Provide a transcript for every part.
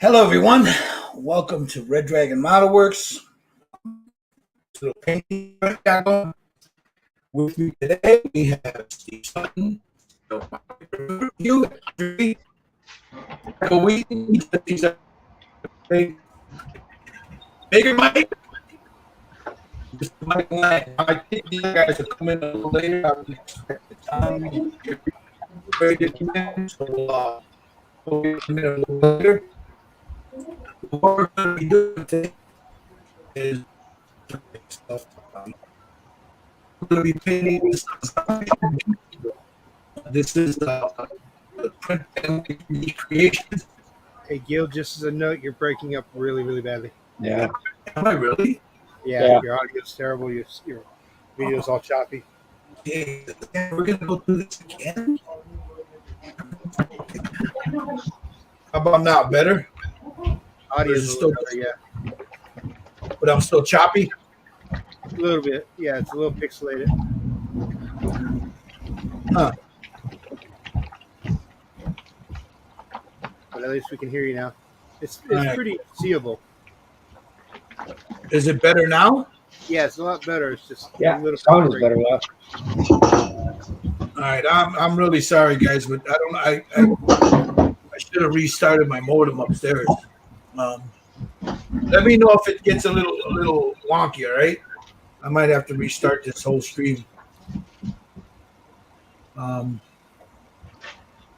Hello, everyone. Welcome to Red Dragon Model Works. Little painting with me today. We have Steve Sutton, you, Michael Wheaton, Bigger Mike. Mr. Mike Lang. I think these guys are coming a little later. I would expect the time. Ready to come in, so we'll come in a little later. What we're going to be doing today is stuff. We're going to be painting this. This is the print and creations. Hey, Gil, just as a note, you're breaking up really, really badly. Yeah. Am I really? Yeah. Your audio's terrible. Your video's all choppy. Okay. We're going to go through this again. How about now? Better? Audio's still better, yeah. But I'm still choppy? A little bit. Yeah, it's a little pixelated. Huh. But at least we can hear you now. It's right. Pretty seeable. Is it better now? Yeah, it's a lot better. It's just a little sound is better now. All right, I'm really sorry, guys, but I should have restarted my modem upstairs. Let me know if it gets a little wonky. All right, I might have to restart this whole stream.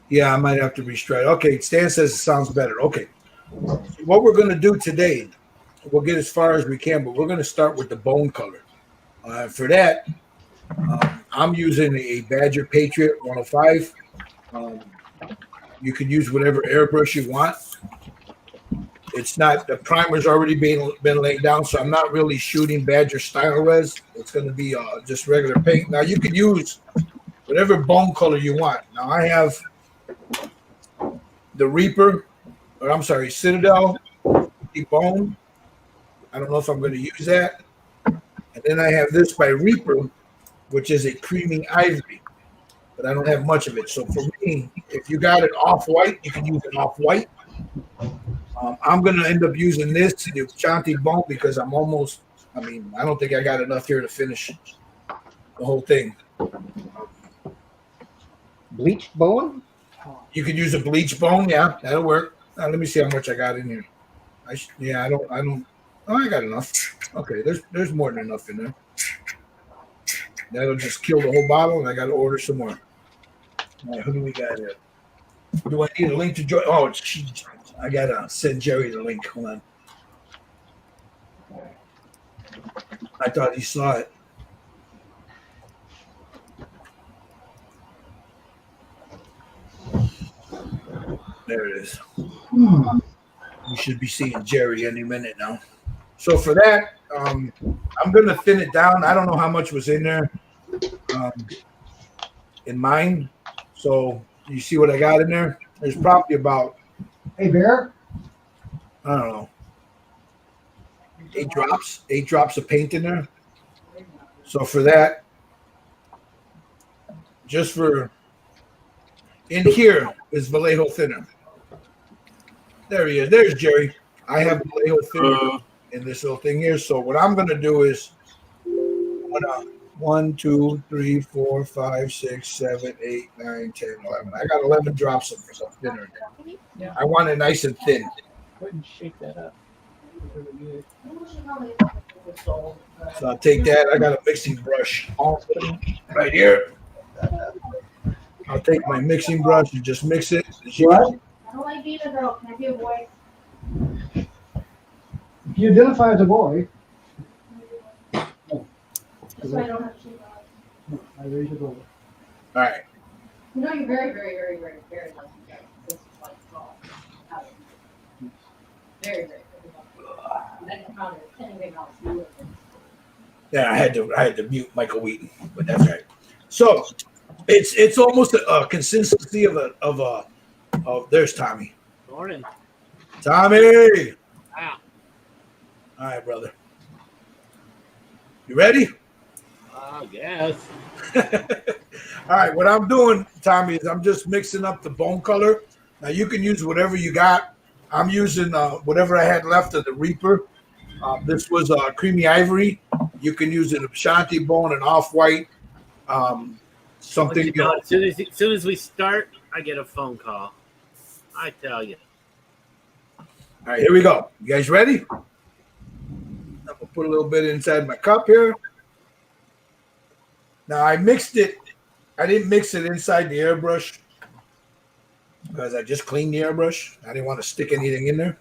Yeah, I might have to restart. Okay, Stan says it sounds better. Okay, what we're going to do today, we'll get as far as we can, but we're going to start with the bone color. For that, I'm using a Badger Patriot 105. You can use whatever airbrush you want. It's not, the primer's already been laid down, so I'm not really shooting Badger style res. It's going to be just regular paint. Now, you can use whatever bone color you want. Now, I have the Reaper, or I'm sorry, Citadel bone. I don't know if I'm going to use that. And then I have this by Reaper, which is a creamy ivory, but I don't have much of it. So for me, if you got it off-white, you can use it off-white. I'm going to end up using this, the Chanti bone, because I don't think I got enough here to finish the whole thing. Bleached bone? You could use a bleach bone. Yeah, that'll work. Now, let me see how much I got in here. I don't. Oh, I got enough. Okay, there's more than enough in there. That'll just kill the whole bottle, and I got to order some more. All right, who do we got here? Do I need a link to join? Oh, I got to send Jerry the link. Hold on. I thought he saw it. There it is. You should be seeing Jerry any minute now. So for that, I'm going to thin it down. I don't know how much was in there in mine. So you see what I got in there? There's probably about, Hey, Bear? I don't know, 8 drops of paint in there. So for that, just for, in here is Vallejo thinner. There he is. There's Jerry. I have Vallejo thinner in this little thing here. So what I'm going to do is 1, 2, 3, 4, 5, 6, 7, 8, 9, 10, 11. I got 11 drops of thinner. Yeah. I want it nice and thin. Go ahead and shake that up. So I'll take that. I got a mixing brush right here. I'll take my mixing brush and just mix it. What? I don't like being a girl. Can I be a boy? If you identify as a boy. That's why I don't have shoes on. I raise your door. All right. You know you're very, very, very, very, very lucky. This is like tall. Very, very lucky. Anything else. Yeah, I had to mute Michael Wheaton, but that's right. So it's almost a consistency of there's Tommy. Morning. Tommy. Wow. All right, brother. You ready? I guess. All right, what I'm doing, Tommy, is I'm just mixing up the bone color. Now you can use whatever you got. I'm using whatever I had left of the Reaper. This was creamy ivory. You can use an Ashanti bone, an off-white, something. You know, as soon as we start, I get a phone call. I tell you. All right, here we go. You guys ready? I'm gonna put a little bit inside my cup here. Now I mixed it. I didn't mix it inside the airbrush because I just cleaned the airbrush. I didn't want to stick anything in there.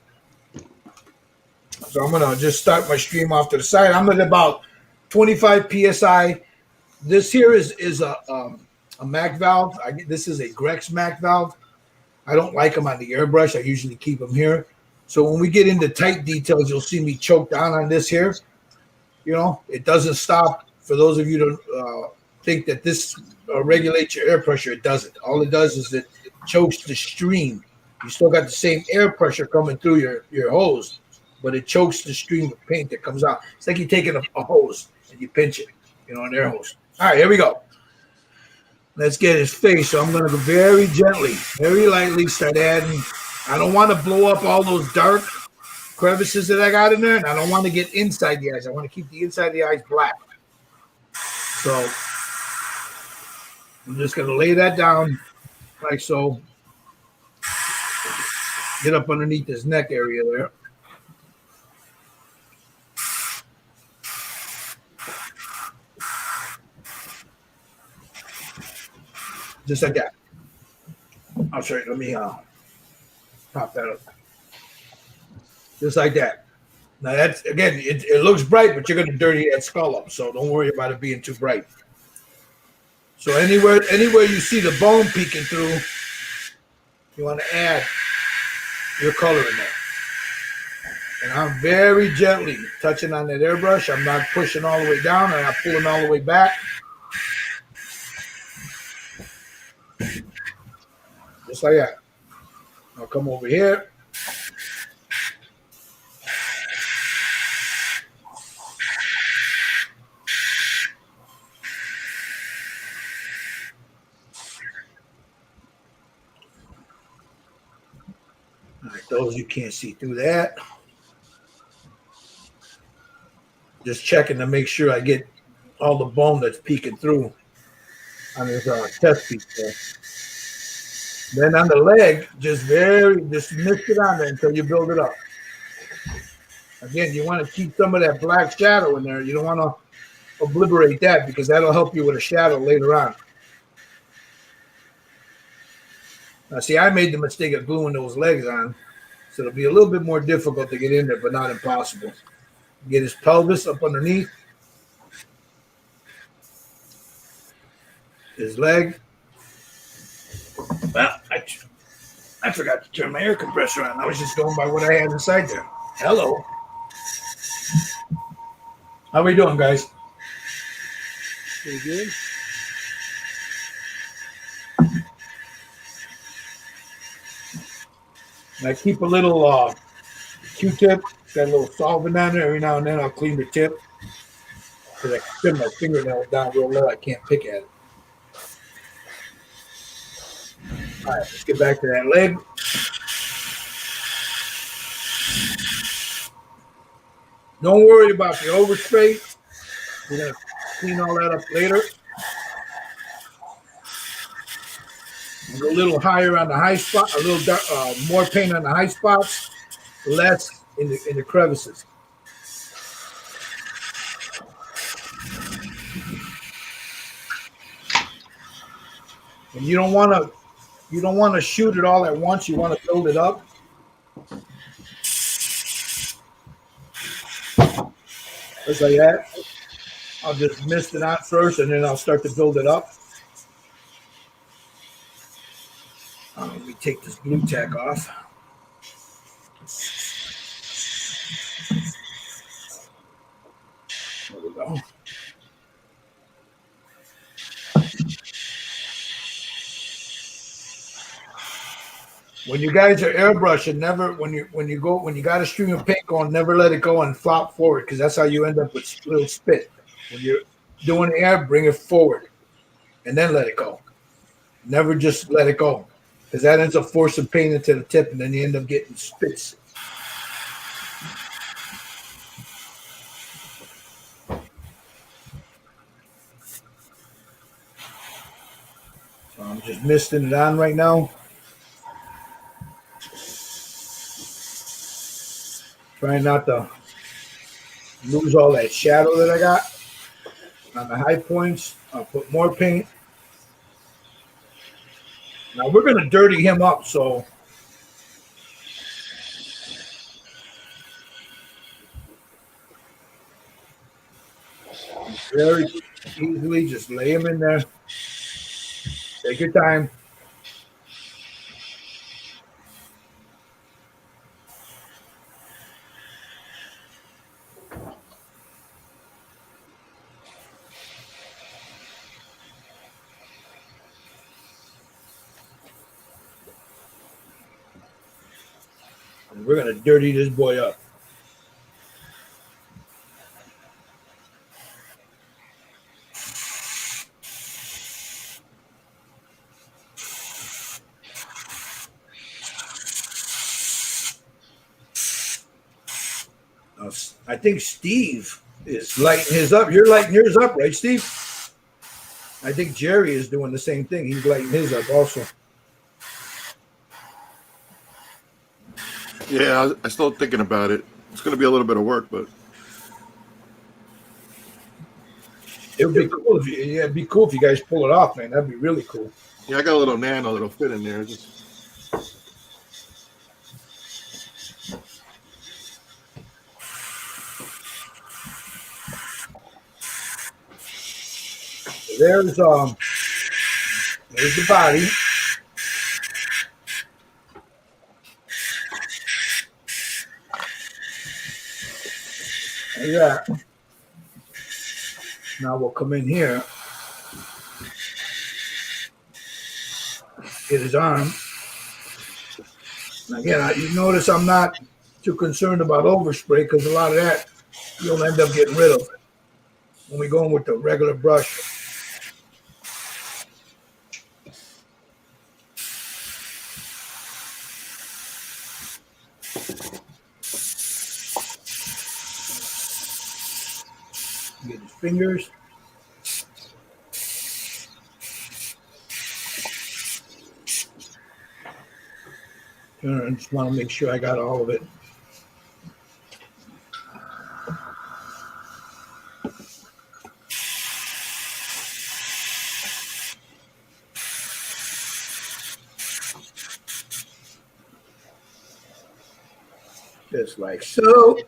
So I'm gonna just start my stream off to the side. I'm at about 25 psi. This here is a Mac valve. This is a Grex Mac valve. I don't like them on the airbrush. I usually keep them here. So when we get into tight details, you'll see me choke down on this here. You know, it doesn't stop. For those of you to think that this regulates your air pressure, it doesn't. All it does is it chokes the stream. You still got the same air pressure coming through your hose, but it chokes the stream of paint that comes out. It's like you're taking a hose and you pinch it, you know, an air hose. All right, here we go. Let's get his face. So I'm going to go very gently, very lightly start adding. I don't want to blow up all those dark crevices that I got in there, and I don't want to get inside the eyes. I want to keep the inside of the eyes black. So I'm just going to lay that down like so. Get up underneath his neck area there. Just like that. I'll show you. Let me pop that up. Just like that. Now that's, again, it looks bright, but you're going to dirty that skull up. So don't worry about it being too bright. So anywhere you see the bone peeking through, you want to add your color in there. And I'm very gently touching on that airbrush. I'm not pushing all the way down. I'm not pulling all the way back. Just like that. I'll come over here. All right, those you can't see through that. Just checking to make sure I get all the bone that's peeking through on his chest piece there. Then on the leg, just mix it on there until you build it up. Again, you want to keep some of that black shadow in there. You don't want to obliterate that because that'll help you with a shadow later on. Now, see, I made the mistake of gluing those legs on, so it'll be a little bit more difficult to get in there, but not impossible. Get his pelvis up underneath. His leg. Well, I forgot to turn my air compressor on. I was just going by what I had inside there. Hello. How we doing, guys? Pretty good. And I keep a little Q-tip, got a little solvent on there. Every now and then I'll clean the tip because I can spin my fingernail down real low. I can't pick at it. All right, let's get back to that leg. Don't worry about the overspray. We're going to clean all that up later. Go a little higher on the high spot, a little dark, more paint on the high spots, less in the crevices. And you don't want to shoot it all at once. You want to build it up. Just like that. I'll just mist it out first, and then I'll start to build it up. Let me take this blue tack off. There we go. When you guys are airbrushing, never when you got a stream of paint going, never let it go and flop forward because that's how you end up with little spit. When you're doing air, bring it forward and then let it go. Never just let it go. because that ends up forcing paint into the tip, and then you end up getting spits. So I'm just misting it on right now. Trying not to lose all that shadow that I got on the high points. I'll put more paint. Now we're going to dirty him up, so very easily just lay him in there. Take your time. And we're going to dirty this boy up. I think Steve is lighting his up. You're lighting yours up, right, Steve? I think Jerry is doing the same thing. He's lighting his up also. Yeah, I'm still thinking about it. It's going to be a little bit of work, but It would be cool if it'd be cool if you guys pull it off, man. That'd be really cool. yeah, I got a little nano that'll fit in there. Just There's the body. There's that. Now we'll come in here. Get his arm. And again, you notice I'm not too concerned about overspray because a lot of that you'll end up getting rid of when we go in with the regular brush. Get his fingers. I just want to make sure I got all of it. Just like so.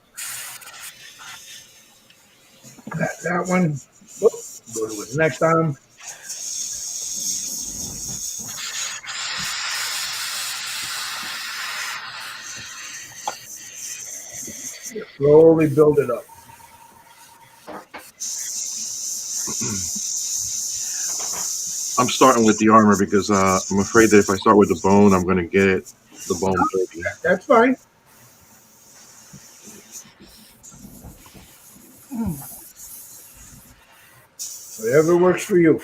That one. Whoop. Go to his next arm. Slowly build it up. I'm starting with the armor because I'm afraid that if I start with the bone, I'm going to get the bone dirty. That's fine. Whatever works for you.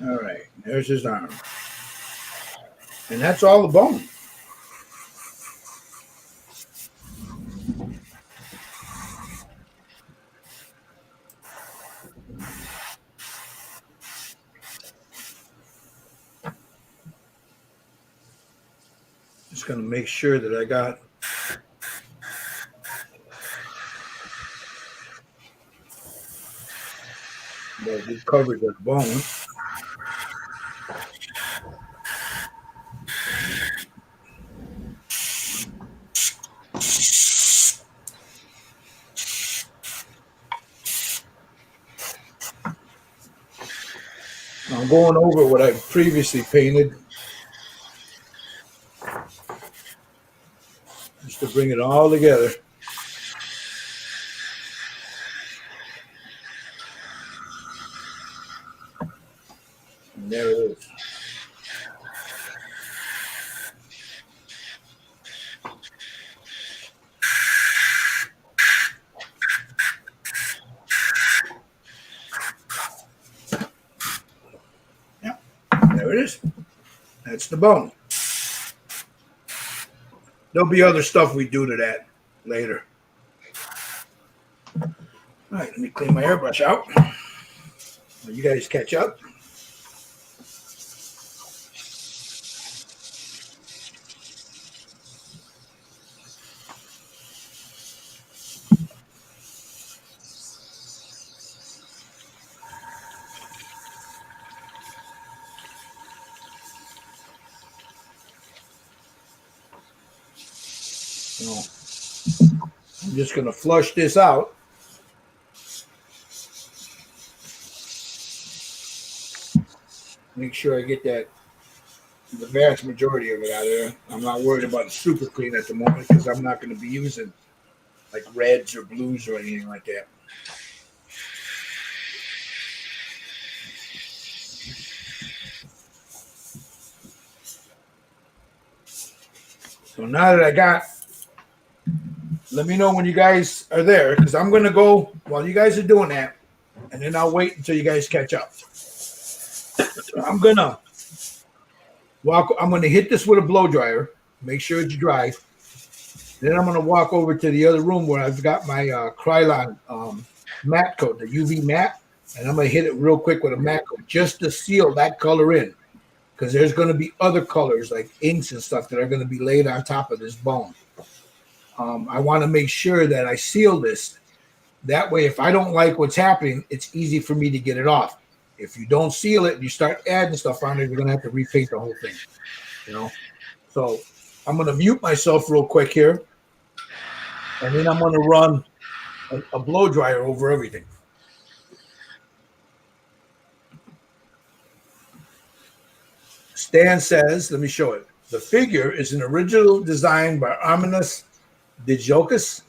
All right, there's his arm. And that's all the bone. Just going to make sure that I got the good coverage of the bone. I'm going over what I previously painted. just to bring it all together. And there it is. Yeah, there it is. That's the bone. There'll be other stuff we do to that later. All right, let me clean my airbrush out. You guys catch up. So I'm just going to flush this out. Make sure I get that, the vast majority of it out of there. I'm not worried about super clean at the moment because I'm not going to be using like reds or blues or anything like that. So now that I got, let me know when you guys are there because I'm going to go while you guys are doing that, and then I'll wait until you guys catch up. I'm going to hit this with a blow dryer, make sure it's dry. Then I'm going to walk over to the other room where I've got my Krylon matte coat, the UV matte, and I'm going to hit it real quick with a matte coat just to seal that color in because there's going to be other colors like inks and stuff that are going to be laid on top of this bone. I want to make sure that I seal this. That way, if I don't like what's happening, it's easy for me to get it off. If you don't seal it and you start adding stuff on it, you're going to have to repaint the whole thing. You know? So I'm going to mute myself real quick here. And then I'm going to run a blow dryer over everything. Stan says, let me show it. The figure is an original design by Arminus Digiocus,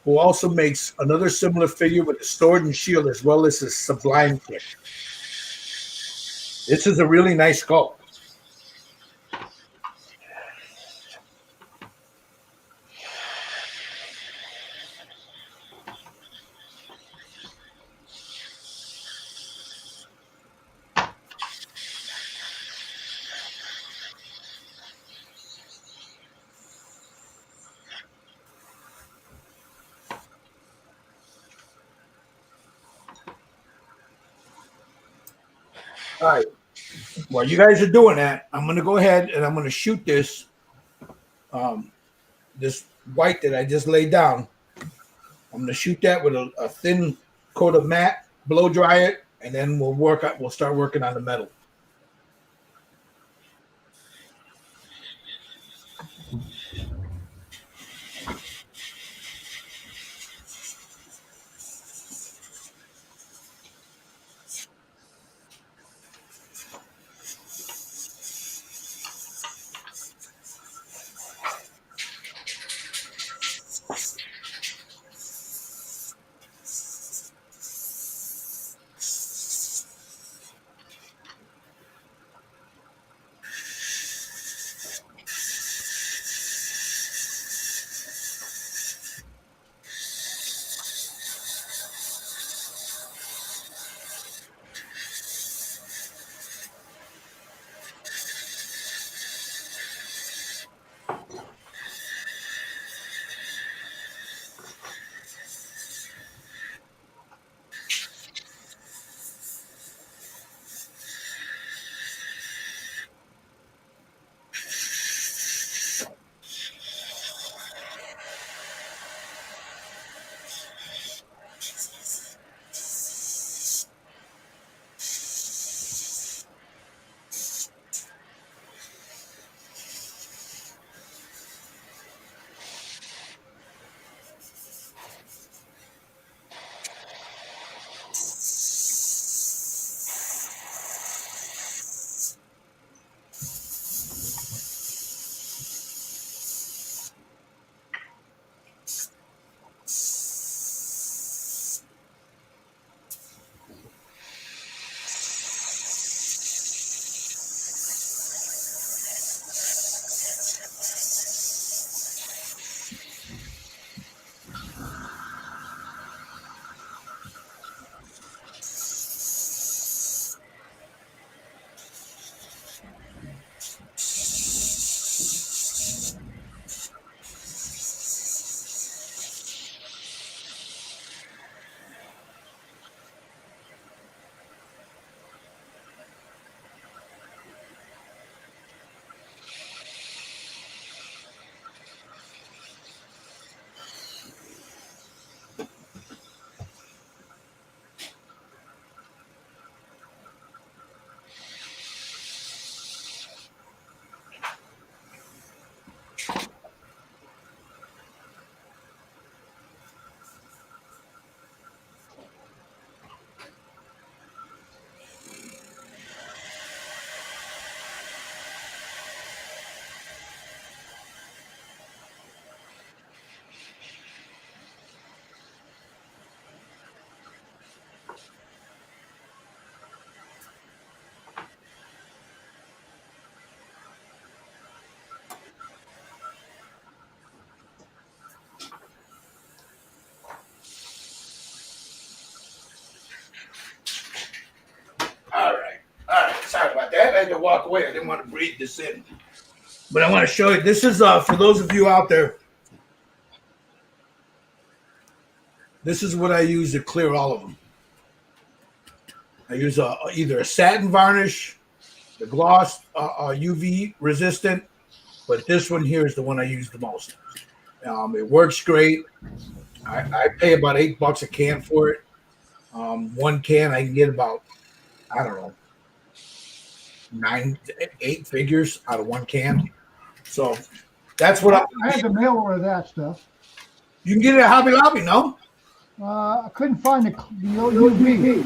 who also makes another similar figure with a sword and shield as well as a sublime kit. This is a really nice sculpt. All right. While you guys are doing that, I'm going to go ahead and I'm going to shoot this this white that I just laid down. I'm going to shoot that with a thin coat of matte, blow dry it, and then we'll start working on the metal. had to walk away. I didn't want to breathe this in. But I want to show you. This is for those of you out there. This is what I use to clear all of them. I use either a satin varnish, the gloss UV resistant, but this one here is the one I use the most. It works great. I pay about $8 a can for it. One can I can get about, I don't know, 8 figures out of one can. So that's what I had to mail order that stuff. you can get it at Hobby Lobby, no? I couldn't find the UV.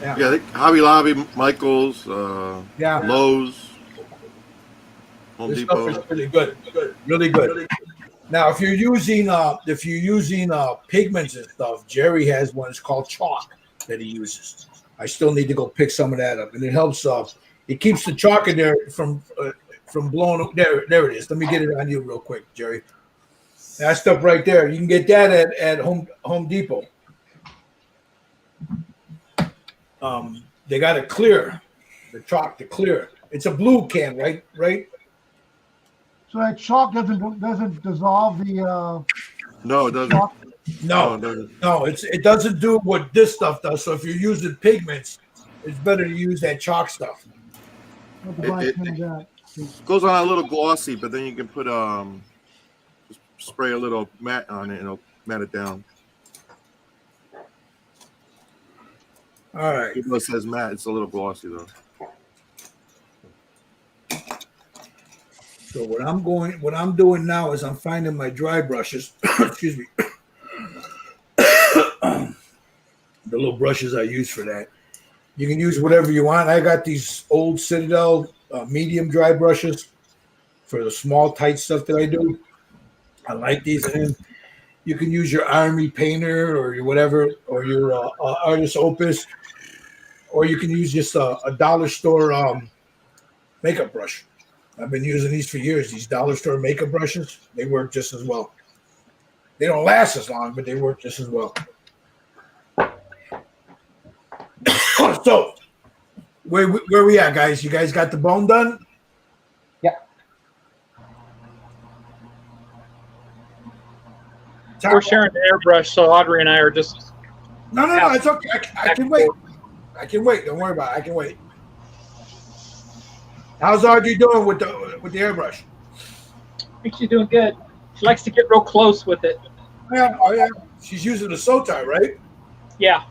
Yeah, I think Hobby Lobby, Michaels, Yeah. Lowe's, Home This Depot. stuff is really good, really good. Now, if you're using pigments and stuff, Jerry has one. It's called chalk that he uses. I still need to go pick some of that up, and it helps. It keeps the chalk in there from blowing. There it is. Let me get it on you real quick, Jerry. That stuff right there. You can get that at Home Depot. They got to clear the chalk to clear. It's a blue can, right? Right. So that chalk doesn't dissolve the No, it doesn't. chalk. No, it doesn't. no, it doesn't do what this stuff does. So if you're using pigments, it's better to use that chalk stuff. What the black can of that? It goes on a little glossy, but then you can put just spray a little matte on it and it'll matte it down. All right. Even though it says matte, it's a little glossy though. So what I'm doing now is I'm finding my dry brushes. Excuse me. The little brushes I use for that. You can use whatever you want. I got these old Citadel medium dry brushes for the small, tight stuff that I do. I like these. And then you can use your Army Painter or your whatever, or your Artist Opus, or you can use just a dollar store makeup brush. I've been using these for years. These dollar store makeup brushes, they work just as well. They don't last as long, but they work just as well. So, where we at, guys? You guys got the bone done? Yeah. We're sharing the airbrush, so Audrey and I are just. No, it's okay. I can wait. I can wait. Don't worry about it. I can wait. How's Audrey doing with the airbrush? I think she's doing good. She likes to get real close with it. Yeah, oh yeah. She's using the Sotai, right? Yeah.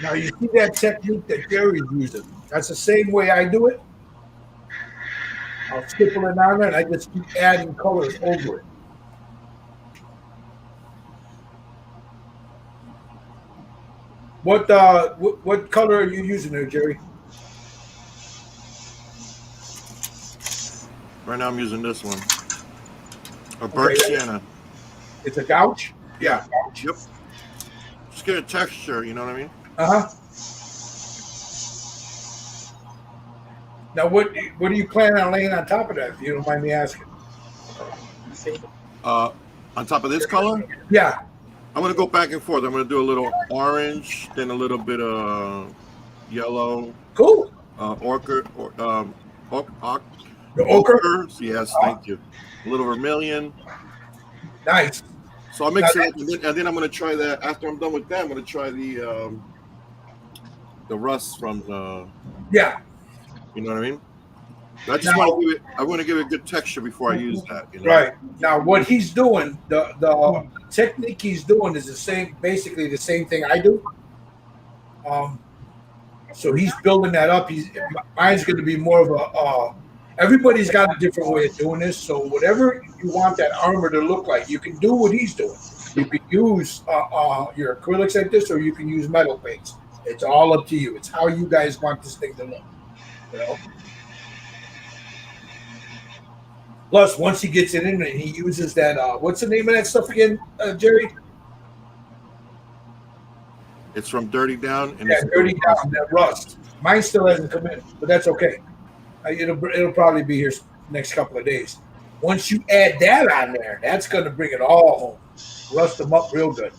Now you see that technique that Jerry's using. That's the same way I do it. I'll stipple it on there and I just keep adding colors over it. What color are you using there, Jerry? Right now I'm using this one. A burnt sienna. It's a gouge? Yeah. Yep. Just get a texture, you know what I mean? Uh-huh. Now what do you plan on laying on top of that, if you don't mind me asking? On top of this color, Yeah. I'm gonna go back and forth. I'm gonna do a little orange, then a little bit of yellow, Cool. ochre, The ochre? Yes, thank you. A little vermilion. Nice. So I'll mix it up, and then I'm gonna try that. After I'm done with that, I'm gonna try the rust from Yeah. you know what I mean? I just want to give it. I want to give it a good texture before I use that. You know? Right. Now what he's doing, the technique he's doing is basically the same thing I do. So he's building that up. Mine's going to be more of a. Everybody's got a different way of doing this. So whatever you want that armor to look like, you can do what he's doing. You can use your acrylics like this, or you can use metal paints. It's all up to you. It's how you guys want this thing to look. You know. Plus, once he gets it in, and he uses that. What's the name of that stuff again, Jerry? It's from dirty down, and Yeah, it's dirty down, that rust. Mine still hasn't come in, but that's okay. It'll probably be here next couple of days. Once you add that on there, that's going to bring it all home. Rust them up real good.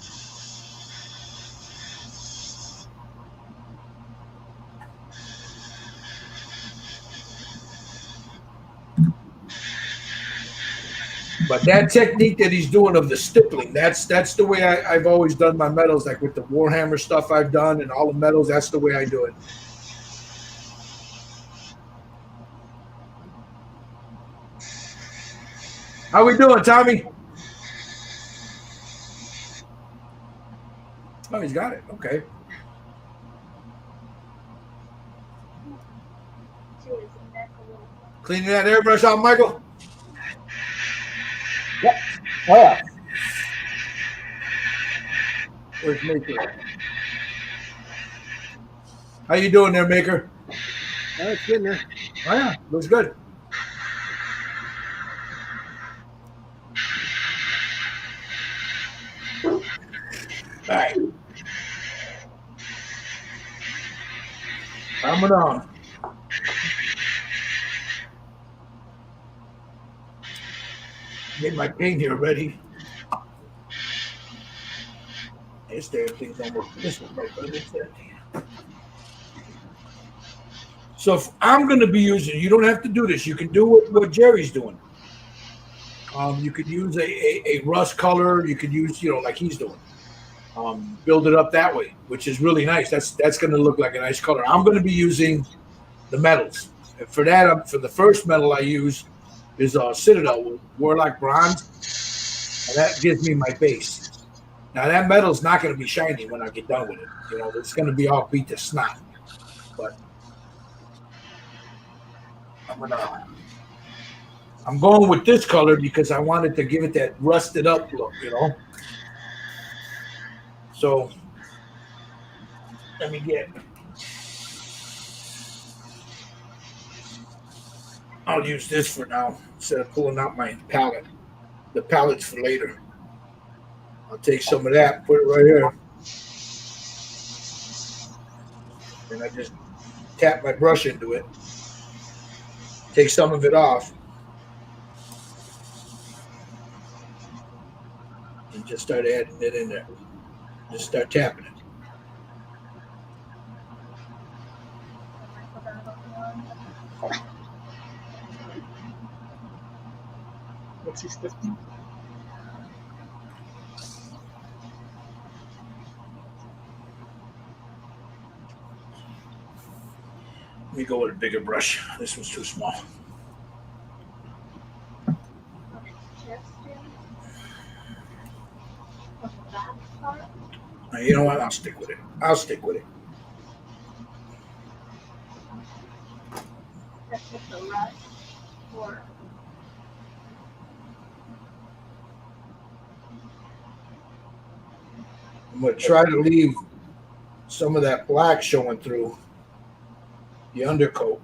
But that technique that he's doing of the stippling, that's the way I've always done my metals, like with the Warhammer stuff I've done and all the metals, that's the way I do it. How we doing, Tommy? Oh, he's got it. Okay. Cleaning that airbrush out, Michael? Yep. Oh, yeah. Where's Maker? How you doing there, Maker? Oh, it's getting there. Oh, yeah. Looks good. All right. Coming on. Get my paint here ready. This damn thing's almost this one right there. So if I'm going to be using, you don't have to do this. You can do what Jerry's doing. You could use a rust color. You could use, like he's doing. Build it up that way, which is really nice. That's going to look like a nice color. I'm going to be using the metals. And for that, for the first metal I use is Citadel with Warlock Bronze. And that gives me my base. Now, that metal's not going to be shiny when I get done with it. It's going to be all beat to snot. But I'm going with this color because I wanted to give it that rusted up look, So let me get. I'll use this for now instead of pulling out my palette. The palette's for later. I'll take some of that, put it right here. And I just tap my brush into it. Take some of it off. And just start adding it in there. Just start tapping it. What's he stifting? Let me go with a bigger brush. This one's too small. You know what? I'll stick with it. That's just a rush or I'm going to try to leave some of that black showing through the undercoat.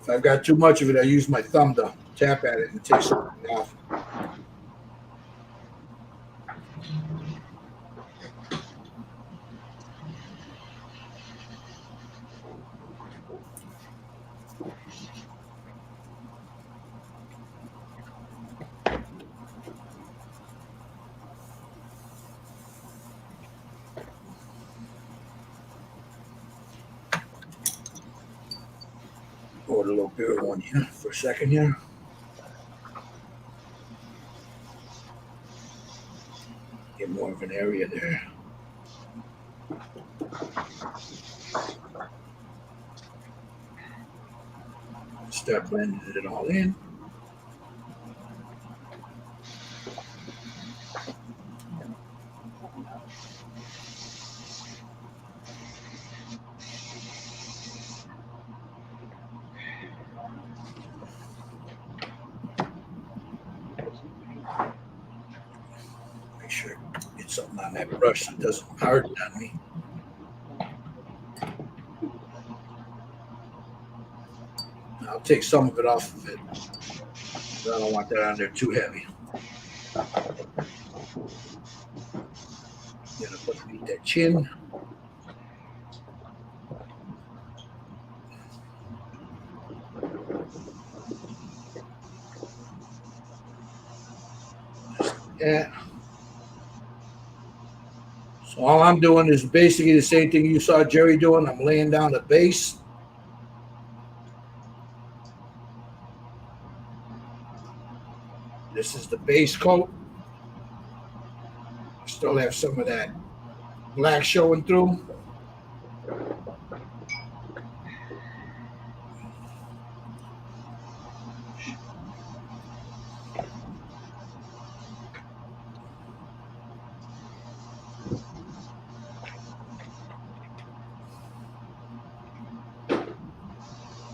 If I've got too much of it, I use my thumb to tap at it and take some of it off. Or a little bigger one here for a second here. Get more of an area there. Start blending it all in. Make sure I get something on that brush that doesn't harden on me. take some of it off of it. I don't want that on there too heavy. Gonna put beat that chin. Yeah. So all I'm doing is basically the same thing you saw Jerry doing. I'm laying down the base. This is the base coat. Still have some of that black showing through.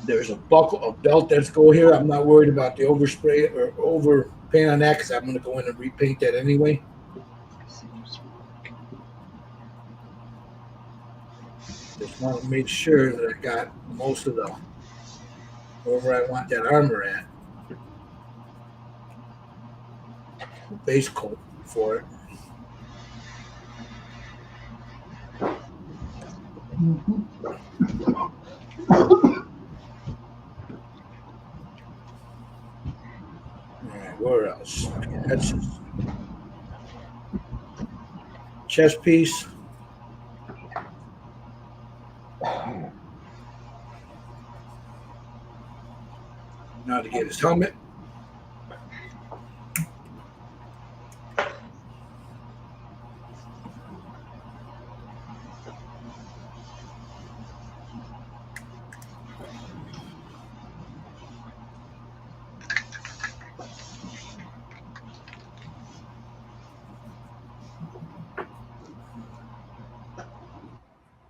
There's a buckle, a belt that's go here. I'm not worried about the overspray or over paint on that because I'm going to go in and repaint that anyway. Just want to make sure that I got most of the wherever I want that armor at. The base coat for it. Where else? Okay, that's just chest piece. Now to get his helmet.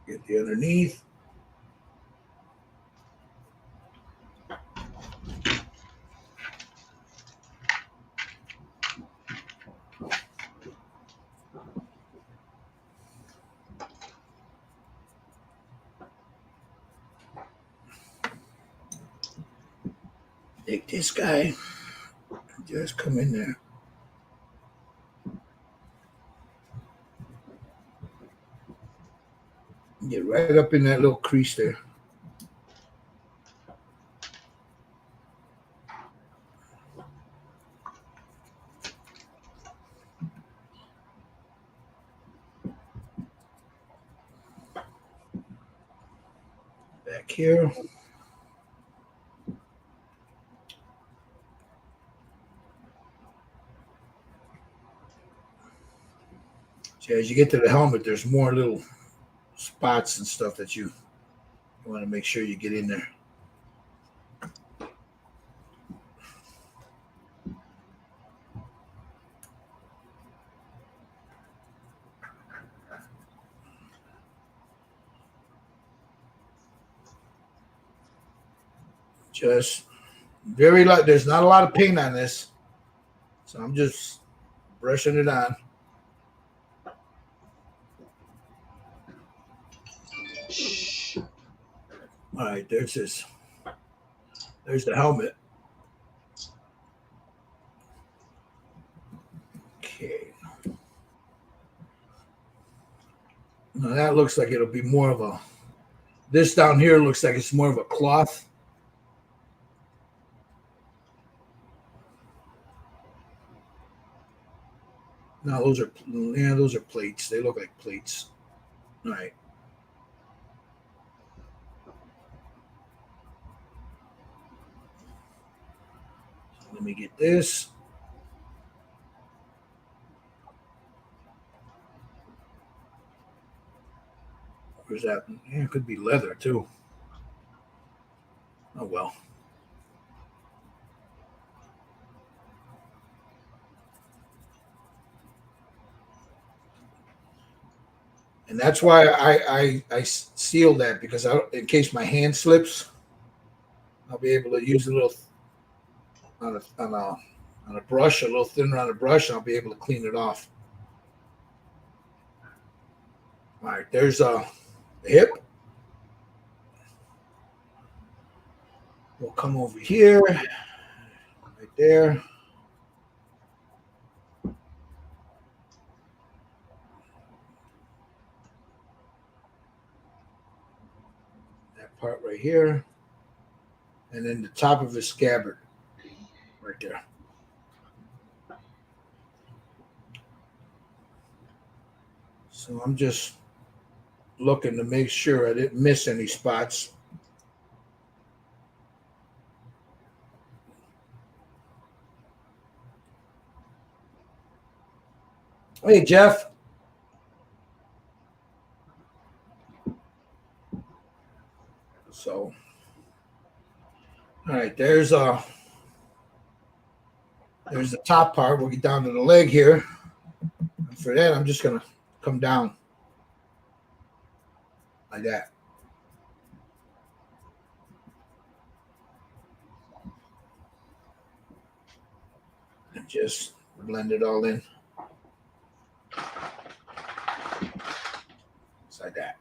Get the underneath. Take this guy. Just come in there. Get right up in that little crease there. Back here. So as you get to the helmet, there's more little spots and stuff that you want to make sure you get in there. Just very light. There's not a lot of paint on this, so I'm just brushing it on. All right, there's this. There's the helmet. Okay. Now that looks like it'll be more of a. This down here looks like it's more of a cloth. No, those are plates. They look like plates. All right. Let me get this. Where's that? Yeah, it could be leather too. Oh well. And that's why I seal that because in case my hand slips, I'll be able to use a little on a brush, a little thinner on a brush, and I'll be able to clean it off. All right, there's the hip. We'll come over here, right there. That part right here. And then the top of his scabbard right there. So I'm just looking to make sure I didn't miss any spots. Hey, Jeff. So, all right, there's the top part. We'll get down to the leg here. And for that, I'm just gonna come down like that. And just blend it all in. Just like that.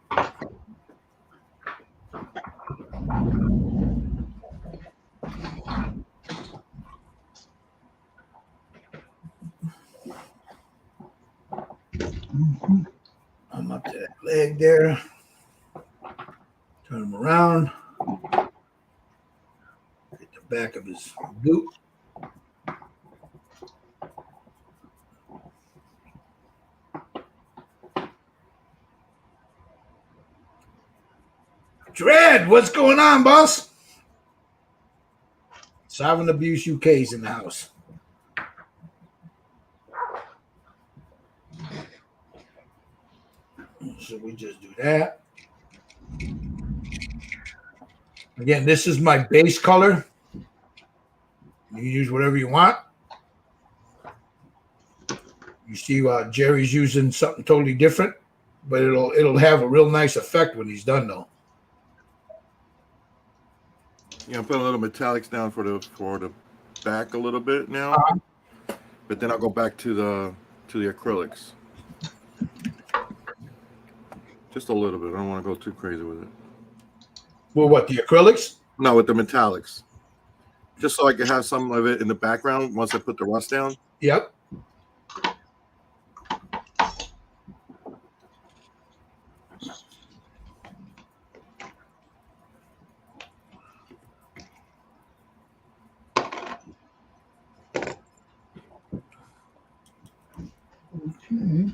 I'm up to that leg there. Turn him around. Get the back of his boot. Dread, what's going on, boss? Sovereign Abuse UK's in the house. So we just do that. Again, this is my base color. You can use whatever you want. You see Jerry's using something totally different, but it'll have a real nice effect when he's done though. Yeah, I'm putting a little metallics down for the back a little bit now, but then I'll go back to the acrylics. Just a little bit. I don't want to go too crazy with it. Well, what, the acrylics? No, with the metallics. Just so I can have some of it in the background once I put the rust down. Yep. Okay.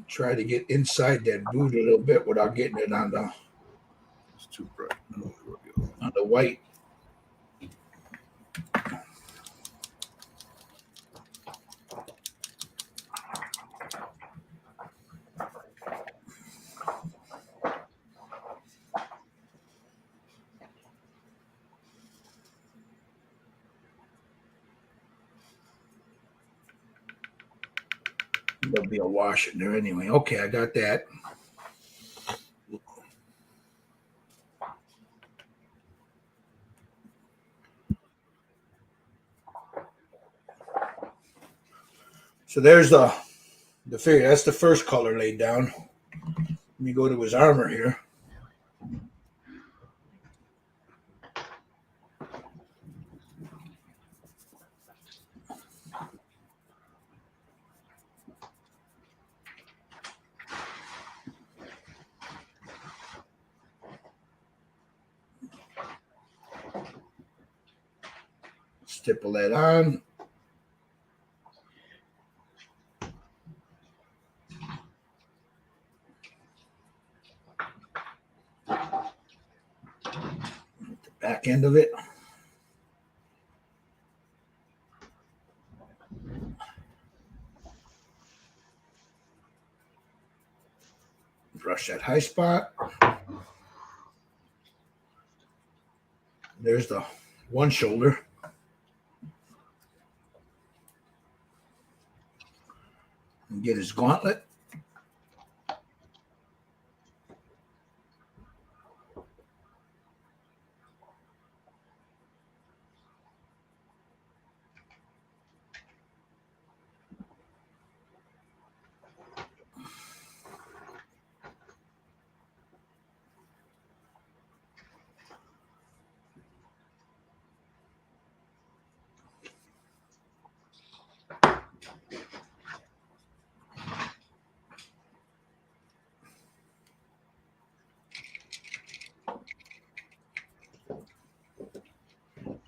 Try to get inside that boot a little bit without getting it on It's too bright. the white. There'll be a wash in there anyway. Okay, I got that. So there's the figure. That's the first color laid down. Let me go to his armor here. Stipple that on. The back end of it. Brush that high spot. There's the one shoulder. And get his gauntlet.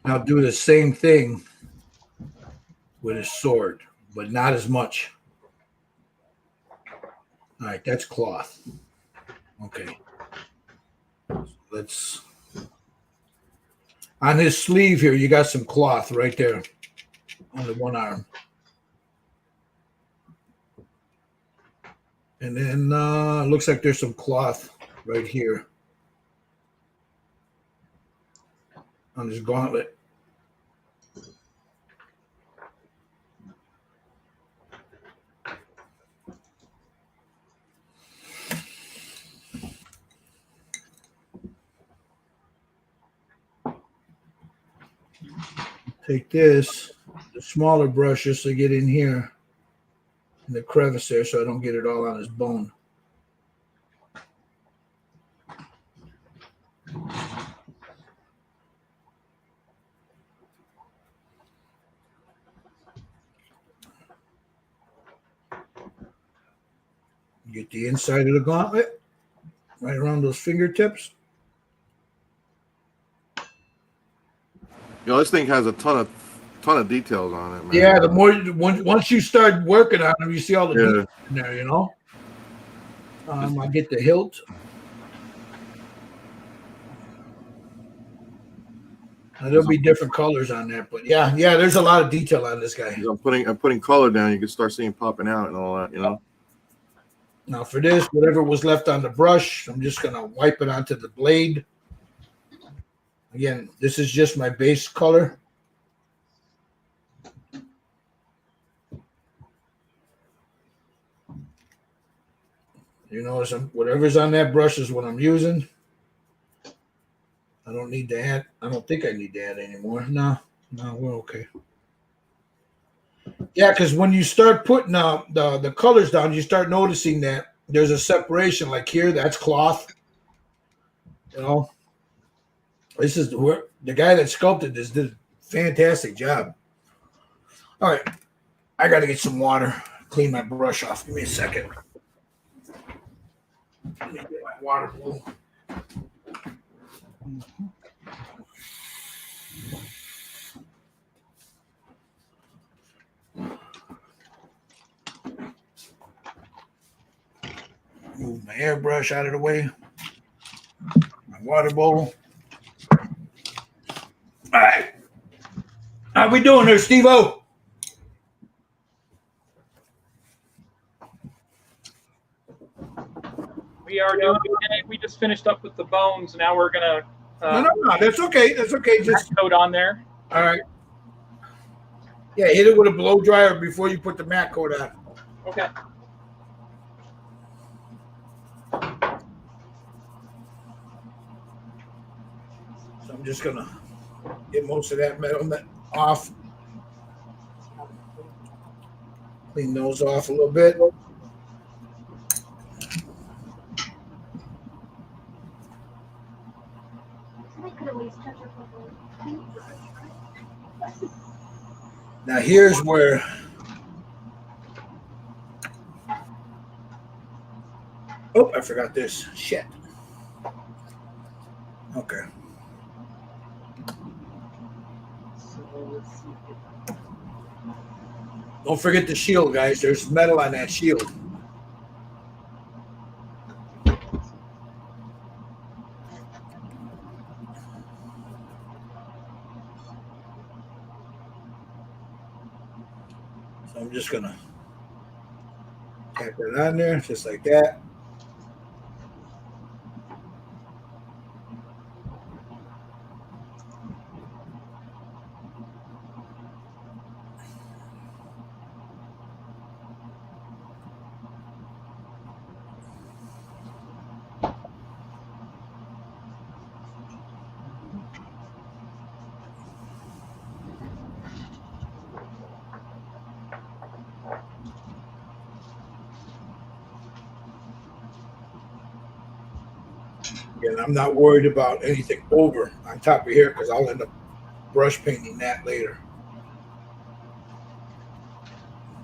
Now do the same thing with his sword, but not as much. All right, that's cloth. Okay. Let's. On his sleeve here, you got some cloth right there on the one arm. And then looks like there's some cloth right here on his gauntlet. Take this, the smaller brushes to get in here in the crevice there so I don't get it all on his bone. Get the inside of the gauntlet, right around those fingertips. You know, this thing has a ton of details on it, man. Yeah, the more once you start working on them, you see all the details in there. You know. I get the hilt. There'll be different colors on that, but yeah, there's a lot of detail on this guy. I'm putting color down. You can start seeing popping out and all that. You know. Now for this, whatever was left on the brush, I'm just gonna wipe it onto the blade. Again, this is just my base color. You notice whatever's on that brush is what I'm using. I don't need to add. I don't think I need to add anymore. No, we're okay. Yeah, because when you start putting the colors down, you start noticing that there's a separation. Like here, that's cloth. You know, this is the guy that sculpted this did a fantastic job. All right, I got to get some water. Clean my brush off. Give me a second. Let me get my water bowl. Move my airbrush out of the way. My water bowl. All right. How we doing there, Steve-O? We are doing okay. We just finished up with the bones. Now we're gonna No. That's okay. That's okay. Just coat on there. all right. Yeah, hit it with a blow dryer before you put the matte coat on. Okay. So I'm just gonna get most of that metal off. Clean those off a little bit. I could at least touch her before. Now here's where I forgot this. Shit. Okay. Don't forget the shield, guys. There's metal on that shield. So I'm just gonna tap that on there, just like that. And I'm not worried about anything over on top of here because I'll end up brush painting that later.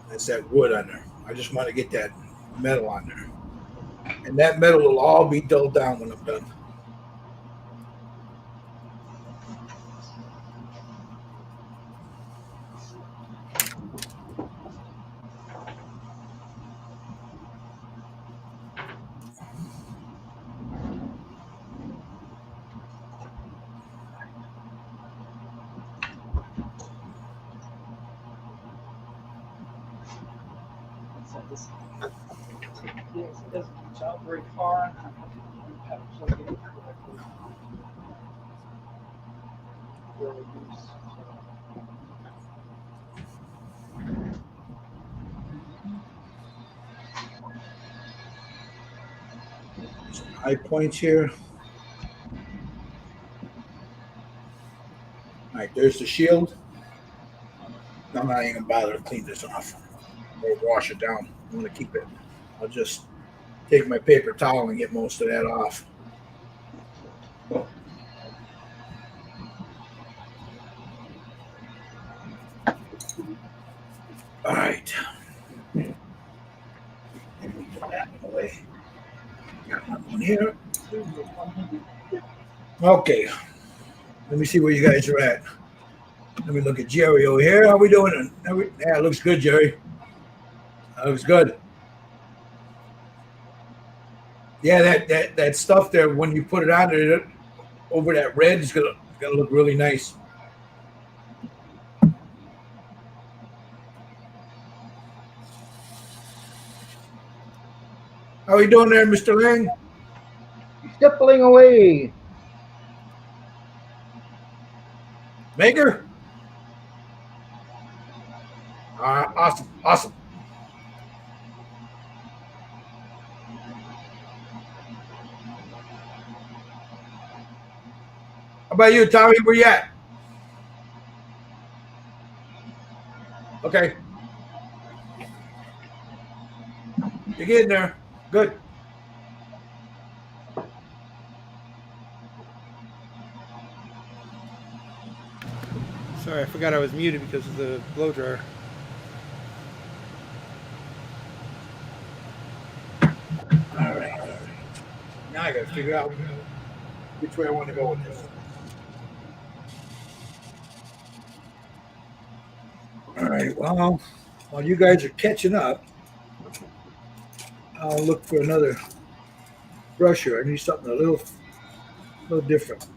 That's that wood on there. I just want to get that metal on there. And that metal will all be dulled down when I'm done. Yes, it doesn't reach out very far. So get it correctly. Really loose. High points here. All right, there's the shield. I'm not even gonna bother to clean this off or wash it down. I'm gonna keep it. I'll just take my paper towel and get most of that off. All right. Put that away. Got one here. Okay. Let me see where you guys are at. Let me look at Jerry over here. How we doing? Yeah, it looks good, Jerry. That looks good. Yeah, that stuff there, when you put it on there, over that red, it's gonna look really nice. How are you doing there, Mr. Lang? Stippling away. Maker? Awesome. How about you, Tommy? Where you at? Okay. You're getting there. Good. Sorry, I forgot I was muted because of the blow dryer. All right. Now I got to figure out which way I want to go with this. All right. Well, while you guys are catching up, I'll look for another brush here. I need something a little different.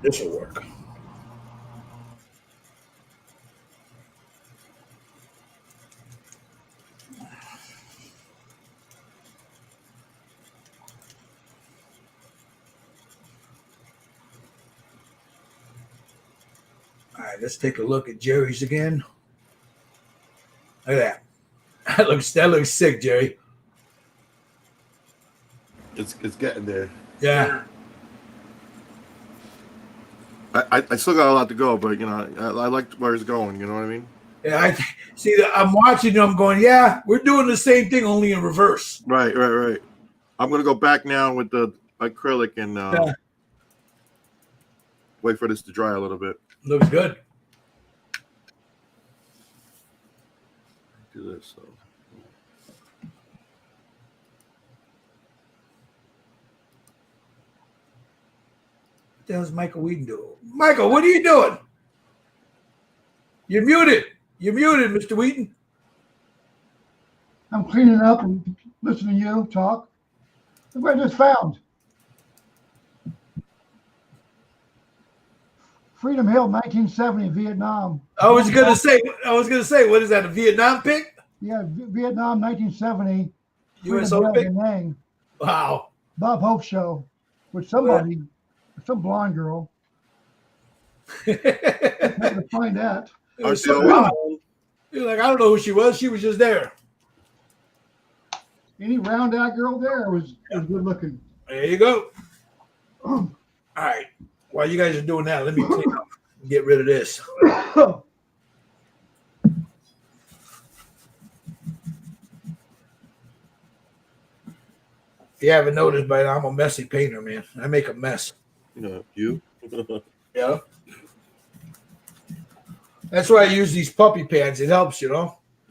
This will work. All right, let's take a look at Jerry's again. Look at that. That looks sick, Jerry. It's getting there. Yeah. I still got a lot to go, but you know, I like where it's going. You know what I mean? Yeah, I see that. I'm watching them going, yeah, we're doing the same thing, only in reverse. Right. I'm gonna go back now with the acrylic and wait for this to dry a little bit. Looks good. Do this. So. What the hell's Michael Whedon doing? Michael, what are you doing? You're muted. You're muted, Mr. Wheaton. I'm cleaning up and listening to you talk. Look what I just found. Freedom Hill, 1970, Vietnam. I was gonna say, what is that? A Vietnam pick? Yeah, Vietnam, 1970. USO Freedom pick? Hill, Da Nang. Wow. Bob Hope show with somebody, some blonde girl. Had to find that. It was so wild. You're like, I don't know who she was. She was just there. Any round-eyed girl there was good looking. There you go. All right. While you guys are doing that, let me clean up and get rid of this. If you haven't noticed by now, I'm a messy painter, man. I make a mess. You? Yeah. That's why I use these puppy pads. It helps,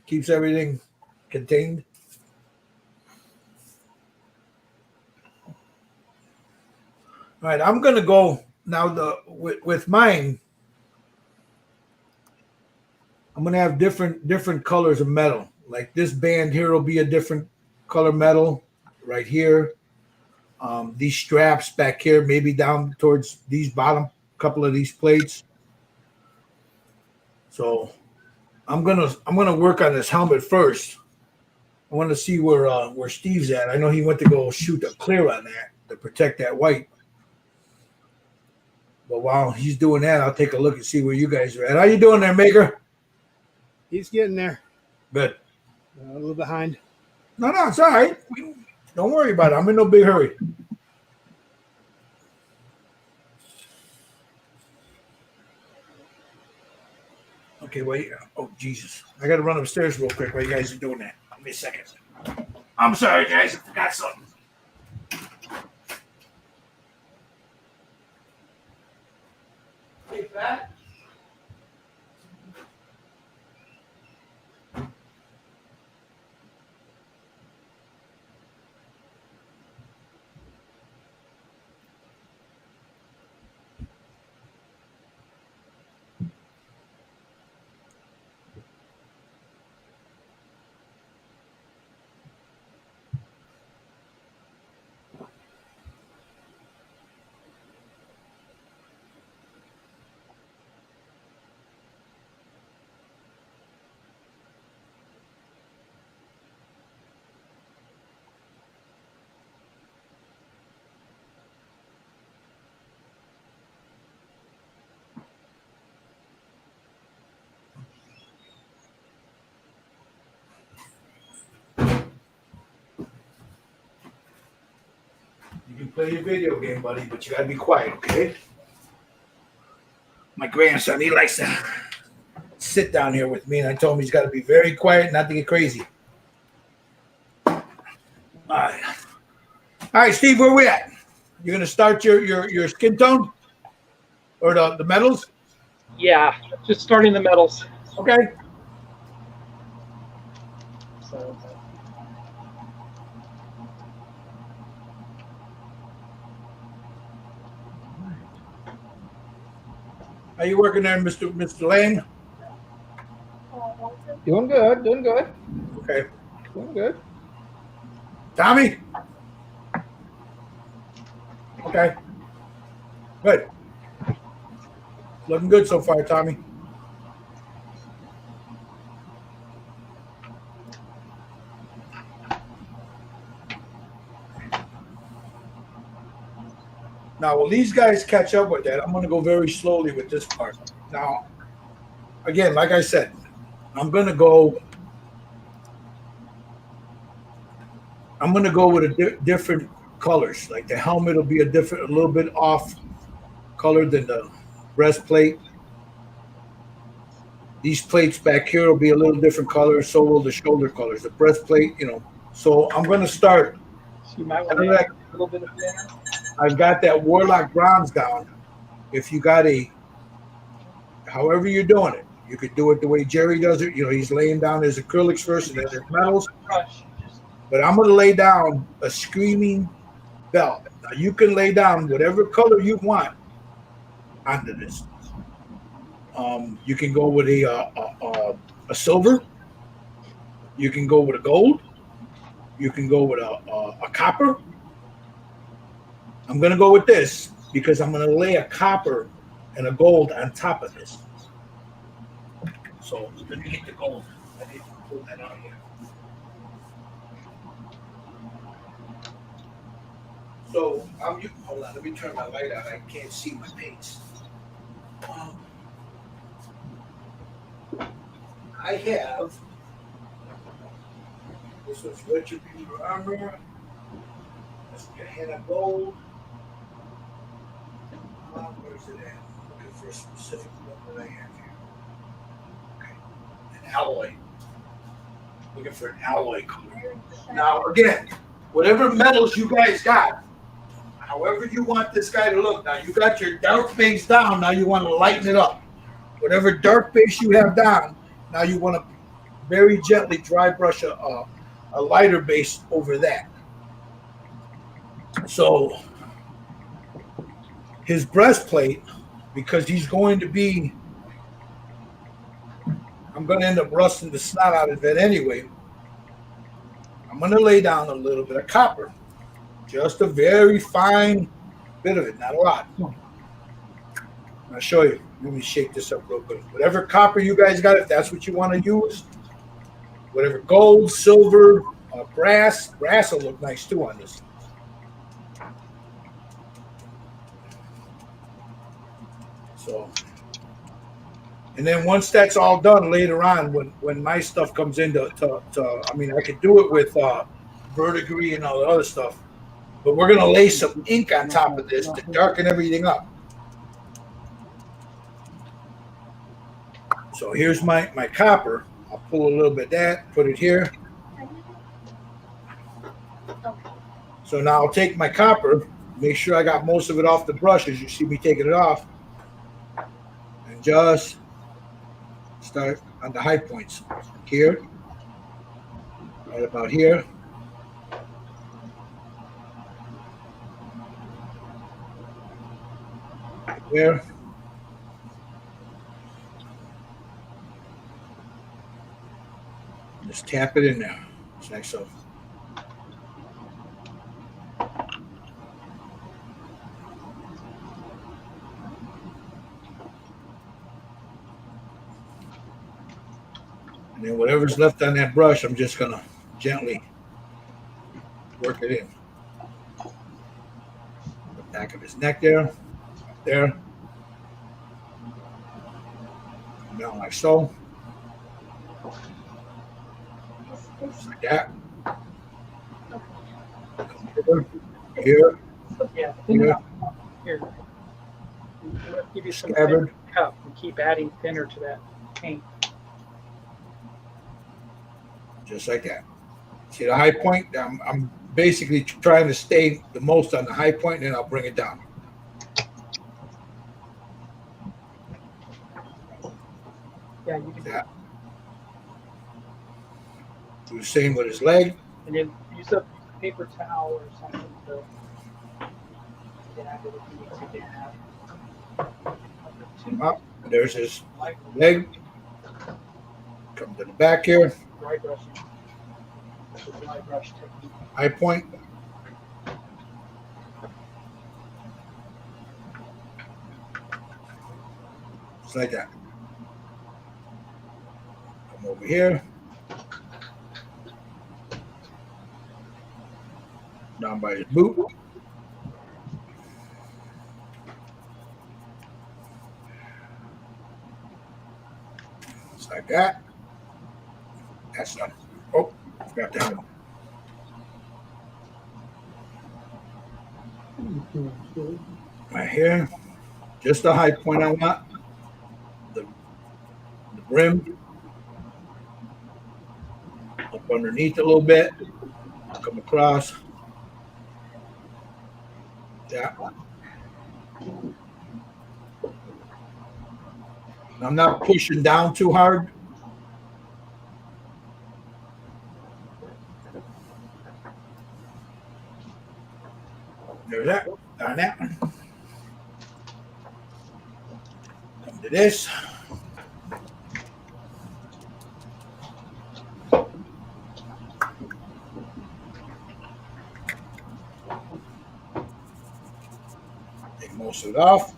keeps everything contained. All right, I'm gonna go now. With mine, I'm gonna have different colors of metal. Like this band here will be a different color metal right here. These straps back here, maybe down towards these bottom couple of these plates. So I'm gonna work on this helmet first. I want to see where Steve's at. I know he went to go shoot a clear on that to protect that white. But while he's doing that, I'll take a look and see where you guys are at. How you doing there, Maker? He's getting there. Good. A little behind. No, it's all right. Don't worry about it. I'm in no big hurry. Okay, wait. Oh, Jesus. I got to run upstairs real quick while you guys are doing that. Give me a second. I'm sorry, guys. I forgot something. Hey, Pat. You can play your video game, buddy, but you gotta be quiet, okay? My grandson, he likes to sit down here with me, and I told him he's got to be very quiet, not to get crazy. All right, Steve, where we at? You're gonna start your skin tone or the metals? Yeah, just starting the metals. Okay. So, How you working there, Mr. Lane? Doing good, doing good, Okay. doing good. Tommy? Okay. Good. Looking good so far, Tommy. Now, will these guys catch up with that? I'm going to go very slowly with this part. Now, again, like I said, I'm going to go with different colors. Like the helmet will be a little bit off color than the breastplate. These plates back here will be a little different color. So will the shoulder colors. The breastplate, So I'm going to start. so you might want to add a little bit of thinner. I've got that Warlock bronze down. If you got however you're doing it, you could do it the way Jerry does it. He's laying down his acrylics first and then his metals. Brush. But I'm going to lay down a screaming belt. Now you can lay down whatever color you want onto this. You can go with a silver. You can go with a gold. You can go with a copper. I'm going to go with this because I'm going to lay a copper and a gold on top of this. So let me get the gold. I need to pull that out here. So hold on. Let me turn my light on. I can't see my paints. I have this was Retributor armor. That's your hand of gold. Where's it at? I'm looking for a specific one that I have here. Okay. An alloy. Looking for an alloy color. Now, again, whatever metals you guys got, however you want this guy to look. Now, you got your dark base down. Now you want to lighten it up. Whatever dark base you have down, now you want to very gently dry brush a lighter base over that. So his breastplate, because he's going to be, I'm going to end up rusting the snot out of it anyway. I'm going to lay down a little bit of copper. Just a very fine bit of it, not a lot. I'll show you. Let me shake this up real quick. Whatever copper you guys got, if that's what you want to use, whatever gold, silver, brass will look nice too on this. So, and then once that's all done later on, when my stuff comes in I mean, I could do it with verdigris and all the other stuff, but we're gonna lay some ink on top of this to darken everything up. So here's my copper. I'll pull a little bit of that, put it here. So now I'll take my copper, make sure I got most of it off the brush as you see me taking it off, and just start on the high points here, right about here. There. Just tap it in there. It's like so. And then whatever's left on that brush, I'm just gonna gently work it in. The back of his neck there, there. Down like so. Just like that. Here. Yeah. Here. Here. Give you some Scabbard. thin cup and keep adding thinner to that paint. Just like that. See the high point? I'm basically trying to stay the most on the high point, and then I'll bring it down. Yeah, you can Yeah. Do the same with his leg. and then use a paper towel or something to dab it if you need to dab. Up. There's his leg. Come to the back here. Dry brushing. The dry brush technique. High point. Just like that. Come over here. Down by his boot. Just like that. That's done. Oh, forgot that one. Right here. Just the high point I want. The brim. Up underneath a little bit. Come across. Yeah. I'm not pushing down too hard. There's that. On that one. Come to this. Take most of it off.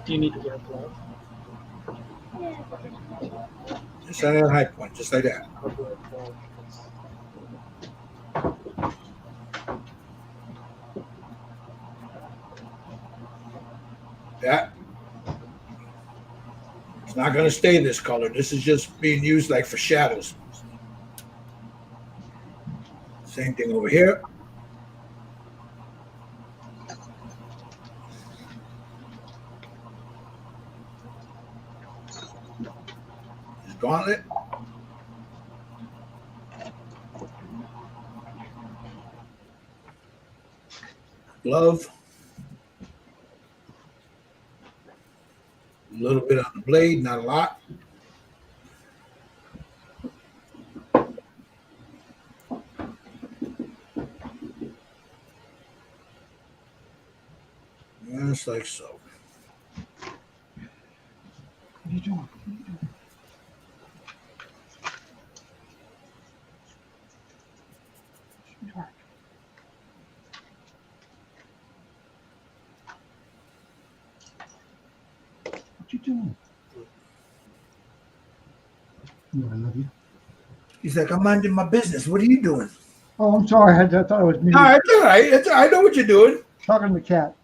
Do you need to wear gloves? Just on that high point, just like that. I'll wear gloves. That. It's not going to stay this color. This is just being used like for shadows. Same thing over here. This gauntlet. Glove. A little bit on the blade, not a lot. Just like so. What are you doing? doing? No, I love you. He's like, I'm minding my business. What are you doing? Oh, I'm sorry. I thought it was me. All right, it's all right. I know what you're doing. Talking to the cat.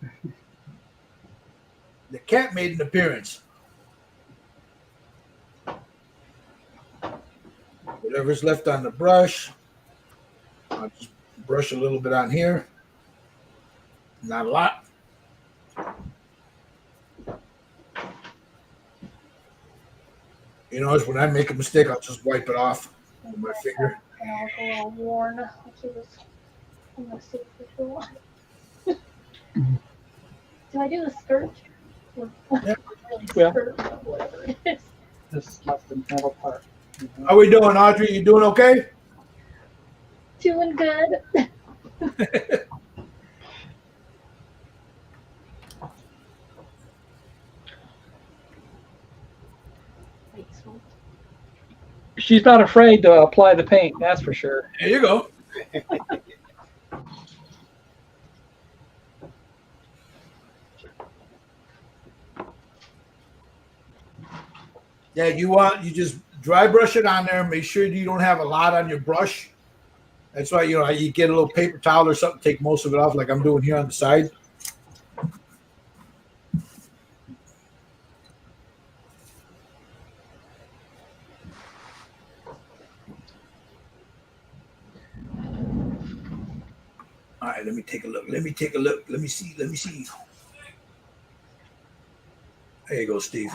The cat made an appearance. Whatever's left on the brush, I'll just brush a little bit on here. Not a lot. You know, when I make a mistake, I'll just wipe it off with my finger. And I'll go all worn. I'm gonna see for too long. Do I do the skirt? Or Yeah. Yeah. skirt, whatever it is. This left the metal part. How we doing, Audrey? You doing okay? Doing good. She's not afraid to apply the paint, that's for sure. There you go. Yeah, you just dry brush it on there. Make sure you don't have a lot on your brush. That's why, you know, you get a little paper towel or something, take most of it off like I'm doing here on the side. All right, let me take a look. Let me take a look. Let me see. Let me see. There you go, Steve.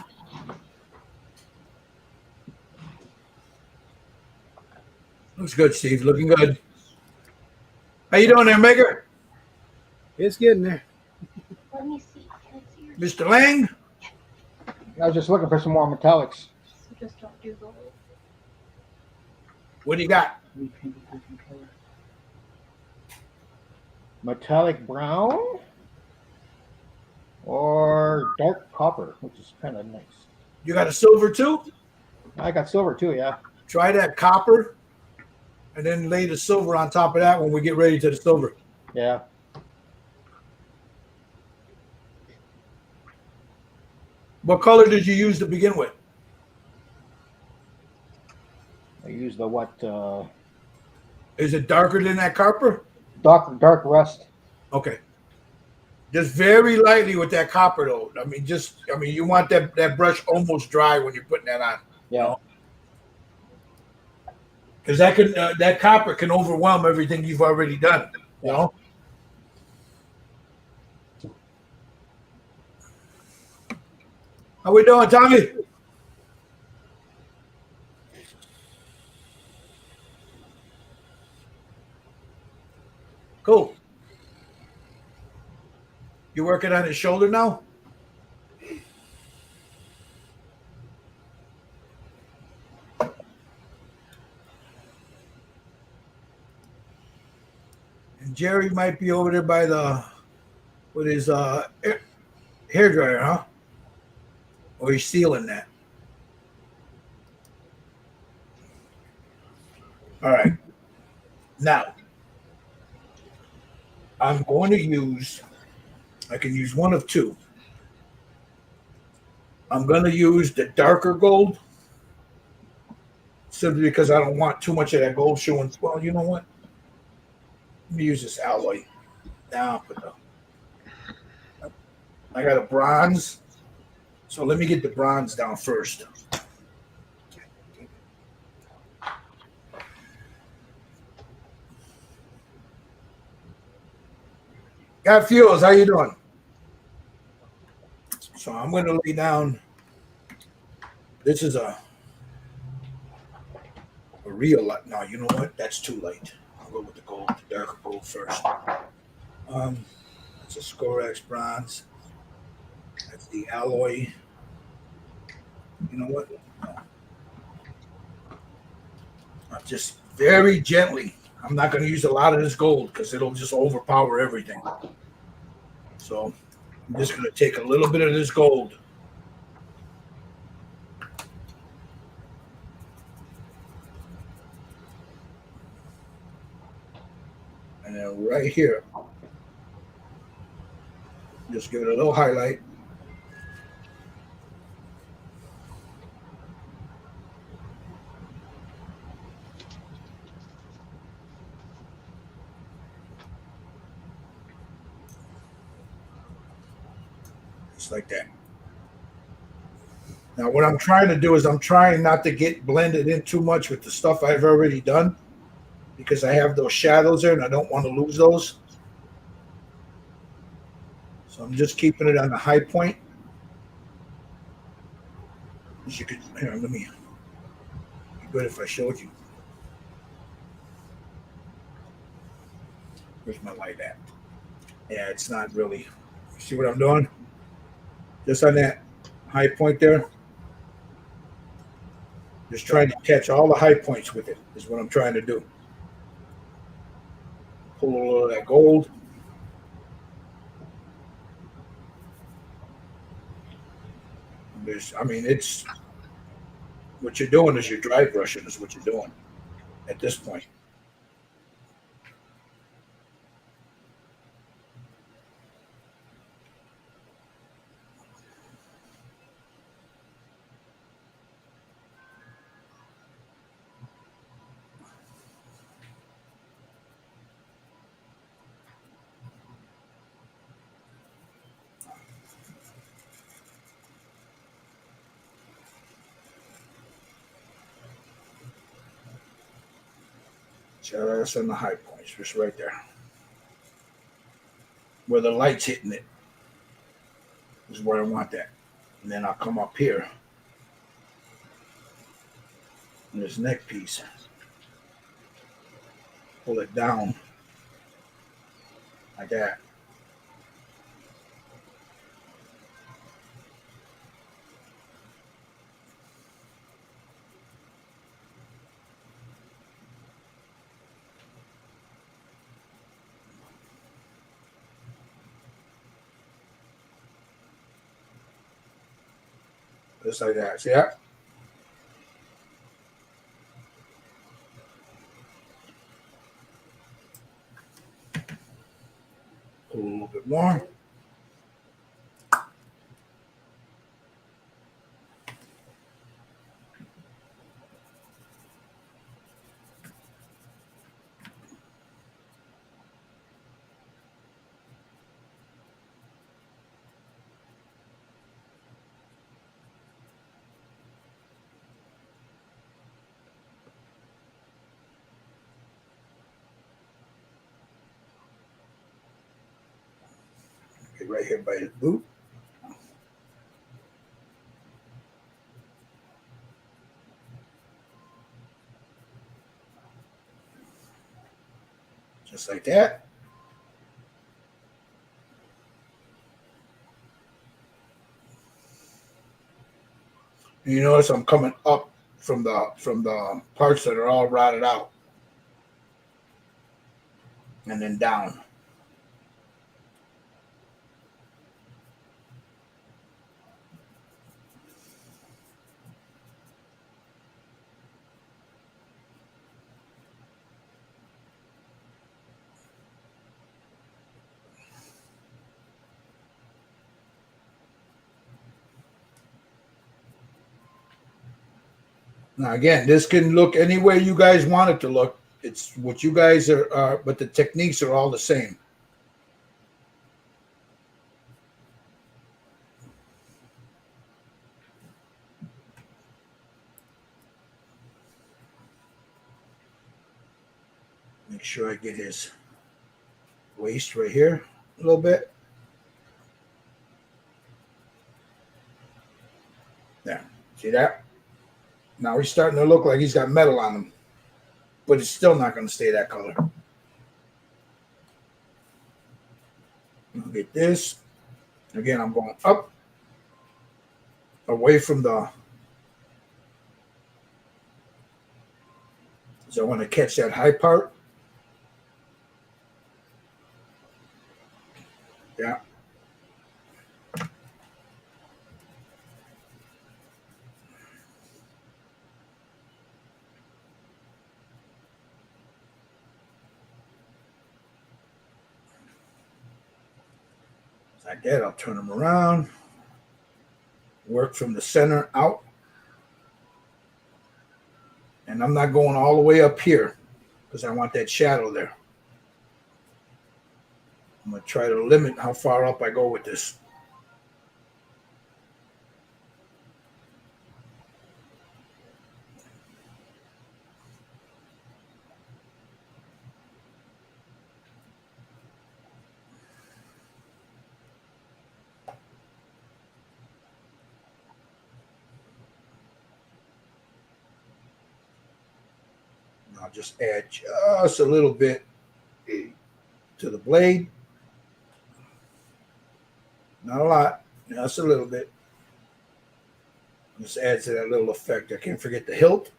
Looks good, Steve. Looking good. How you doing there, Maker? It's getting there. Let me see. Can I see your Mr. Lang? I was just looking for some more metallics. So just don't do gold. What do you got? Repainted different color. Metallic brown or dark copper, which is kind of nice. You got a silver too? I got silver too, yeah. Try that copper and then lay the silver on top of that when we get ready to the silver. Yeah. What color did you use to begin with? I use the what Is it darker than that copper? dark rust. Okay. Just very lightly with that copper though. I mean, you want that brush almost dry when you're putting that on. Yeah. Because that copper can overwhelm everything you've already done. You know? How we doing, Tommy? Cool. You working on his shoulder now? And Jerry might be over there by with his hair dryer, huh? Or he's sealing that. All right. Now, I'm going to use, I can use one of two. I'm going to use the darker gold simply because I don't want too much of that gold showing. Well, you know what? Let me use this alloy. Now, I got a bronze. So let me get the bronze down first. Got Fuels, how you doing? So I'm going to lay down. This is a real light. No, you know what? That's too light. I'll go with the gold, the darker gold first. It's a Scorex bronze. That's the alloy. You know what? Just very gently. I'm not going to use a lot of this gold because it'll just overpower everything. So I'm just going to take a little bit of this gold. And then right here, just give it a little highlight. Just like that. Now, what I'm trying to do is I'm trying not to get blended in too much with the stuff I've already done because I have those shadows there and I don't want to lose those. So I'm just keeping it on the high point. As you could, here, let me, it'd be good if I showed you. Where's my light at? Yeah, it's not really. See what I'm doing? Just on that high point there. Just trying to catch all the high points with it is what I'm trying to do. Pull a little of that gold. I mean, it's what you're doing is you're dry brushing is what you're doing at this point. Just on the high points, just right there. Where the light's hitting it is where I want that. And then I'll come up here. And this neck piece. Pull it down. Like that. Just like that. See that? Pull a little bit more. Right here by his boot. Just like that. And you notice I'm coming up from the parts that are all rotted out. And then down. Now, again, this can look any way you guys want it to look. It's what you guys are, but the techniques are all the same. Make sure I get his waist right here a little bit. There. See that? Now he's starting to look like he's got metal on him, but it's still not going to stay that color. I'll get this. Again, I'm going up, away from the. So I want to catch that high part. Yeah. Like that, I'll turn them around. Work from the center out. And I'm not going all the way up here because I want that shadow there. I'm going to try to limit how far up I go with this. I'll just add just a little bit to the blade. Not a lot, just a little bit. Just adds to that little effect. I can't forget the hilt.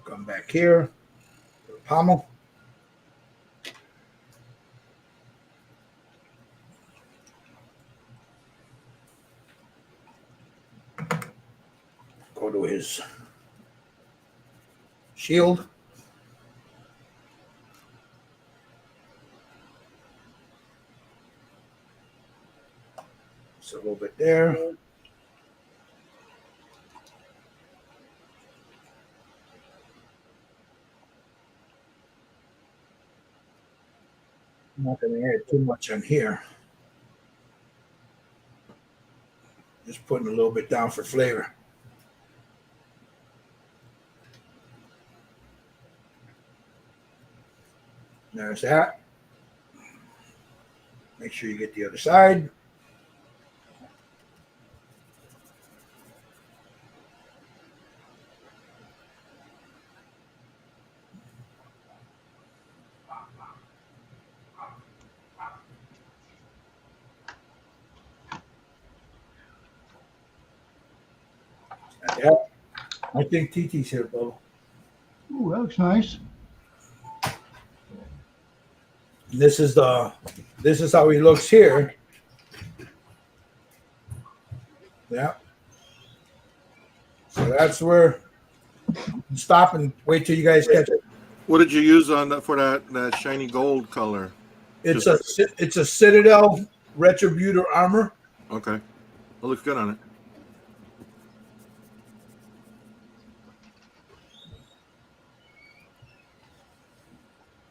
Come back here, pommel. Go to his shield. Just a little bit there. I'm not going to add too much on here. Just putting a little bit down for flavor. There's that. Make sure you get the other side. Yeah, I think TT's here, Bo. Ooh, that looks nice. This is how he looks here. Yeah. So that's where stop and wait till you guys catch it. What did you use on that for that shiny gold color? It's a Citadel Retributor armor. Okay, it looks good on it.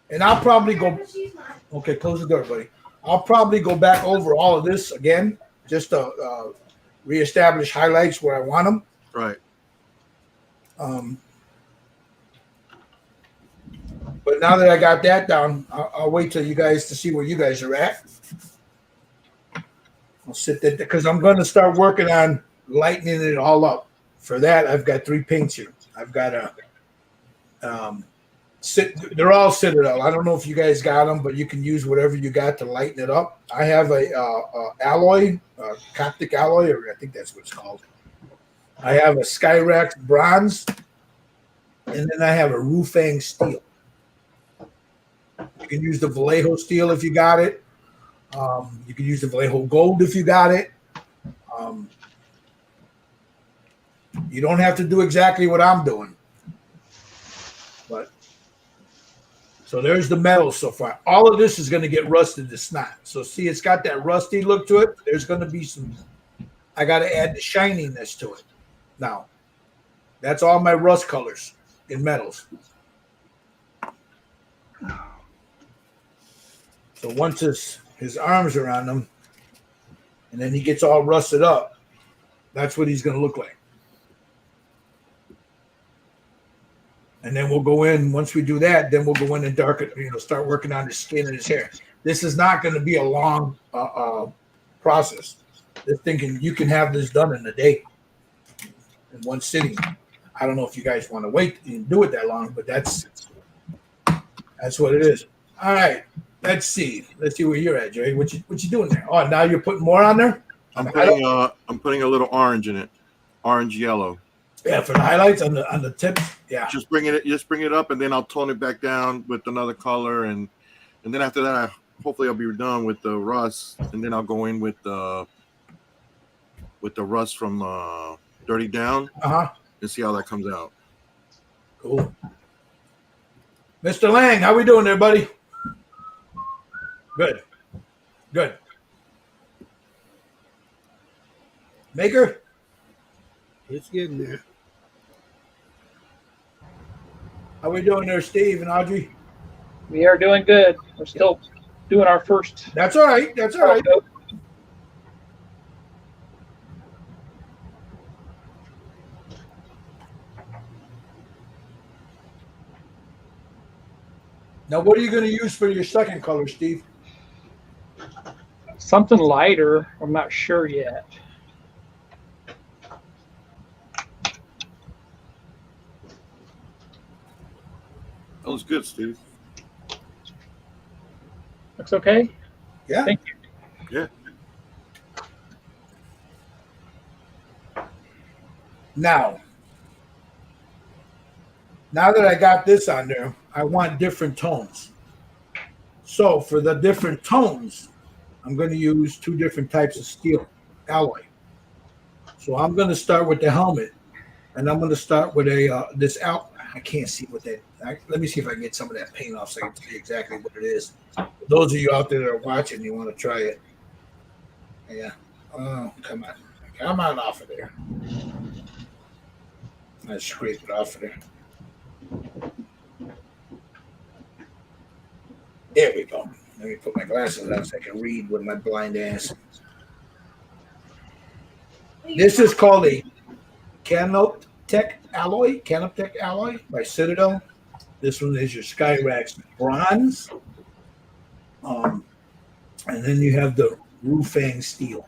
And I'll probably go. Okay, close the door, buddy. I'll probably go back over all of this again, just to reestablish highlights where I want them. Right. But now that I got that down, I'll wait till you guys to see where you guys are at. I'll sit there because I'm going to start working on lightening it all up. For that, I've got 3 paints here. I've got a. They're all Citadel. I don't know if you guys got them, but you can use whatever you got to lighten it up. I have a alloy, Canoptec Alloy, or I think that's what it's called. I have a Skyrax bronze, and then I have a Rufang steel. You can use the Vallejo steel if you got it. You can use the Vallejo gold if you got it. You don't have to do exactly what I'm doing. But so there's the metal so far. All of this is going to get rusted to snot. So see, it's got that rusty look to it. There's going to be some, I got to add the shininess to it. Now, that's all my rust colors in metals. So once his arms are on them, and then he gets all rusted up, that's what he's going to look like. And then we'll go in, once we do that, then we'll go in and darken, start working on his skin and his hair. This is not going to be a long process. They're thinking you can have this done in a day, in one sitting. I don't know if you guys want to wait and do it that long, but that's what it is. All right, let's see where you're at, Jerry. What you doing there? Oh, now you're putting more on there. I'm putting a little orange in it, orange yellow. Yeah, for the highlights on the tips. Yeah. Just bring it up, and then I'll tone it back down with another color, and then after that, hopefully I'll be done with the rust, and then I'll go in with the rust from Dirty Down, and see how that comes out. Cool. Mr. Lang, how we doing there, buddy? Good. Maker? It's getting there. How we doing there, Steve and Audrey? We are doing good. We're still doing our first. That's all right. Now, what are you going to use for your second color, Steve? Something lighter. I'm not sure yet. was good, Steve. Looks okay. Yeah. Thank you. Yeah. Now that I got this on there, I want different tones. So for the different tones, I'm going to use two different types of steel alloy. So I'm going to start with the helmet, and I'm going to start with a I can't see what that. Let me see if I can get some of that paint off so I can tell you exactly what it is. For those of you out there that are watching, you want to try it. Yeah. Oh, come on off of there. I scrape it off of there. There we go. Let me put my glasses on so I can read with my blind ass. This is called a Canoptec Alloy by Citadel. This one is your Skyrax bronze. And then you have the Rufang steel.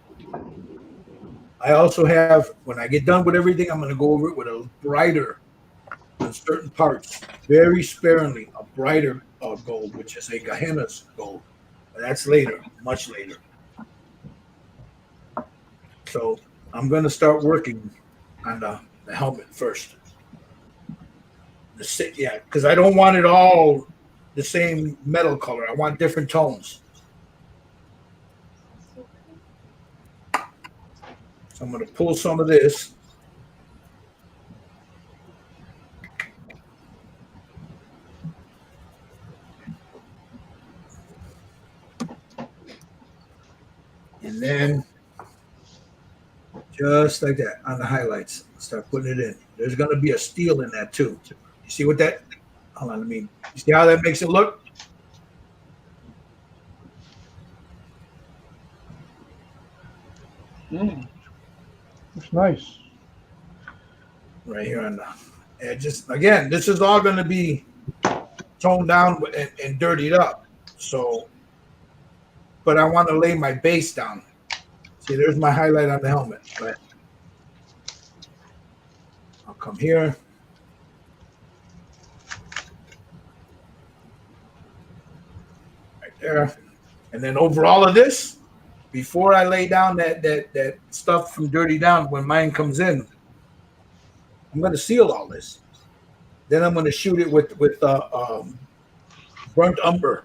I also have, when I get done with everything, I'm going to go over it with a brighter on certain parts, very sparingly, a brighter gold, which is a Gehenna's gold. But that's later, much later. So I'm going to start working on the helmet first. Because I don't want it all the same metal color. I want different tones. So I'm going to pull some of this. And then just like that on the highlights, start putting it in. There's going to be a steel in that too. You see what that? Hold on, you see how that makes it look? Looks nice. Right here on the edges. Again, this is all going to be toned down and dirtied up. So, but I want to lay my base down. See, there's my highlight on the helmet. But I'll come here. Right there. And then over all of this, before I lay down that stuff from Dirty Down, when mine comes in, I'm going to seal all this. Then I'm going to shoot it with burnt umber,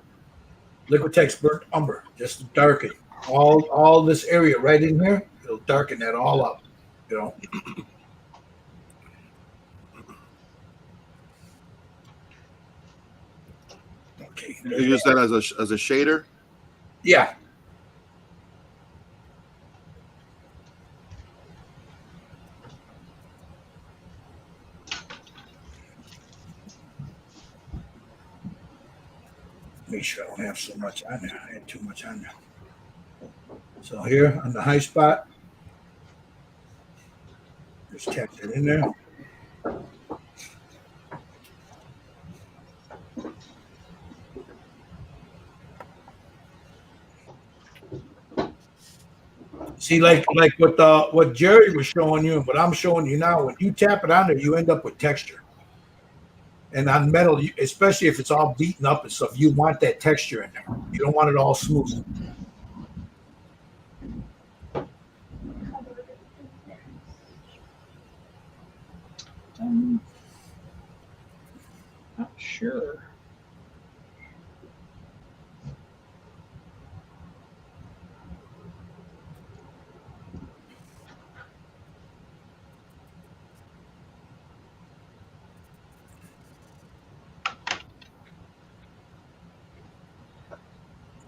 Liquitex burnt umber, just to darken all this area right in here. It'll darken that all up, you know. Okay. You use that as a shader? Yeah. Make sure I don't have so much on there. I had too much on there. So here on the high spot, just tap it in there. See, like what Jerry was showing you and what I'm showing you now, when you tap it on there, you end up with texture. And on metal, especially if it's all beaten up and stuff, you want that texture in there. You don't want it all smooth. Not sure.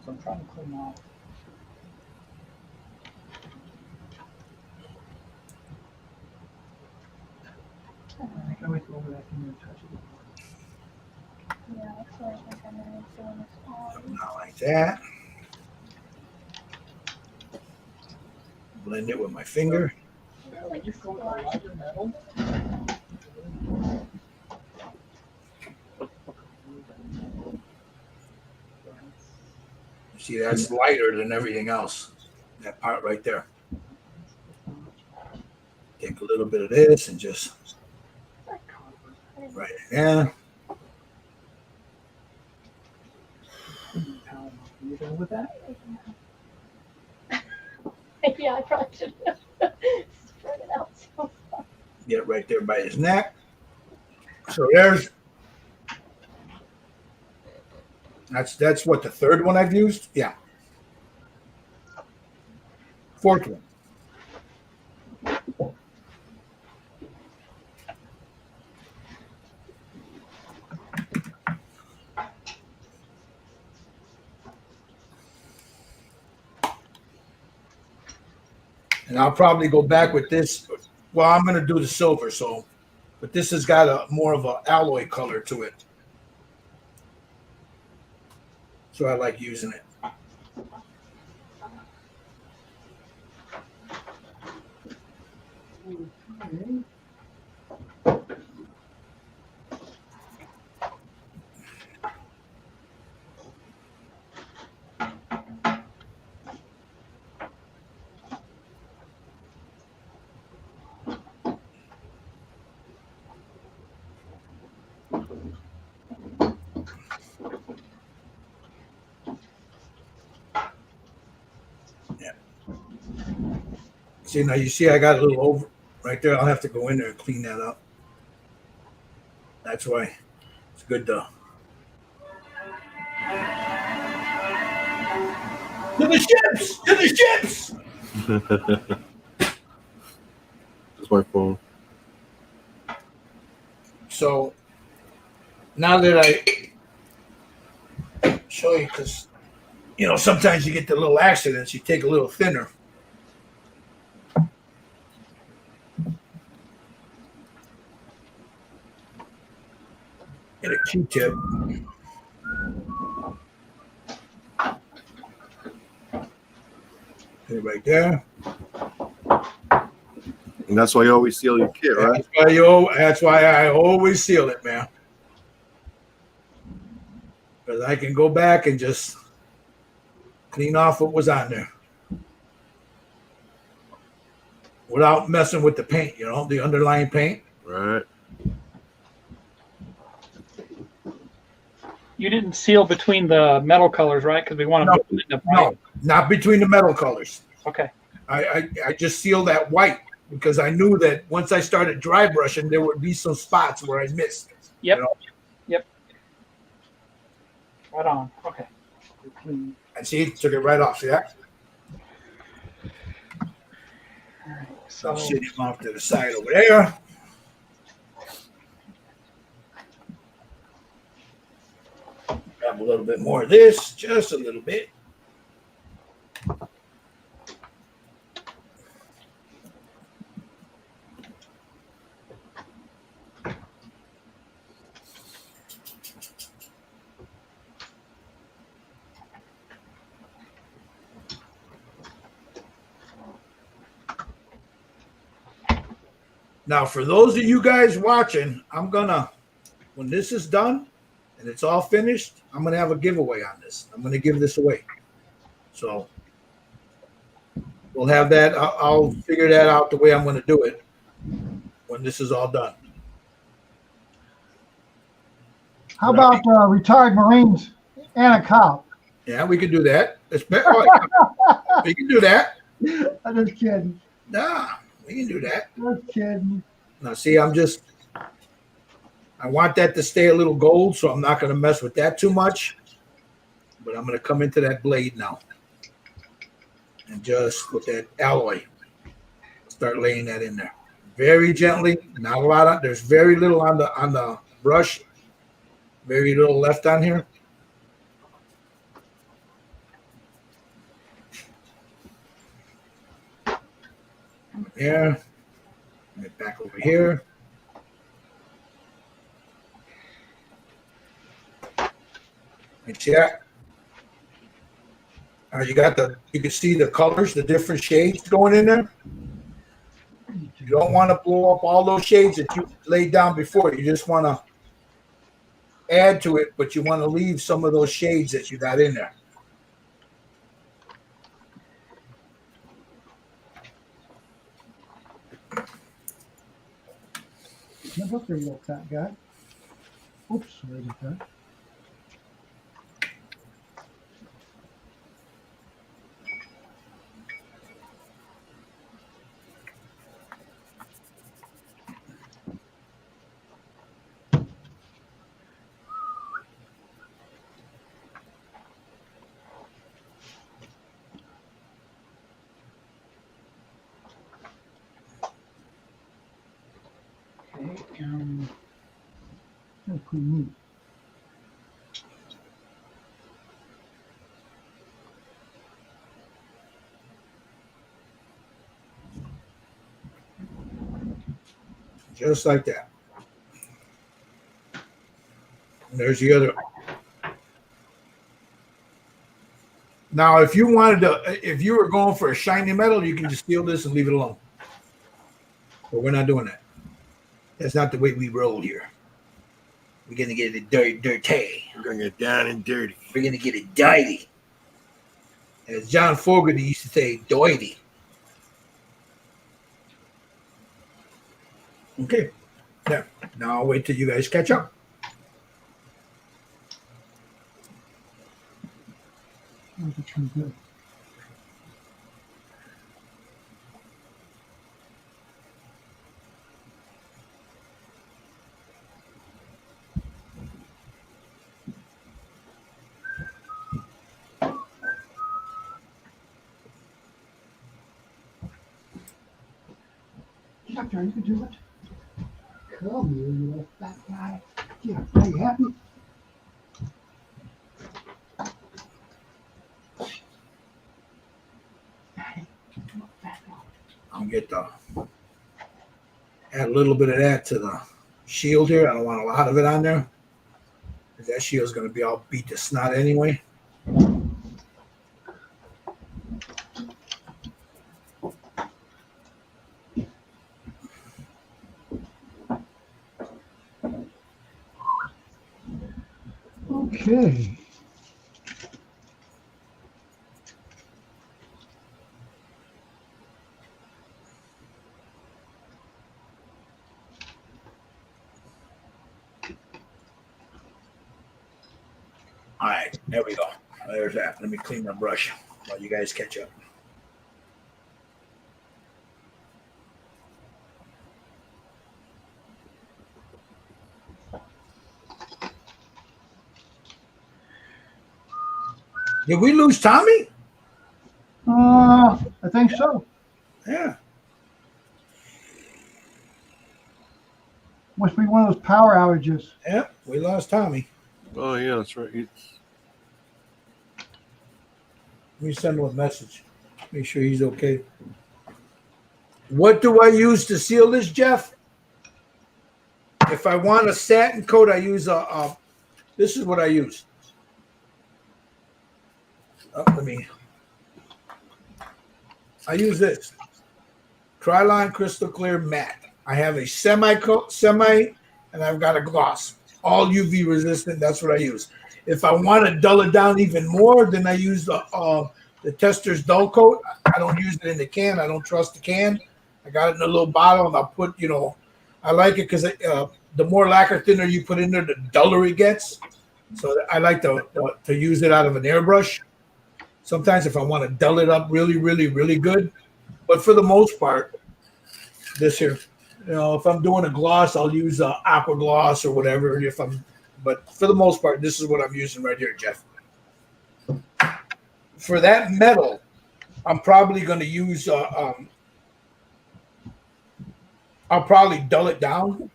So I'm trying to clean out. I can always go over that and touch it. Yeah, so I think I'm gonna be doing this on. Not like that. Blend it with my finger. When you go with a lighter metal, See, that's lighter than everything else. That part right there. Take a little bit of this and just right in there. doing with that? Yeah, I probably should spread it out. So. Get it right there by his neck. So that's what, the third one I've used? Yeah. Fourth one. And I'll probably go back with this. Well, I'm going to do the silver, but this has got a more of an alloy color to it. So I like using it. Okay. See, now you see I got a little over right there. I'll have to go in there and clean that up. That's why it's good to. To the ships! To the ships! That's my phone. So now that I show you, because sometimes you get the little accidents, you take a little thinner. Get a Q-tip. Put it right there. And that's why you always seal your kit, right? That's why I always seal it, man. Because I can go back and just clean off what was on there without messing with the paint, the underlying paint. Right. You didn't seal between the metal colors, right? Because we want to put it in the No, not between the metal colors. Okay. I just sealed that white because I knew that once I started dry brushing, there would be some spots where I missed. Yep. Yep. Right on. Okay. And see, took it right off. See that? All right. So So I'm sitting off to the side over there. Grab a little bit more of this, just a little bit. Now, for those of you guys watching, when this is done and it's all finished, I'm going to have a giveaway on this. I'm going to give this away. So we'll have that. I'll figure that out the way I'm going to do it when this is all done. How about retired Marines and a cop? Yeah, we can do that. We can do that. I'm just kidding. Nah, we can do that. Just kidding. Now, see, I want that to stay a little gold, so I'm not going to mess with that too much. But I'm going to come into that blade now. And just with that alloy, start laying that in there. Very gently, not a lot. There's very little on the brush. Very little left on here. There. Right back over here. And see that? You can see the colors, the different shades going in there. You don't want to blow up all those shades that you laid down before. You just want to add to it, but you want to leave some of those shades that you got in there. Look there, you little fat guy. Oops, sorry about that. pretty neat. Just like that. And there's the other. Now, if you wanted to, if you were going for a shiny metal, you can just steal this and leave it alone. But we're not doing that. That's not the way we roll here. We're gonna get it dirty. We're gonna get down and dirty. We're gonna get it dirty. As John Fogerty used to say, doity. Okay. There. Now I'll wait till you guys catch up. That's a true good. Doctor, you can do it. Come here, you little fat guy. Yeah, are you happy? I'll get the add a little bit of that to the shield here. I don't want a lot of it on there, because that shield's going to be all beat to snot anyway. Okay. All right, there we go. There's that. Let me clean my brush while you guys catch up. Did we lose Tommy? I think so. Yeah. Must be one of those power outages. Yep, we lost Tommy. Oh yeah, that's right. Let me send him a message. Make sure he's okay. What do I use to seal this, Jeff? If I want a satin coat, I use this is what I use. I use this Triline Crystal Clear Matte. I have a semi, and I've got a gloss. All UV resistant. That's what I use. If I want to dull it down even more, then I use the Tester's Dull Coat. I don't use it in the can. I don't trust the can. I got it in a little bottle, and I'll put, I like it because the more lacquer thinner you put in there, the duller it gets. So I like to use it out of an airbrush. Sometimes if I want to dull it up really, really, really good. But for the most part, this here, if I'm doing a gloss, I'll use aqua gloss or whatever. But for the most part, this is what I'm using right here, Jeff. For that metal, I'm probably going to use. I'll probably dull it down,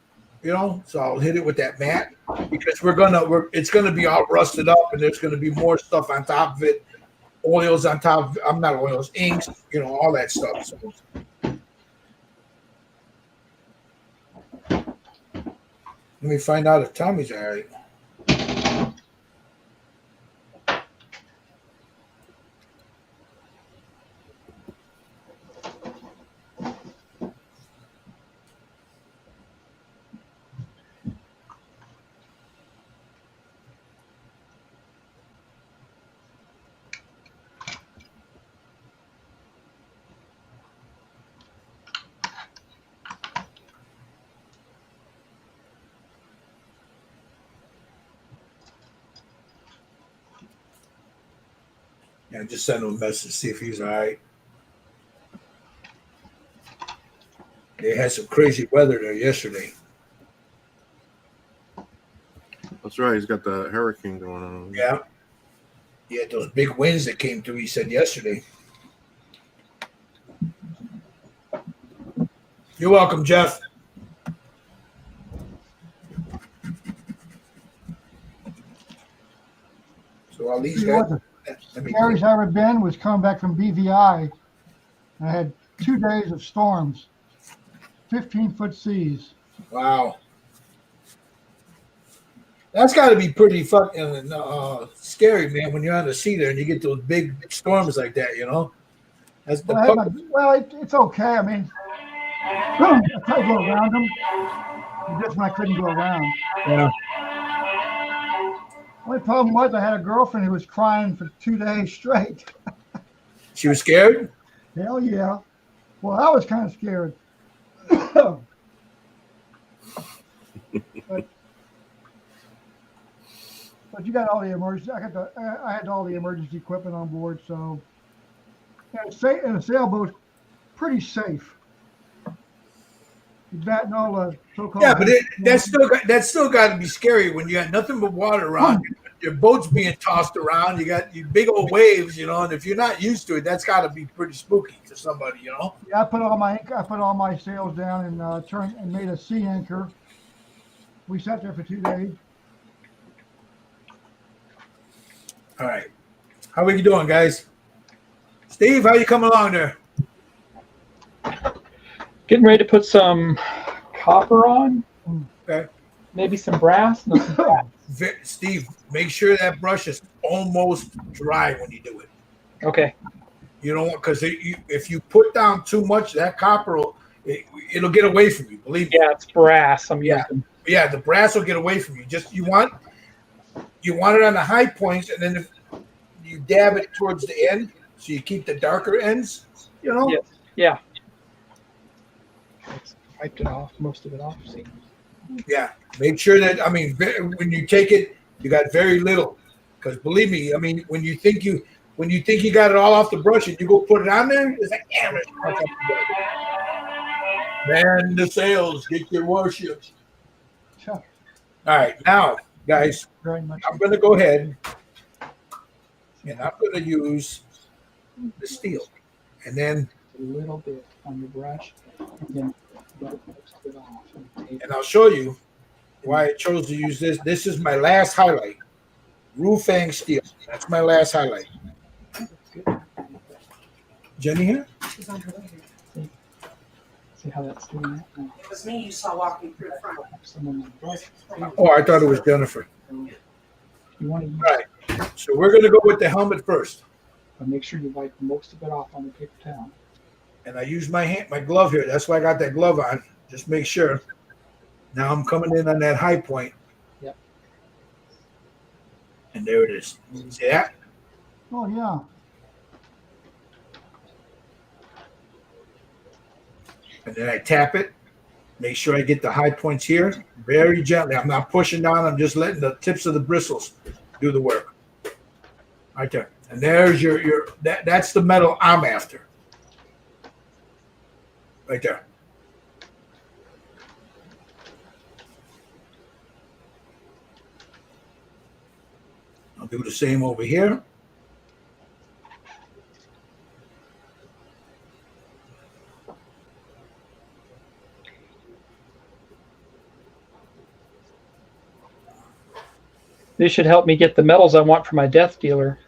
So I'll hit it with that matte because it's gonna be all rusted up, and there's gonna be more stuff on top of it. Oils on top. I'm not oils, inks, all that stuff. So. Let me find out if Tommy's all right. Yeah, just send him a message, see if he's all right. They had some crazy weather there yesterday. That's right. He's got the hurricane going on. Yeah. He had those big winds that came through, he said yesterday. You're welcome, Jeff. So all these You know guys. what the Let me scariest I ever been was coming back from BVI. I had 2 days of storms, 15-foot seas. Wow. That's got to be pretty fucking scary, man, when you're on the sea there and you get those big storms like that, you know? That's the It's okay. I mean, I tried to go around them. Just when I couldn't go around. Yeah. Only problem was I had a girlfriend who was crying for 2 days straight. She was scared? Hell yeah. Well, I was kind of scared. but you got all the emergency. I had all the emergency equipment on board, so and a sailboat's pretty safe. You're batting all the so-called. Yeah, but that's still got to be scary when you got nothing but water around. Your boat's being tossed around. You got you big old waves, you know. And if you're not used to it, that's got to be pretty spooky to somebody, you know. Yeah, I put all my sails down and turned and made a sea anchor. We sat there for 2 days. All right, how are you doing, guys? Steve, how you coming along there? Getting ready to put some copper on. Okay. Maybe some brass. No, some brass. Steve, make sure that brush is almost dry when you do it. Okay. You know, because if you put down too much, that copper it'll get away from you. Believe me. Yeah, it's brass. Yeah, the brass will get away from you. Just you want it on the high points, and then if you dab it towards the end, so you keep the darker ends. You know. Yes. Yeah. It's wiped it off, most of it off. See. Yeah, make sure that when you take it, you got very little. Because believe me, when you think you got it all off the brush and you go put it on there, it's like man, the sails, get your warships. Sure. All right, now, guys, Very much. I'm going to go ahead and I'm going to use the steel, and then A little bit on your brush, and then wipe most of it off. and I'll show you why I chose to use this. This is my last highlight, Rufang steel. That's my last highlight. Jenny here? She's on her way here. See how that's doing that now? It was me you saw walking through the front. Someone on the brush. Oh, I thought it was Jennifer. You want to use, All right, so we're going to go with the helmet first. but make sure you wipe most of it off on the paper towel. And I use my glove here. That's why I got that glove on. Just make sure. Now I'm coming in on that high point. Yep. And there it is. See that? Oh yeah. And then I tap it. Make sure I get the high points here very gently. I'm not pushing down. I'm just letting the tips of the bristles do the work. Right there. And there's that's the metal I'm after. Right there. I'll do the same over here. This should help me get the metals I want for my death dealer,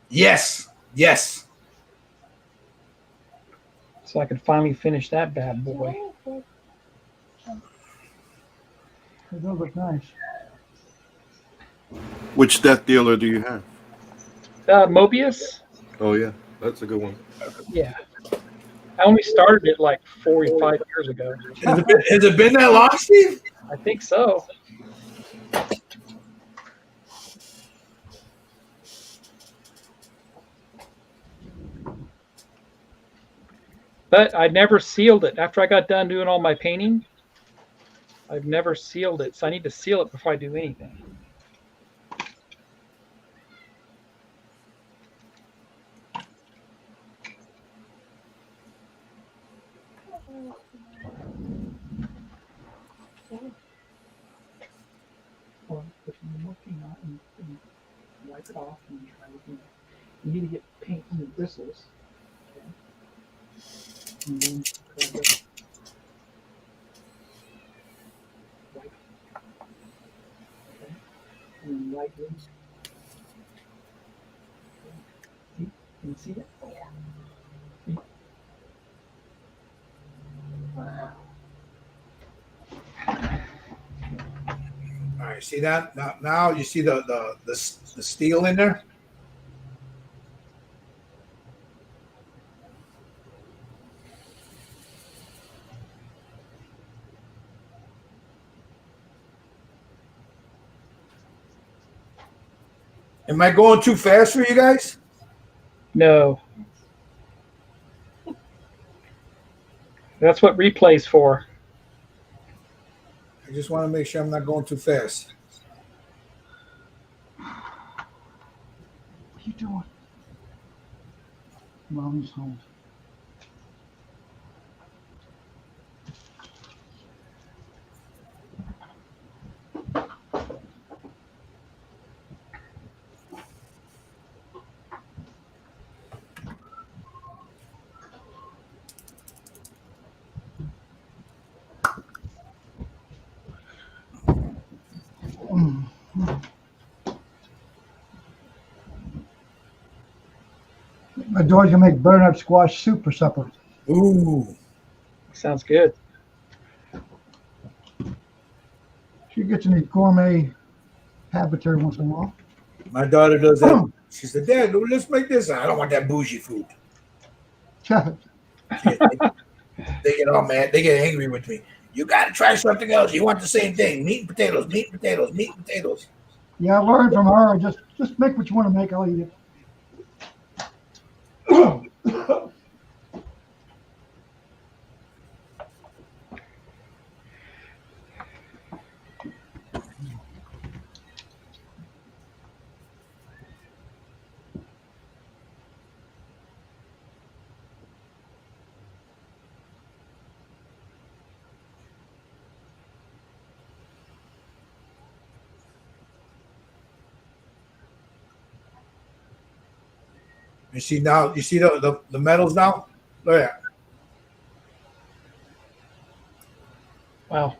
Yes. Yes. so I can finally finish that bad boy. It does look nice. Which death dealer do you have? Mobius? Oh yeah, that's a good one. Yeah. I only started it like 4 or 5 years ago. Has it been that long, Steve? I think so. But I never sealed it. After I got done doing all my painting, I've never sealed it. So I need to seal it before I do anything. Or if you're working on it, and wipe it off and try again. You need to get paint in the bristles. Okay? And then grab it. Wipe. Okay? And then lightly Can you see it? All right, see that? Now you see the steel in there? Am I going too fast for you guys? No. That's what replay's for. I just want to make sure I'm not going too fast. What are you doing? Mom's home. My daughter's gonna make butternut squash soup for supper. Ooh, Sounds good. She gets in these gourmet habits every once in a while. my daughter does that. She said, Dad, let's make this. I don't want that bougie food. They get all mad. They get angry with me. You got to try something else. You want the same thing. Meat and potatoes, meat and potatoes, meat and potatoes. Yeah, I learned from her. Just make what you want to make. I'll eat it. You see now, you see the metals now? Look at that. Wow.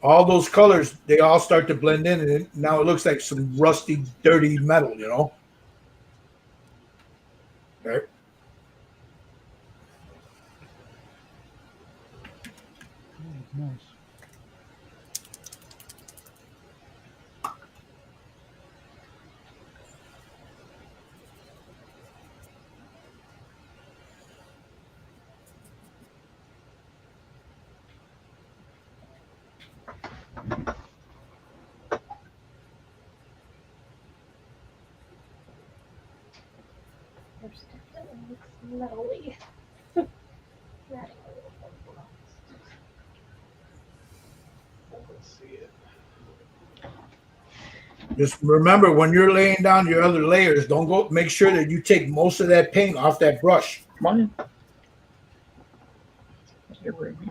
All those colors, they all start to blend in, and now it looks like some rusty, dirty metal, you know? Right? Nice. There's stuff that looks metally. That Just remember, when you're laying down your other layers, don't go. Make sure that you take most of that paint off that brush. Come on in. Here, Ruby.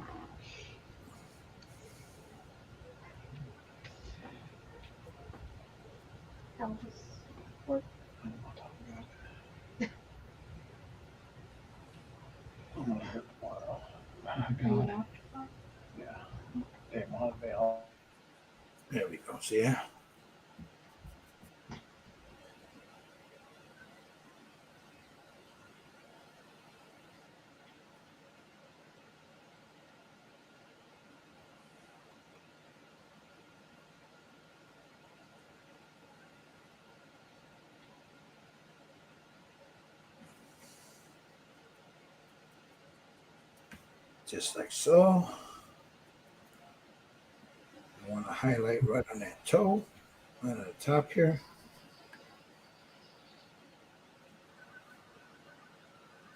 I'll just work. I'm gonna hit tomorrow. Oh, You God. know? Yeah. Hey, Monday, I'll There we go. See ya. Just like so. I want to highlight right on that toe, right on the top here.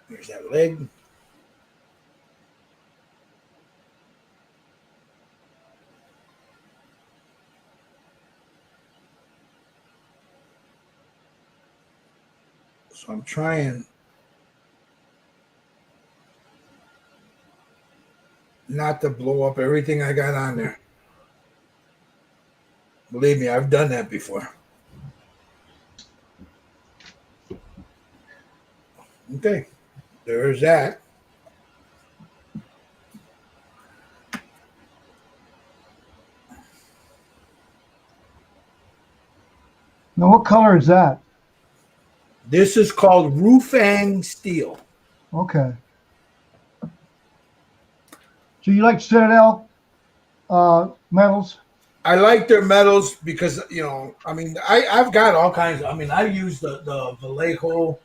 Here's that leg. So I'm trying not to blow up everything I got on there. Believe me, I've done that before. Okay, there's that. Now, what color is that? This is called Rufang steel. Okay. So you like Citadel metals? I like their metals because, you know, I mean, I've got all kinds. I mean, I use the Vallejo.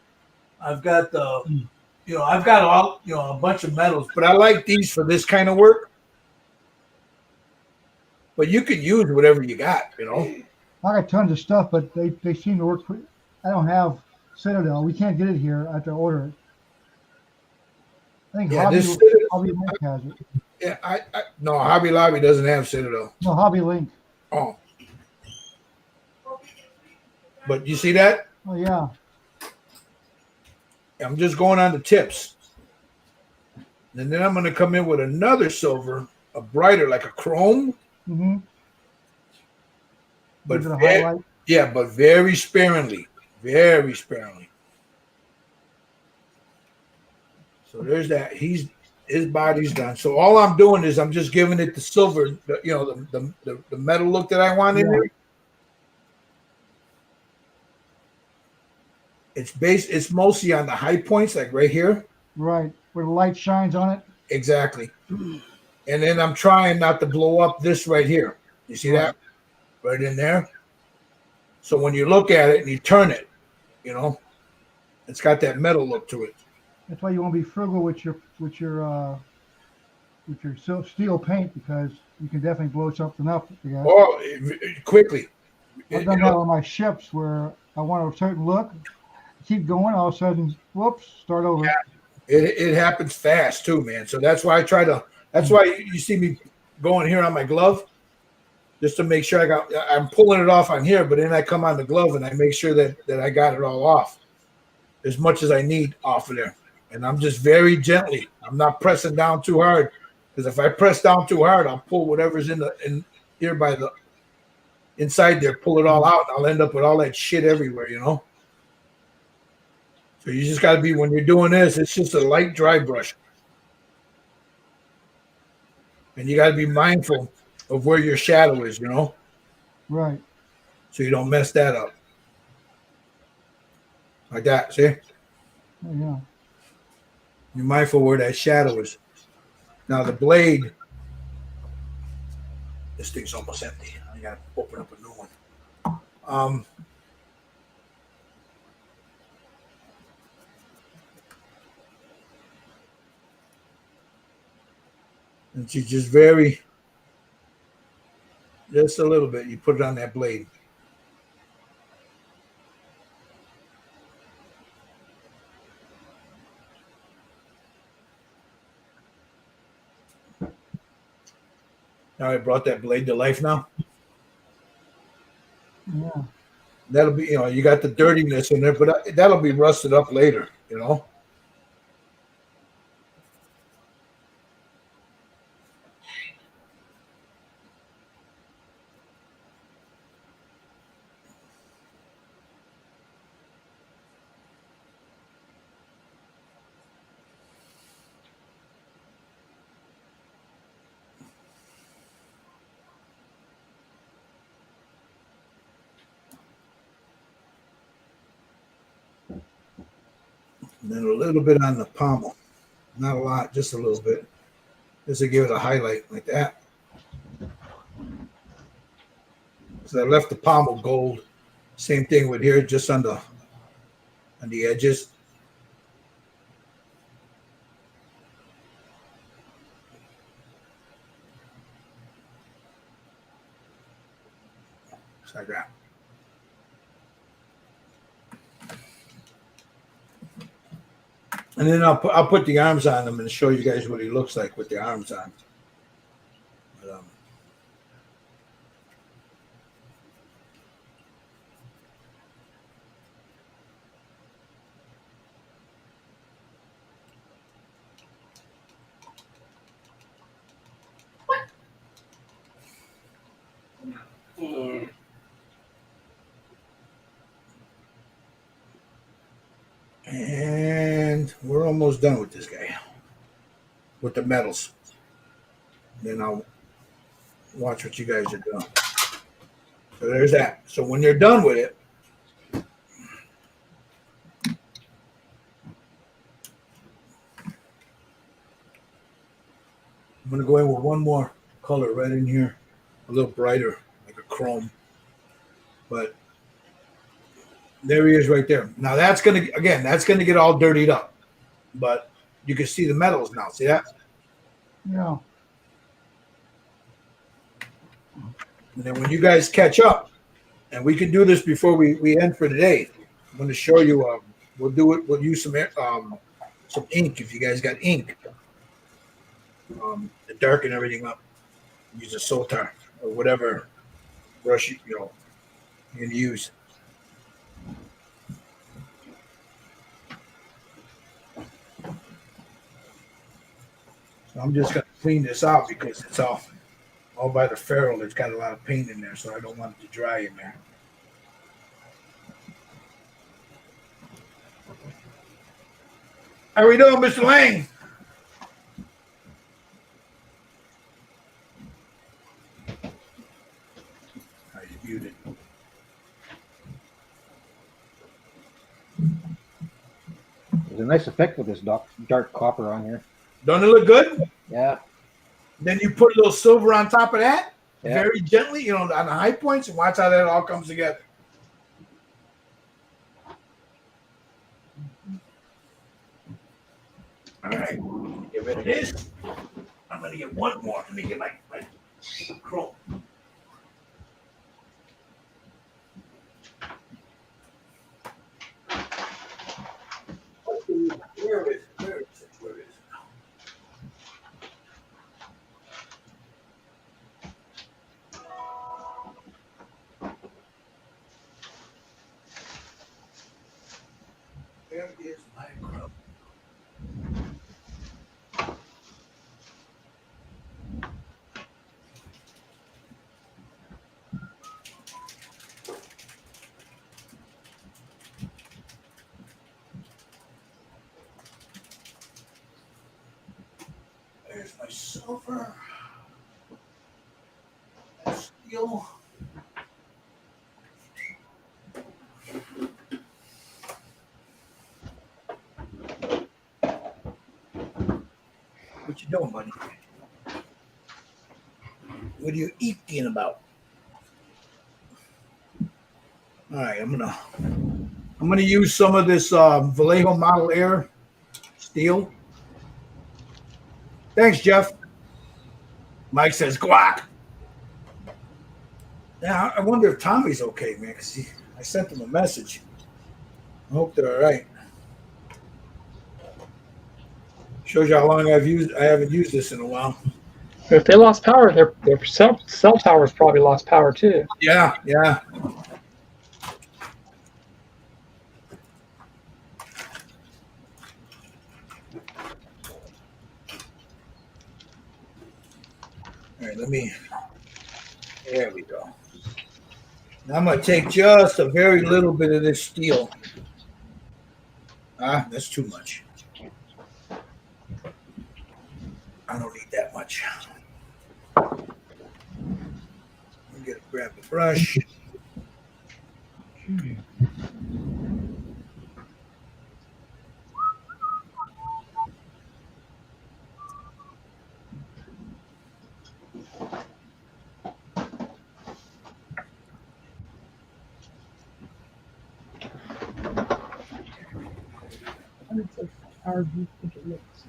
I've got the, you know, I've got all, you know, a bunch of metals, but I like these for this kind of work. But you can use whatever you got, you know. I got tons of stuff, but they seem to work. I don't have Citadel. We can't get it here. I have to order it. I think Yeah, Hobby, this Hobby Link has it. yeah, no, Hobby Lobby doesn't have Citadel. No, Hobby Link. Oh, but you see that? Oh yeah. I'm just going on the tips, and then I'm going to come in with another silver, a brighter, like a chrome. Mm-hmm. But Give it a highlight. yeah, but very sparingly, very sparingly. So there's that. His body's done. So all I'm doing is I'm just giving it the silver, you know, the metal look that I want in there. It's mostly on the high points, like right here. Right, where the light shines on it. Exactly. And then I'm trying not to blow up this right here. You see that? Right in there. So when you look at it and you turn it, you know, it's got that metal look to it. That's why you want to be frugal with your steel paint, because you can definitely blow something up. Oh, quickly. I've done that on my ships where I want a certain look, keep going, all of a sudden, whoops, start over. Yeah. It happens fast too, man. So that's why that's why you see me going here on my glove, just to make sure I'm pulling it off on here, but then I come on the glove and I make sure that I got it all off as much as I need off of there. And I'm just very gently. I'm not pressing down too hard, because if I press down too hard, I'll pull whatever's in here by the inside there, pull it all out, and I'll end up with all that shit everywhere, you know. So you just got to be, when you're doing this, it's just a light dry brush, and you got to be mindful of where your shadow is, you know. Right. So you don't mess that up. Like that, see? Oh, yeah. You're mindful where that shadow is. Now the blade, this thing's almost empty. I gotta open up a new one. And you just just a little bit, you put it on that blade. Now I brought that blade to life now. Yeah. That'll be, you know, you got the dirtiness in there, but that'll be rusted up later, you know. And then a little bit on the pommel. Not a lot, just a little bit. Just to give it a highlight like that. So I left the pommel gold. Same thing with here, just on the edges. Just like that. And then I'll put the arms on him and show you guys what he looks like with the arms on. But, and we're almost done with this guy, with the metals. Then I'll watch what you guys are doing. So there's that. So when you're done with it, I'm going to go in with one more color right in here, a little brighter, like a chrome. But there he is right there. Now that's going to, again, that's going to get all dirtied up. But you can see the metals now. See that? Yeah. And then when you guys catch up, and we can do this before we end for today, I'm going to show you, we'll do it, we'll use some ink if you guys got ink to darken everything up. Use a Sotar or whatever brush you're going to use. So I'm just going to clean this out because it's all by the ferrule. It's got a lot of paint in there, so I don't want it to dry in there. How we doing, Mr. Lang? You muted. There's a nice effect with this dark copper on here. Don't it look good? Yeah. Then you put a little silver on top of that, Yeah. very gently, on the high points, and watch how that all comes together. All right, get rid of this. I'm gonna get one more. Let me get my chrome. Where is it? Where is it? Where is it? There is my chrome. There's my silver. That's steel. What you doing, buddy? What are you eating about? All right, I'm gonna use some of this Vallejo Model Air steel. Thanks, Jeff. Mike says guac. Yeah, I wonder if Tommy's okay, man. Cause I sent him a message. I hope they're all right. Shows you how long I haven't used this in a while. If they lost power, their cell towers probably lost power too. Yeah, yeah. All right, there we go. Now I'm going to take just a very little bit of this steel. That's too much. I don't need that much. Grab the brush. How do you think it looks?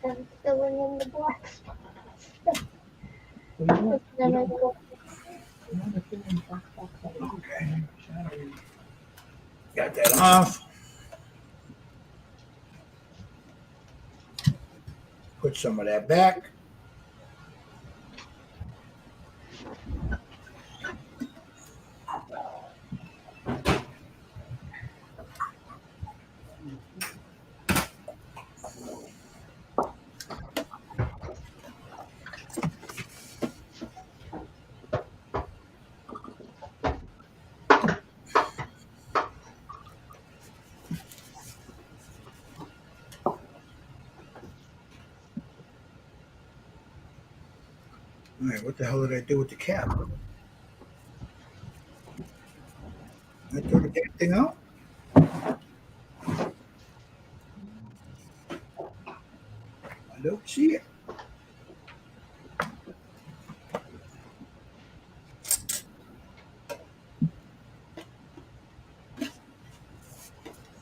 I'm filling in the black spots. Okay. Got that off. Put some of that back. All right, what the hell did I do with the cap? I threw the damn thing out? I don't see it.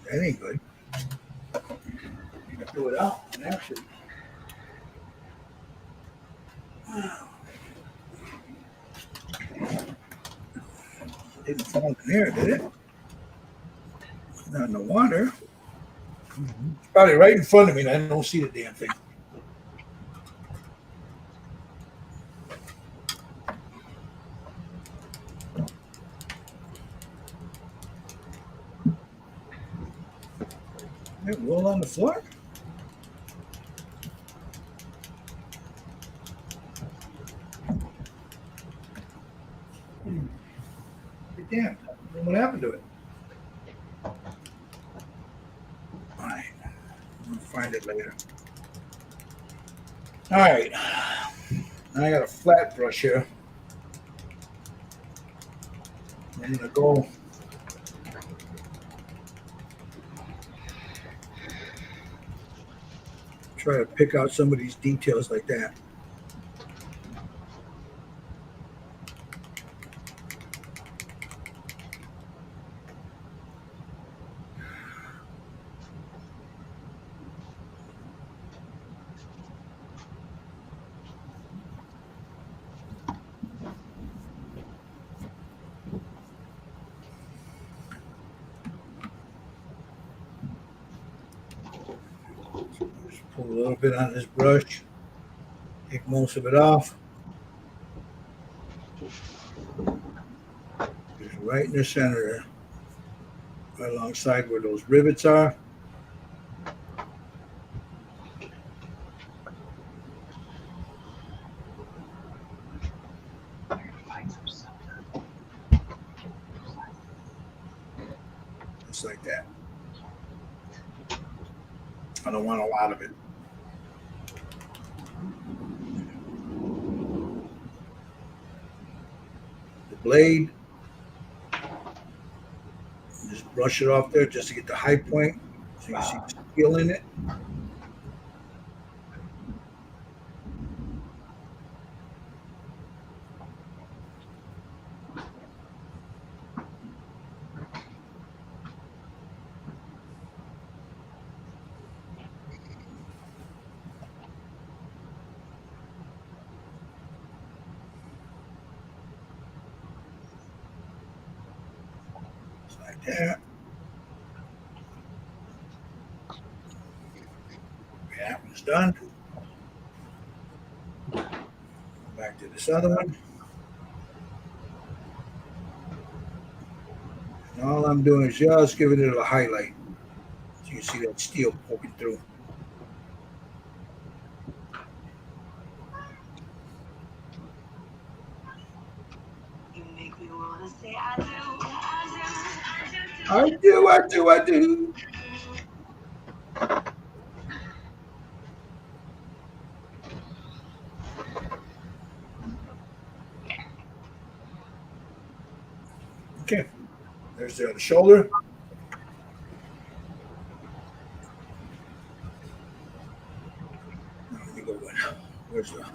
That ain't good. Do it out. Actually. Didn't fall in there, did it? Not in the water. It's probably right in front of me and I don't see the damn thing. It roll on the floor? Damn, what happened to it? Fine. We'll find it later. All right. Now I got a flat brush here. I'm gonna go try to pick out some of these details like that. Just pull a little bit on this brush, take most of it off. Just right in the center there, right alongside where those rivets are. Just like that. I don't want a lot of it. The blade, just brush it off there just to get the high point so you can see the steel in it. Like that. That one's done. Back to this other one. And all I'm doing is just giving it a highlight so you can see that steel poking through. You make me wanna say I do. I do. Okay, there's the other shoulder. Now let me go in. Where's the...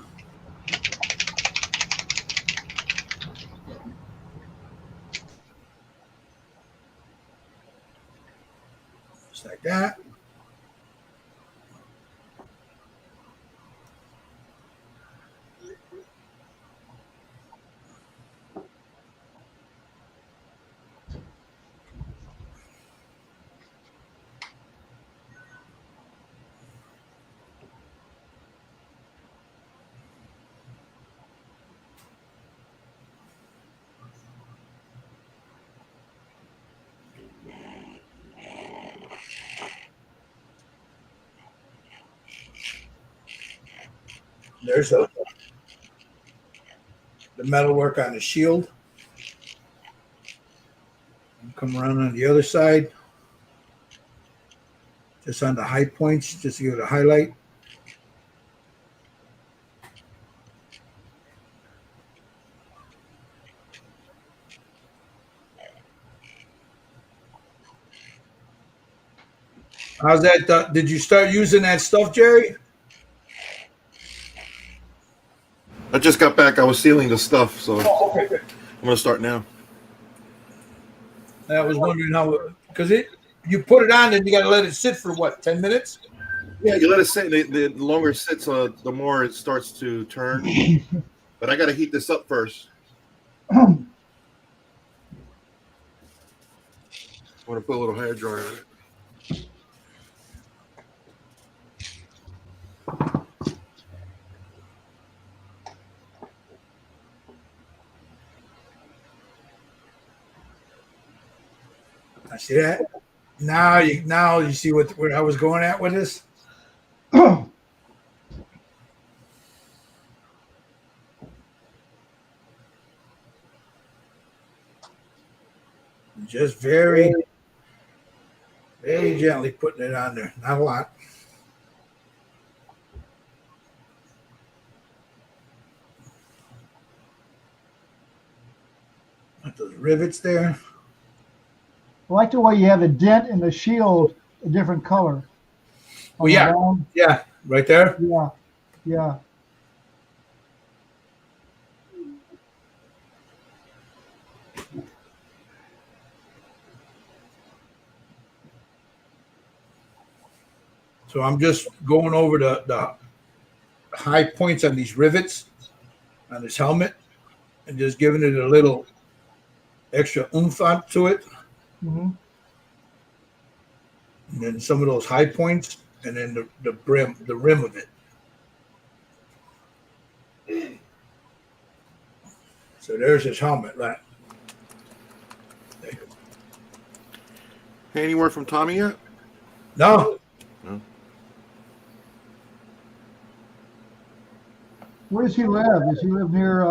Just like that. There's the metalwork on the shield. Come around on the other side. Just on the high points, just to give it a highlight. How's that? Did you start using that stuff, Jerry? I just got back. I was sealing the stuff, so Oh, okay. I'm gonna start now. I was wondering how, because you put it on, and you got to let it sit for what, 10 minutes? Yeah, you let it sit. The longer it sits, the more it starts to turn. But I got to heat this up first. I want to put a little hair dryer in it. I see that. Now you see where I was going at with this. Just very, very gently putting it on there. Not a lot. Got those rivets there. I like the way you have the dent and the shield a different color. Well, yeah, yeah, right there. Yeah, yeah. So I'm just going over the high points on these rivets on this helmet and just giving it a little extra oomph to it. Mm-hmm. And then some of those high points, and then the rim of it. So there's his helmet, right? Hey, any word from Tommy yet? No. No. Where does he live? Does he live near?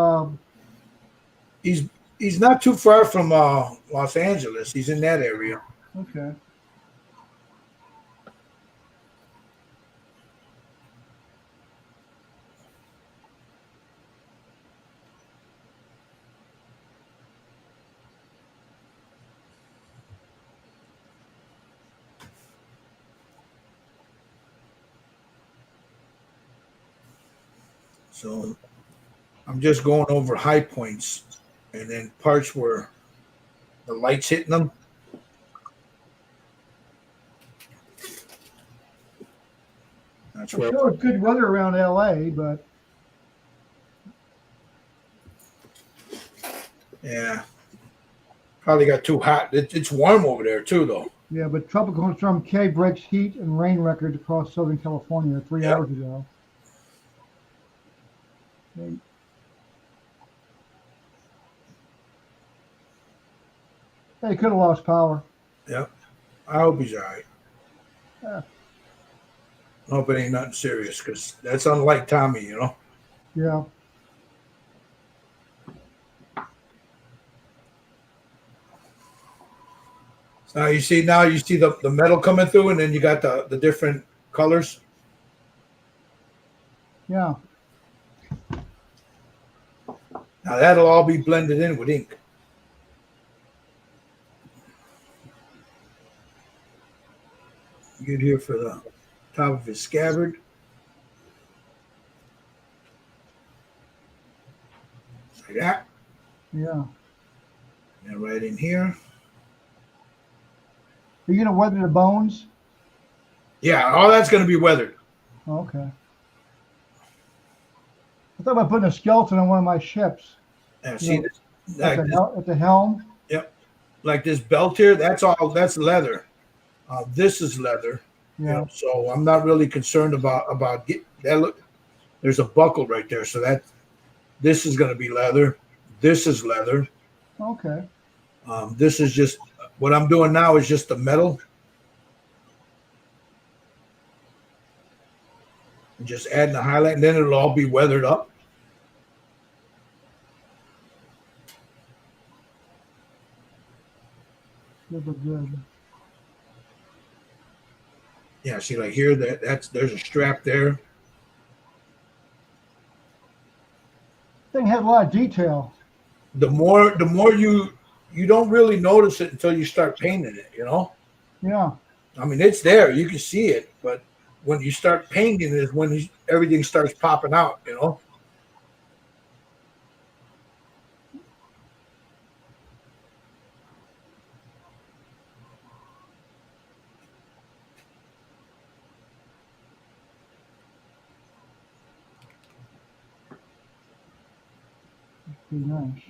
He's not too far from Los Angeles. He's in that area. Okay. So I'm just going over high points and then parts where the light's hitting them. That's I'm where. sure it's good weather around LA, but Yeah, probably got too hot. It's warm over there too, though. yeah, but Tropical Storm K breaks heat and rain records across Southern California 3 hours ago. They could have lost power. Yep. I hope he's all right. Yeah. I hope it ain't nothing serious, because that's unlike Tommy, you know. Yeah. Now you see the metal coming through, and then you got the different colors. Yeah. Now that'll all be blended in with ink. Get here for the top of his scabbard. Like that. Yeah. And right in here. Are you gonna weather the bones? Yeah, all that's going to be weathered. Oh, okay. I thought about putting a skeleton on one of my ships. And see, At the helm. Yep. Like this belt here, that's leather. This is leather. Yeah. You know, so I'm not really concerned about that. Look, there's a buckle right there. So this is going to be leather. This is leather. Okay. This is just what I'm doing now is just the metal. And just adding the highlight, and then it'll all be weathered up. This looks good. Yeah, see, like here, there's a strap there. Thing had a lot of detail. The more you don't really notice it until you start painting it, you know? Yeah. I mean, it's there, you can see it, but when you start painting is when everything starts popping out, you know? Pretty nice.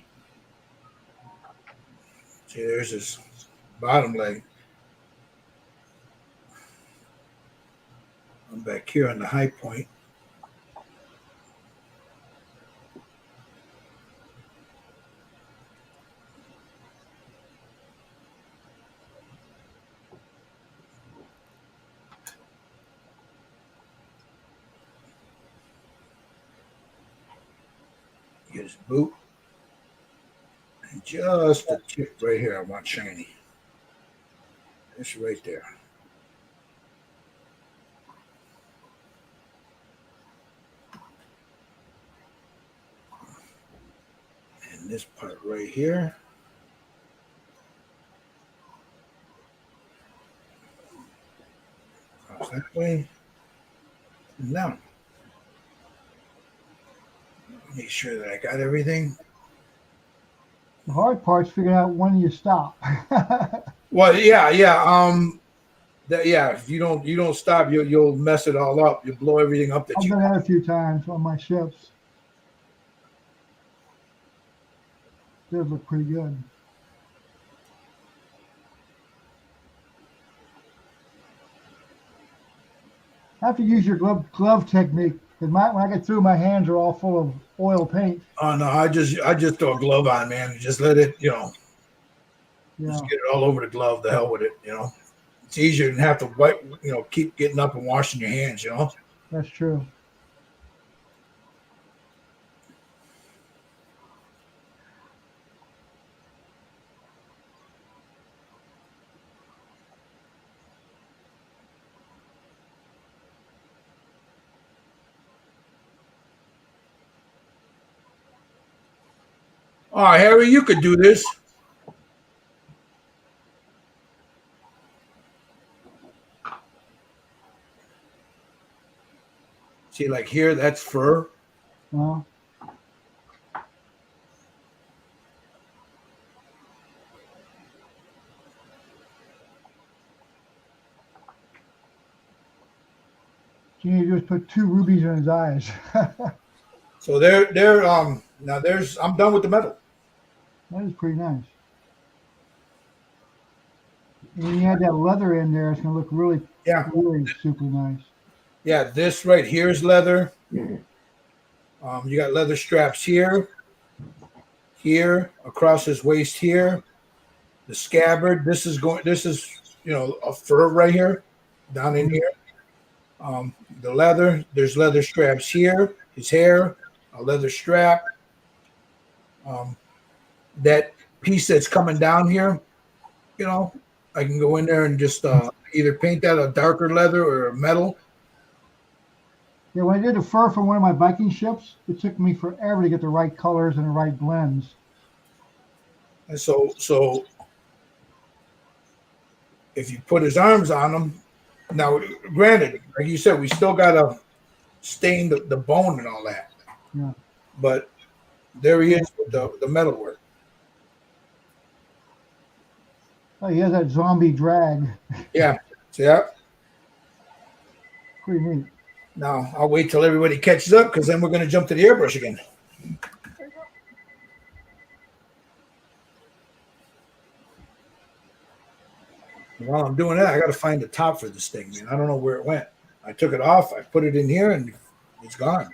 See, there's his bottom leg. I'm back here on the high point. Get his boot. And just the tip right here, I want shiny. It's right there. And this part right here. Cross that way. And now. Make sure that I got everything. The hard part's figuring out when you stop. Well, yeah. If you don't stop, you'll mess it all up. You'll blow everything up that I've you. done that a few times on my ships. They look pretty good. I have to use your glove technique because when I get through, my hands are all full of oil paint. Oh no, I just throw a glove on, man. Just let it, Yeah, just get it all over the glove. The hell with it, It's easier than have to wipe, keep getting up and washing your hands, that's true. Oh, Harry, you could do this. See, like here, that's fur. Well, you need to just put 2 rubies in his eyes. So now I'm done with the metal. That is pretty nice. And when you add that leather in there, it's going to look really super nice. Yeah, this right here is leather. You got leather straps here, across his waist here. The scabbard. This is a fur right here, down in here. The leather. There's leather straps here. His hair, a leather strap. That piece that's coming down here, I can go in there and just either paint that a darker leather or metal. Yeah, when I did the fur for one of my Viking ships, it took me forever to get the right colors and the right blends. And so if you put his arms on him, now granted, like you said, we still gotta stain the bone and all that. Yeah. But there he is with the metal work. Oh, he has that zombie drag. Yeah. See that? Pretty neat. Now I'll wait till everybody catches up because then we're gonna jump to the airbrush again. While I'm doing that, I got to find the top for this thing, man. I don't know where it went. I took it off. I put it in here, and it's gone.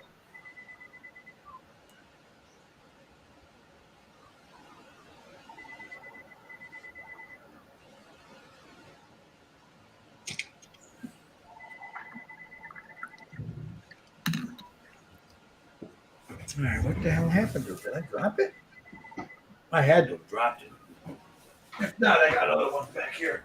All right, what the hell happened to it? Did I drop it? I had to have dropped it. If not, I got other ones back here.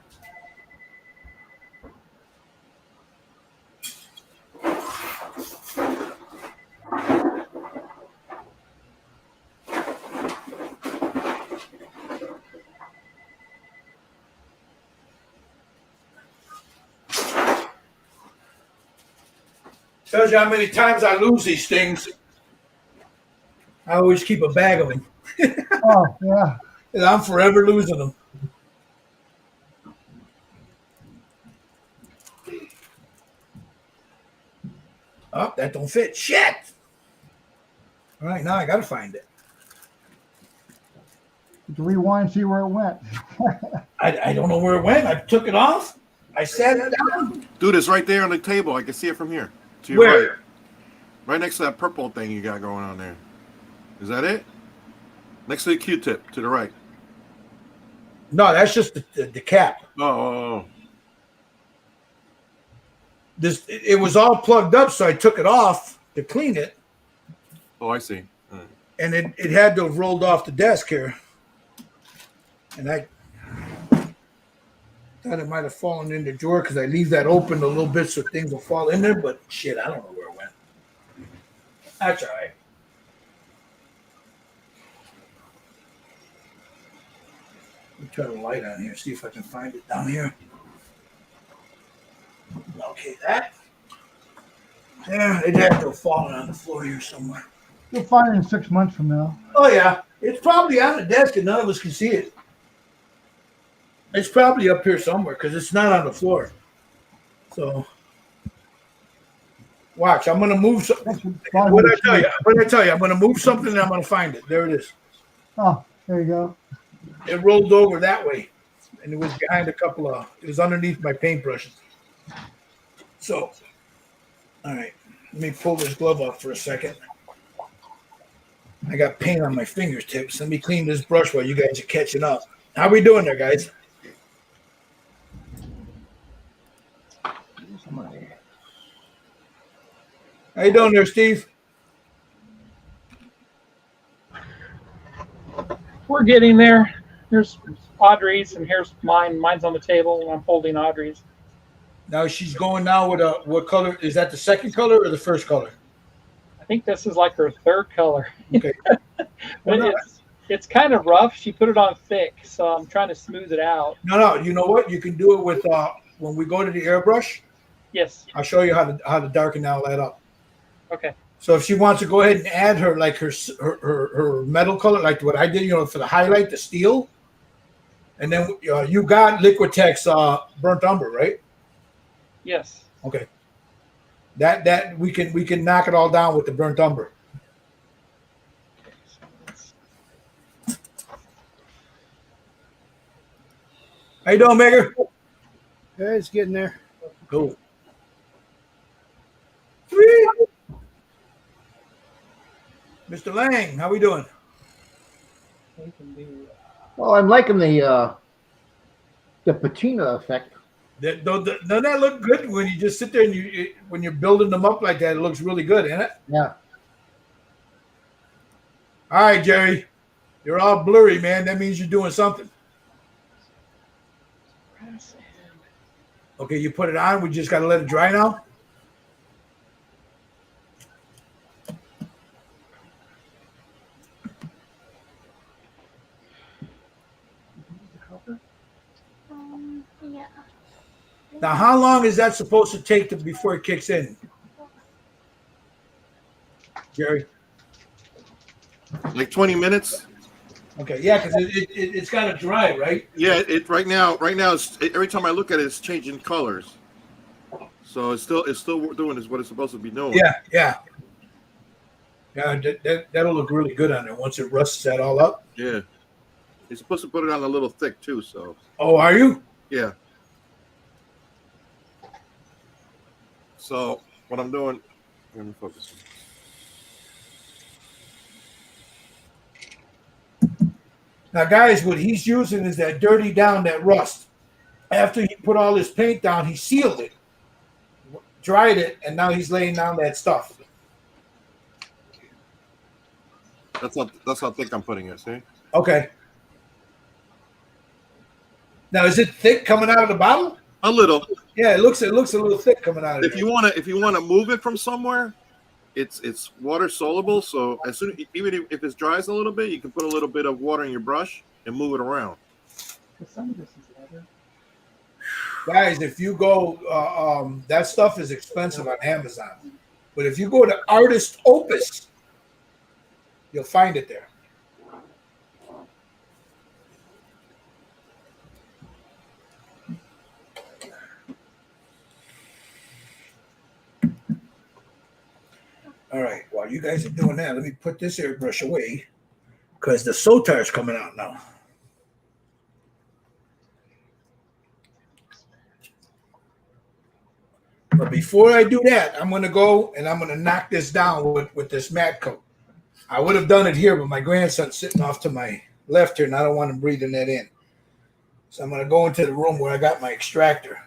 Tells you how many times I lose these things. I always keep a bag of them. Oh, yeah. And I'm forever losing them. Oh, that don't fit. Shit. All right, now I got to find it. To rewind, see where it went. I don't know where it went. I took it off. I sat it down. Dude, it's right there on the table. I can see it from here. To your Where? right. Right next to that purple thing you got going on there. Is that it? Next to the Q-tip, to the right. No, that's just the cap. Oh. It was all plugged up, so I took it off to clean it, Oh, I see. All right. and it had to have rolled off the desk here. And I thought it might have fallen in the drawer because I leave that open a little bit so things will fall in there, but shit, I don't know where it went. That's all right. Let me turn the light on here, see if I can find it down here. Okay, that. Yeah, it had to have fallen on the floor here somewhere. You'll find it in 6 months from now. Oh, yeah. It's probably on the desk and none of us can see it. It's probably up here somewhere because it's not on the floor. So, watch. I'm going to move something. What did I tell you? I'm going to move something and I'm going to find it. There it is. Oh, there you go. It rolled over that way. And it was behind it was underneath my paintbrushes. So, all right. Let me pull this glove off for a second. I got paint on my fingertips. Let me clean this brush while you guys are catching up. How we doing there, guys? How you doing there, Steve? We're getting there. Here's Audrey's, and here's mine. Mine's on the table, and I'm holding Audrey's. Now she's going now with what color? Is that the second color or the first color? I think this is like her third color. Okay. But it's kind of rough. She put it on thick, so I'm trying to smooth it out. No. You know what? You can do it with when we go to the airbrush. Yes. I'll show you how to darken all that up. Okay. So if she wants to go ahead and add her metal color, like what I did, for the highlight, the steel, and then you got Liquitex burnt umber, right? Yes. Okay. That we can knock it all down with the burnt umber. How you doing, Maker? Yeah, it's getting there. Cool. Mr. Lang, how we doing? Well, I'm liking the patina effect. Doesn't that look good when you just sit there and when you're building them up like that? It looks really good, isn't it? Yeah. All right, Jerry, you're all blurry, man. That means you're doing something. Okay, you put it on. We just got to let it dry now. Yeah. Now, how long is that supposed to take before it kicks in, Jerry? Like 20 minutes. Okay, yeah, because it's got to dry, right? Yeah, right now every time I look at it, it's changing colors. So it's still doing what it's supposed to be doing. Yeah. That'll look really good on there once it rusts that all up. Yeah. You're supposed to put it on a little thick too, so. Oh, are you? Yeah. So what I'm doing, let me focus. Now, guys, what he's using is that dirty down, that rust. After he put all his paint down, he sealed it, dried it, and now he's laying down that stuff. That's how thick I'm putting it, see? Okay. Now, is it thick coming out of the bottle? A little. Yeah, it looks a little thick coming out of it. If you wanna move it from somewhere, it's water soluble. So even if it dries a little bit, you can put a little bit of water in your brush and move it around. Some of this is leather. Guys, if you go, that stuff is expensive on Amazon, but if you go to Artist Opus, you'll find it there. All right, while you guys are doing that, let me put this airbrush away because the Sotar is coming out now. But before I do that, I'm going to go and I'm going to knock this down with this mat coat. I would have done it here, but my grandson's sitting off to my left here, and I don't want him breathing that in. So I'm going to go into the room where I got my extractor.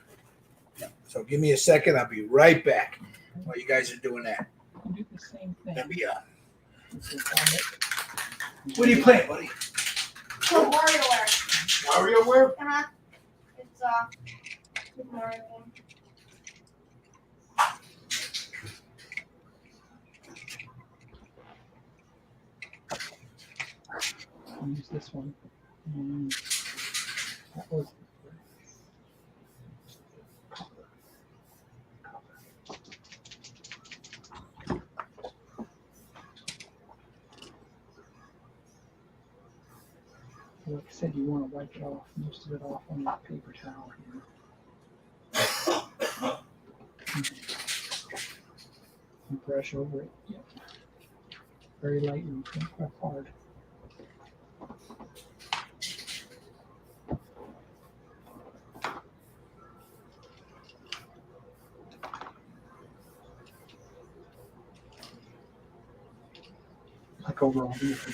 So give me a second. I'll be right back while you guys are doing that. You do the same thing. Let me, This is on it. what are you playing, buddy? So WarioWare. WarioWare? It's Mario game. I'll use this one. And that was like I said, you want to wipe it off, most of it off on that paper towel here. And brush over it. Yep. Very lightly, not quite hard. Like overall vehicle,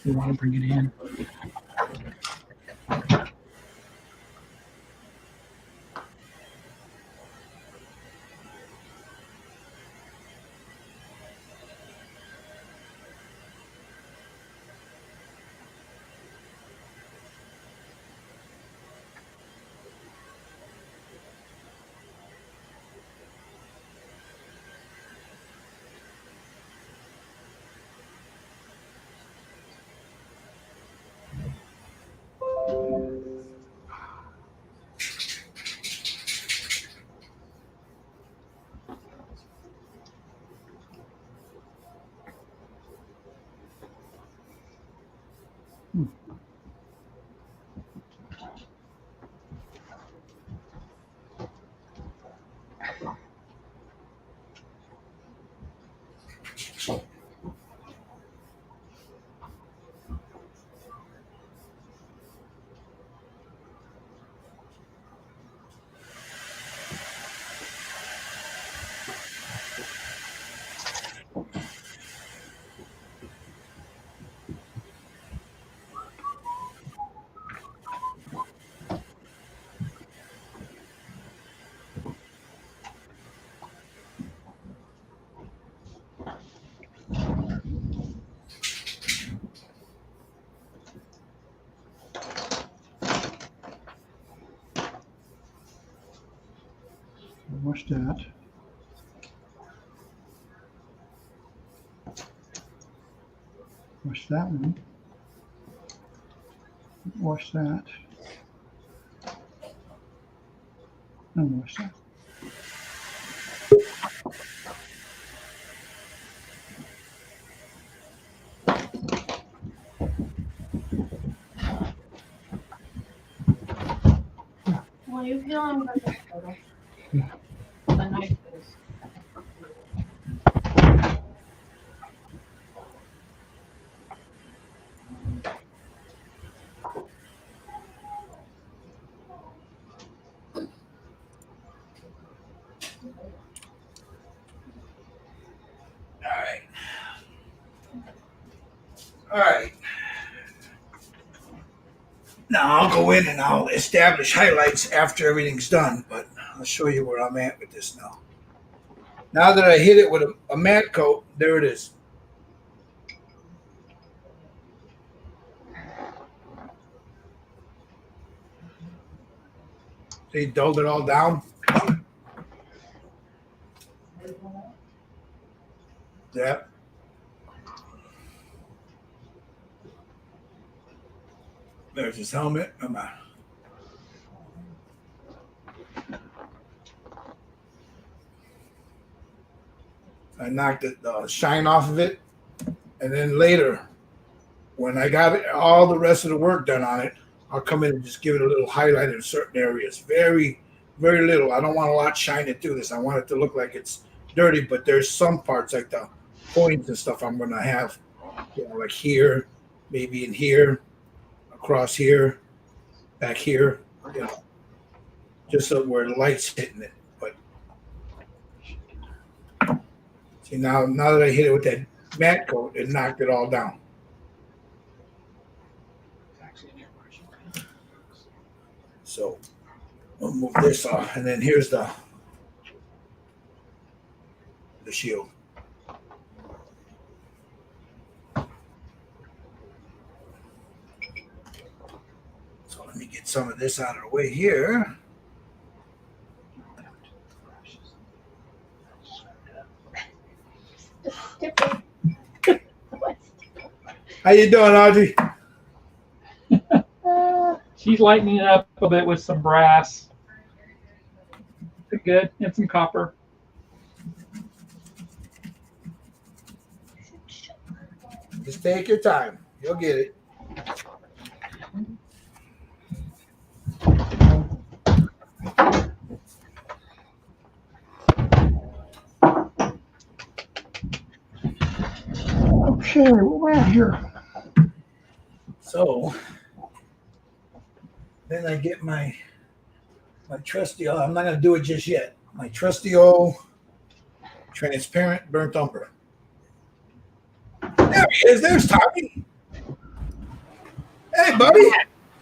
you want to bring it in. Wash that. Wash that one. Wash that. And wash that. Well, you feeling better? The knife is. All right. Now I'll go in and I'll establish highlights after everything's done, but I'll show you where I'm at with this now. Now that I hit it with a matte coat, there it is. See, dulled it all down. Yep. There's his helmet. Come on. I knocked the shine off of it. And then later, when I got all the rest of the work done on it, I'll come in and just give it a little highlight in certain areas. Very, very little. I don't want a lot shining through this. I want it to look like it's dirty, but there's some parts like the points and stuff I'm going to have, like here, maybe in here, across here, back here, you know, just so where the light's hitting it. But see now that I hit it with that matte coat, it knocked it all down. So we'll move this off, and then here's the shield. So let me get some of this out of the way here. How you doing, Audrey? She's lightening it up a bit with some brass. Good, and some copper. Just take your time. You'll get it. Okay, what we at here? So then I get my trusty old, I'm not going to do it just yet. My trusty old transparent burnt umber. There he is. There's Tommy. Hey, buddy.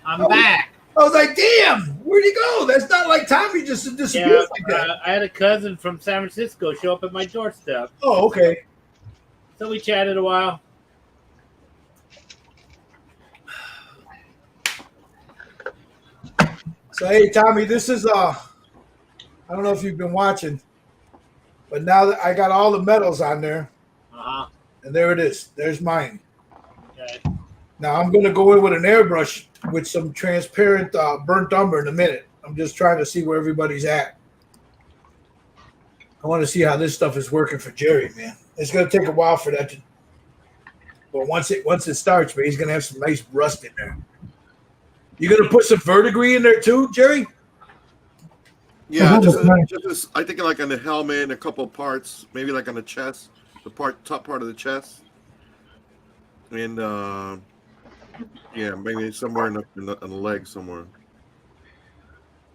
I'm back. I was like, damn, where'd he go? That's not like Tommy just disappeared like that. I had a cousin from San Francisco show up at my doorstep. Oh, okay. So we chatted a while. So, hey, Tommy, this is, I don't know if you've been watching, but now that I got all the metals on there, and there it is. There's mine. Okay. Now I'm going to go in with an airbrush with some transparent burnt umber in a minute. I'm just trying to see where everybody's at. I want to see how this stuff is working for Jerry, man. It's going to take a while for that to, but once it starts, man, he's going to have some nice rust in there. You going to put some verdigris in there too, Jerry? Yeah, just I think like on the helmet, a couple parts, maybe like on the chest, top part of the chest, and yeah, maybe somewhere in the leg somewhere.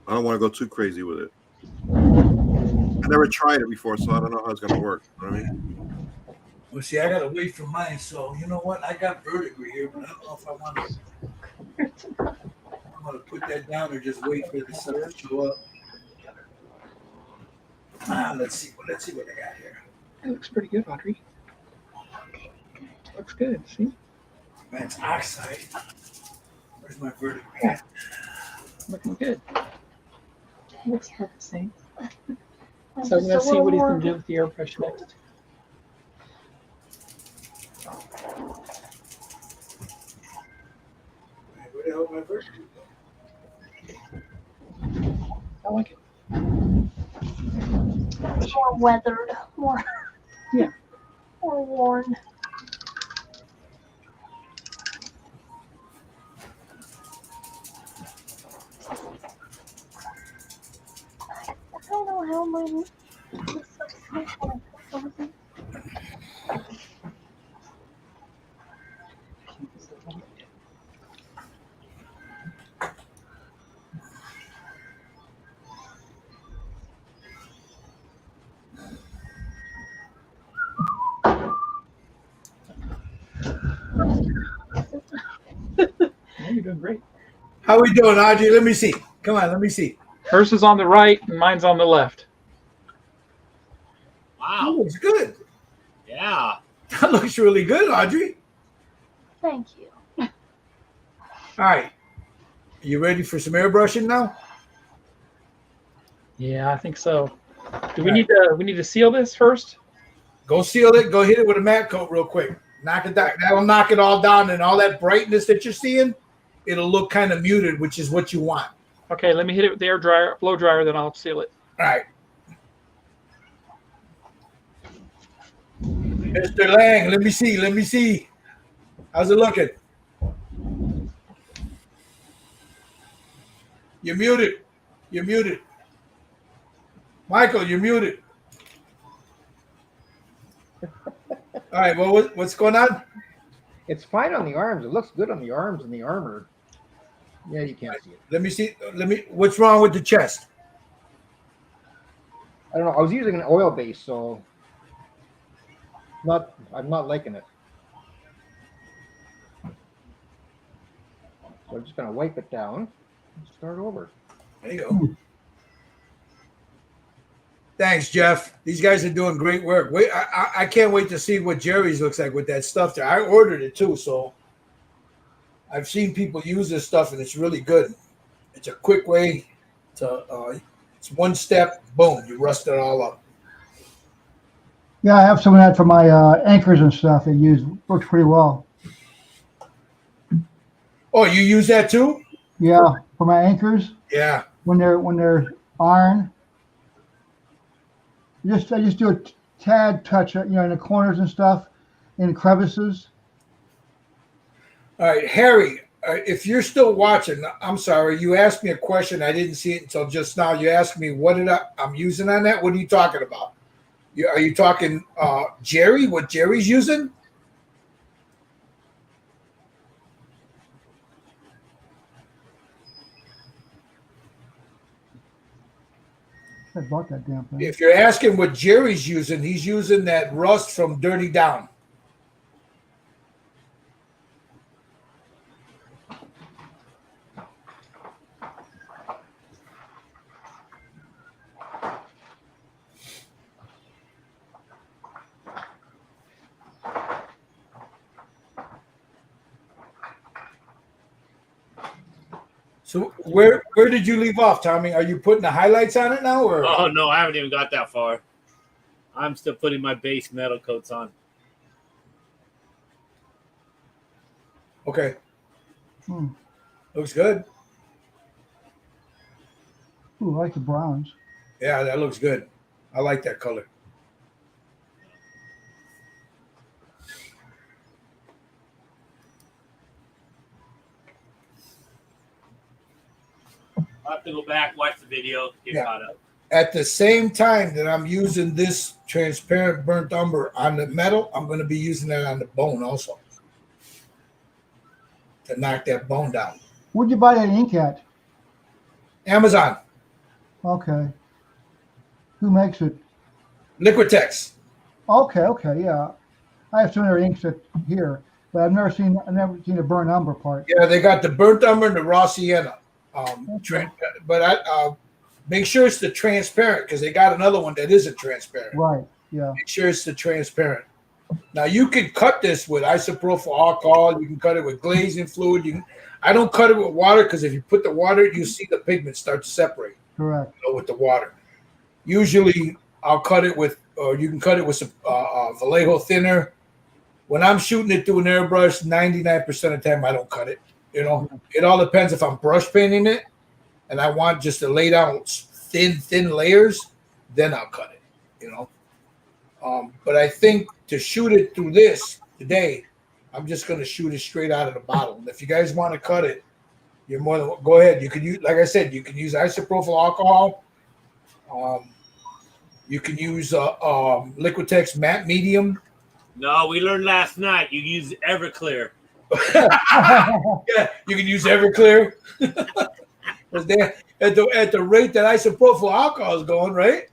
I don't want to go too crazy with it. I never tried it before, so I don't know how it's gonna work. You know what I mean? Well, see, I got to wait for mine, so you know what? I got verdigris here, but I don't know if I want to put that down or just wait for the stuff to show up. Let's see what I got here. That looks pretty good, Audrey. Looks good, see? That's oxide. Where's my verdigris? Looking good. Looks about the same. So I'm going to see what he's going to do with the airbrush next. Where the hell is my verdigris? I like it. More weathered, more worn. I don't know how many. You're doing great. How we doing, Audrey? Let me see. Come on, let me see. Hers is on the right and mine's on the left. That Wow. looks good. Yeah. That looks really good, Audrey. Thank you. All right. You ready for some airbrushing now? Yeah, I think so. Do we need to seal this first? Go seal it. Go hit it with a matte coat real quick. Knock it down. That'll knock it all down, and all that brightness that you're seeing, it'll look kind of muted, which is what you want. Okay, let me hit it with the blow dryer, then I'll seal it. All right. Mr. Lang, let me see. Let me see. How's it looking? You're muted. You're muted. Michael, you're muted. All right, well, what's going on? It's fine on the arms. It looks good on the arms and the armor. Yeah, you can't see it. Let me see. What's wrong with the chest? I don't know. I was using an oil base, so I'm not liking it. So I'm just gonna wipe it down and start over. There you go. Thanks, Jeff. These guys are doing great work. Wait, I can't wait to see what Jerry's looks like with that stuff there. I ordered it too, so I've seen people use this stuff, and it's really good. It's a quick way to. It's one step. Boom, you rust it all up. Yeah, I have some of that for my anchors and stuff. It works pretty well. Oh, you use that too? Yeah, for my anchors Yeah. when they're iron. I just do a tad touch, in the corners and stuff, in crevices. All right, Harry. If you're still watching, I'm sorry. You asked me a question. I didn't see it until just now. You asked me what I'm using on that. What are you talking about? Are you talking Jerry? What Jerry's using? I bought that damn thing. If you're asking what Jerry's using, he's using that rust from Dirty Down. So where did you leave off, Tommy? Are you putting the highlights on it now, or? Oh no, I haven't even got that far. I'm still putting my base metal coats on. Okay. Looks good. Ooh, I like the browns. Yeah, that looks good. I like that color. I'll have to go back, watch the video, get caught up. At the same time that I'm using this transparent burnt umber on the metal, I'm going to be using that on the bone also to knock that bone down. Where'd you buy that ink at? Amazon. Okay. Who makes it? Liquitex. Okay, yeah. I have some other inks here, but I've never seen the burnt umber part. Yeah, they got the burnt umber and the raw sienna. But I make sure it's the transparent because they got another one that isn't transparent. Right. Yeah. Make sure it's the transparent. Now you can cut this with isopropyl alcohol. You can cut it with glazing fluid. I don't cut it with water because if you put the water, you see the pigment start to separate. Correct. With the water. Usually, I'll cut it with, or you can cut it with some Vallejo thinner. When I'm shooting it through an airbrush, 99% of the time I don't cut it. It all depends if I'm brush painting it, and I want just to lay down thin layers, then I'll cut it. But I think to shoot it through this today, I'm just going to shoot it straight out of the bottle. And if you guys want to cut it, you're more than go ahead. You can use, like I said, you can use isopropyl alcohol. You can use Liquitex matte medium. No, we learned last night you use Everclear. Yeah, you can use Everclear. At the rate that isopropyl alcohol is going, right?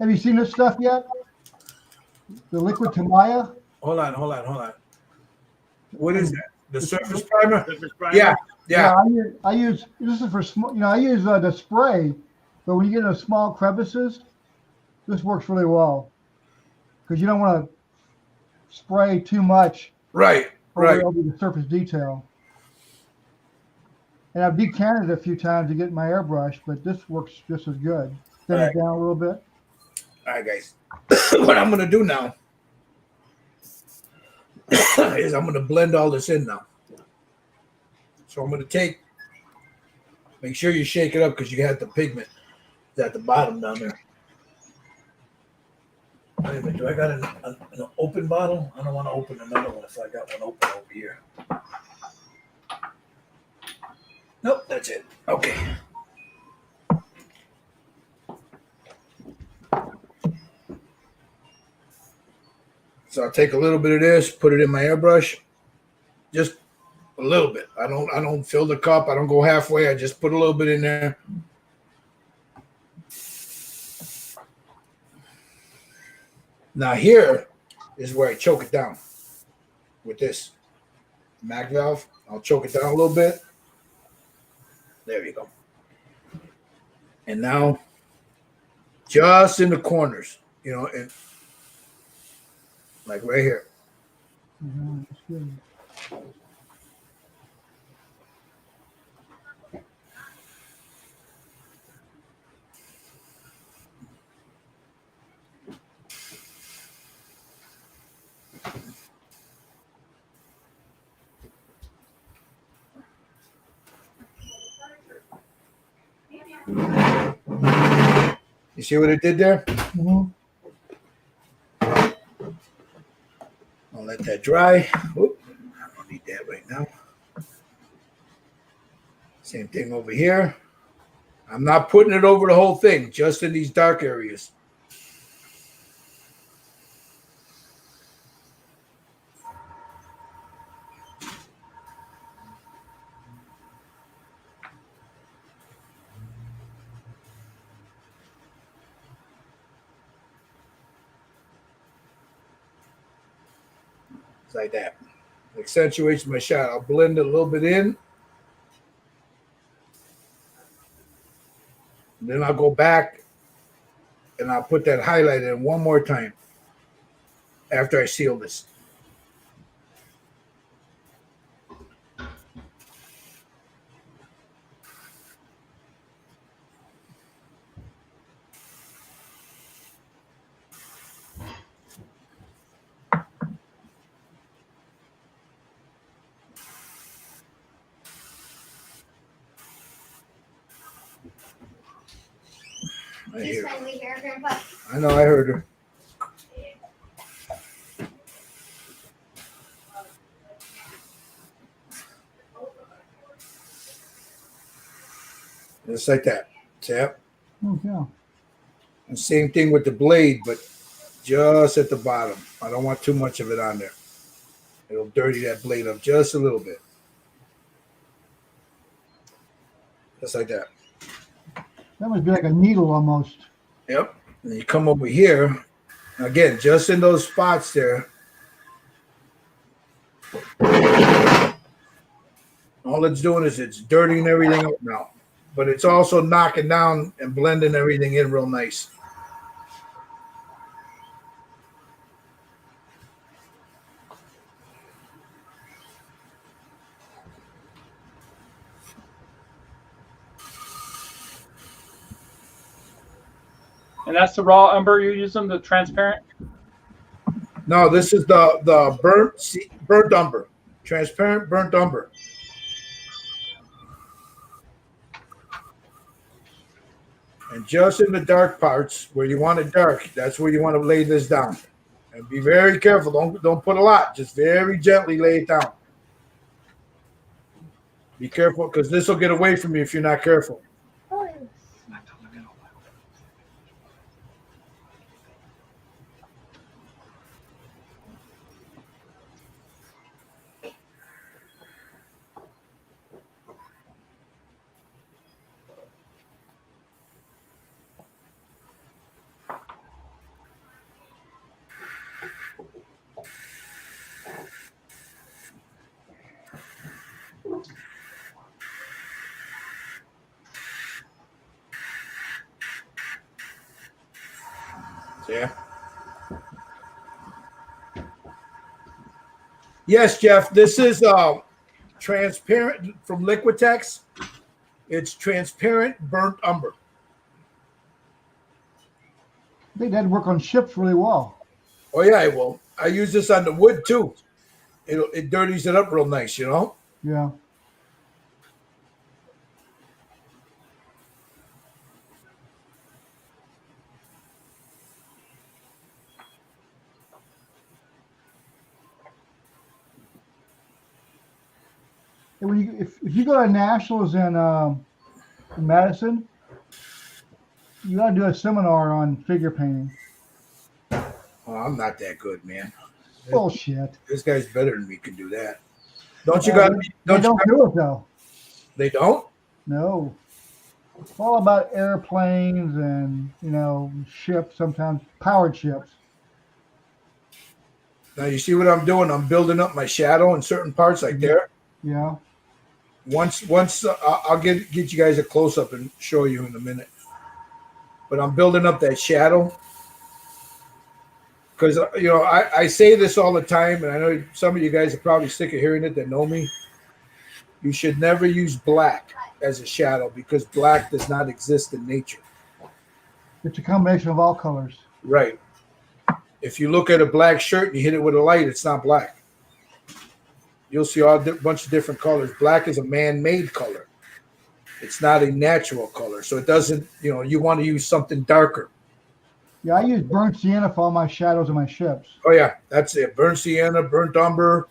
Have you seen this stuff yet? The liquid Tamaya? Hold on. What is that? The surface primer? Yeah. I use this is for I use the spray, but when you get into small crevices, this works really well because you don't want to spray too much. Right. Over the surface detail. And I've decanted it a few times to get my airbrush, but this works just as good. Thin it down a little bit. All right, guys. What I'm going to do now is I'm going to blend all this in now. So I'm going to make sure you shake it up because you have the pigment at the bottom down there. Wait a minute, do I got an open bottle? I don't want to open another one if I got one open over here. Nope, that's it. Okay. So I'll take a little bit of this, put it in my airbrush. Just A little bit. I don't fill the cup. I don't go halfway. I just put a little bit in there. Now here is where I choke it down with this mag valve. I'll choke it down a little bit. There you go. And now just in the corners, you know, and like right here. Yeah, that's good. You see what it did there? Mhm. I'll let that dry. Oop, I don't need that right now. Same thing over here. I'm not putting it over the whole thing, just in these dark areas. Like that. Accentuates my shot. I'll blend it a little bit in. And then I'll go back and I'll put that highlight in one more time after I seal this. I She's hear. finally here, Grandpa. I know, I heard her. Just like that. Tap. Oh, yeah. And same thing with the blade, but just at the bottom. I don't want too much of it on there. It'll dirty that blade up just a little bit. Just like that. That must be like a needle almost. Yep. And you come over here. Again, just in those spots there. All it's doing is it's dirtying everything up now. But it's also knocking down and blending everything in real nice. And that's the raw umber you're using, the transparent? No, this is the burnt umber. Transparent burnt umber. And just in the dark parts where you want it dark, that's where you want to lay this down. And be very careful. Don't put a lot. Just very gently lay it down. Be careful because this will get away from you if you're not careful. Yeah. Yes, Jeff. This is transparent from Liquitex. It's transparent burnt umber. I think that'd work on ships really well. Oh yeah, I will. I use this on the wood too. It dirties it up real nice, you know. Yeah. And when if you go to nationals in Madison, you got to do a seminar on figure painting. Oh, I'm not that good, man. Bullshit. This guy's better than me. Can do that. Don't you got? They Don't you? don't do it though. They don't. No. It's all about airplanes and, ships, sometimes powered ships. Now you see what I'm doing? I'm building up my shadow in certain parts, like there. Yeah. Once I'll get you guys a close up and show you in a minute. But I'm building up that shadow because I say this all the time, and I know some of you guys are probably sick of hearing it that know me. You should never use black as a shadow because black does not exist in nature. It's a combination of all colors. Right. If you look at a black shirt and you hit it with a light, it's not black. You'll see a bunch of different colors. Black is a man-made color. It's not a natural color. So it doesn't, you want to use something darker. Yeah, I use burnt sienna for all my shadows of my ships. Oh, yeah. That's it. Burnt sienna, burnt umber.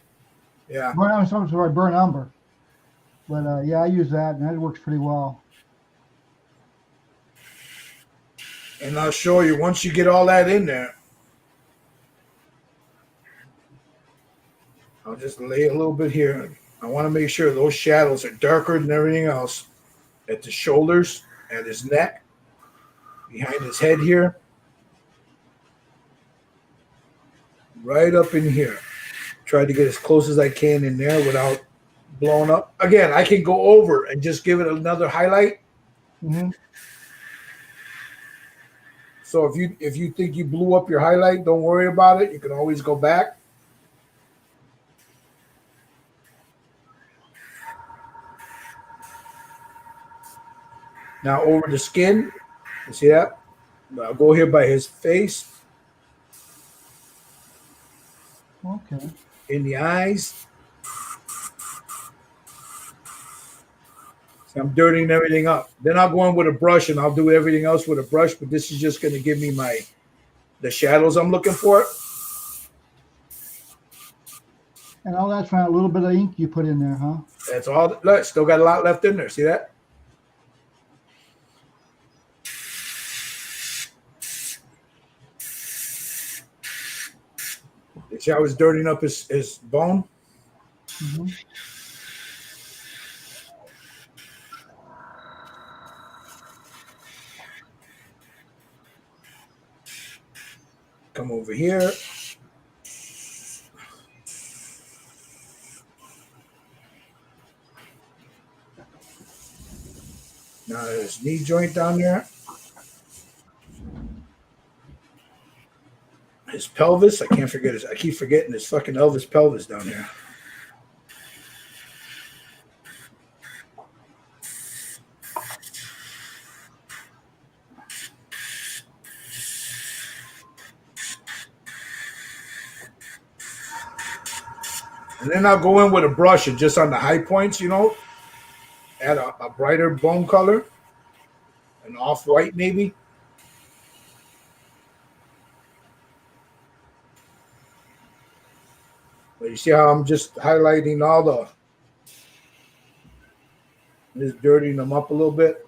Yeah. I'm sorry, burnt umber. But, yeah, I use that, and that works pretty well. And I'll show you once you get all that in there. I'll just lay a little bit here. I want to make sure those shadows are darker than everything else. At the shoulders, at his neck, behind his head here. Right up in here. Try to get as close as I can in there without blowing up. Again, I can go over and just give it another highlight. Mm-hmm. So if you think you blew up your highlight, don't worry about it. You can always go back. Now over the skin, you see that? I'll go here by his face. Okay. In the eyes. See, I'm dirtying everything up. Then I'll go in with a brush and I'll do everything else with a brush, but this is just going to give me the shadows I'm looking for. And all that's from a little bit of ink you put in there, huh? That's all. Look, still got a lot left in there. See that? You see how I was dirtying up his bone? Mm-hmm. Come over here. Now there's knee joint down there. His pelvis. I keep forgetting his fucking Elvis pelvis down there. And then I'll go in with a brush and just on the high points, add a brighter bone color, an off-white maybe. But you see how I'm just highlighting just dirtying them up a little bit.